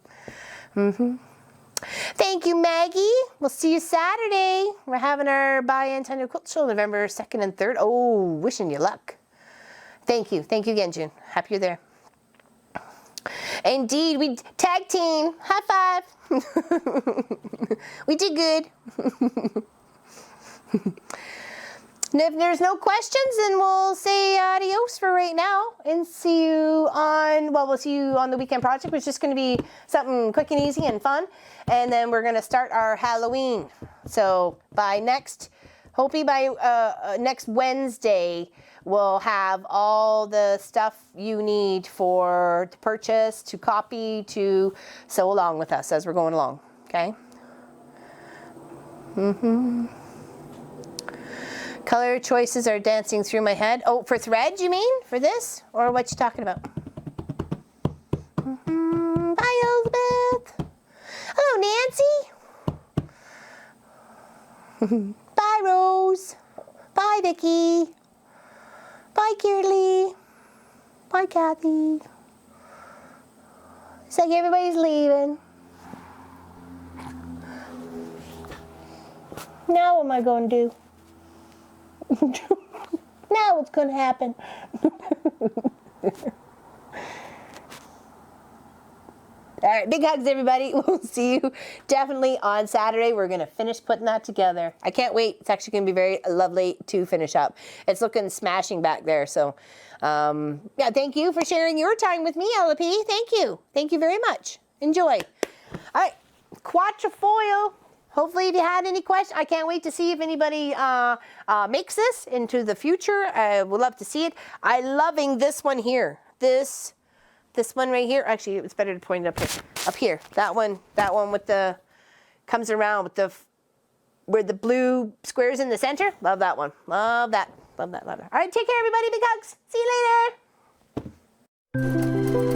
Speaker 1: Thank you, Maggie. We'll see you Saturday. We're having our biennial quilt show November 2nd and 3rd. Oh, wishing you luck. Thank you. Thank you again, June. Happy you're there. Indeed, we tag team. High five. We did good. And if there's no questions, then we'll say adios for right now and see you on, well, we'll see you on the weekend project, which is just going to be something quick and easy and fun. And then we're going to start our Halloween. So by next Wednesday, we'll have all the stuff you need to purchase, to copy, to sew along with us as we're going along. Okay? Color choices are dancing through my head. Oh, for thread, you mean? For this? Or what you talking about? Bye, Elizabeth. Hello, Nancy. Bye, Rose. Bye, Vicki. Bye, Kirley. Bye, Kathy. It's like everybody's leaving. Now what am I going to do? Now what's going to happen? All right, big hugs, everybody. We'll see you definitely on Saturday. We're going to finish putting that together. I can't wait. It's actually going to be very lovely to finish up. It's looking smashing back there. So, yeah, thank you for sharing your time with me, Ella P. Thank you. Thank you very much. Enjoy. All right, quatrefoil. Hopefully, if you had any questions, I can't wait to see if anybody makes this into the future. I would love to see it. I'm loving this one here. This one right here. Actually, it's better to point it up here. Up here. That one with the comes around with the where the blue squares in the center. Love that one. Love that. Love that. Love that. All right, take care, everybody. Big hugs. See you later.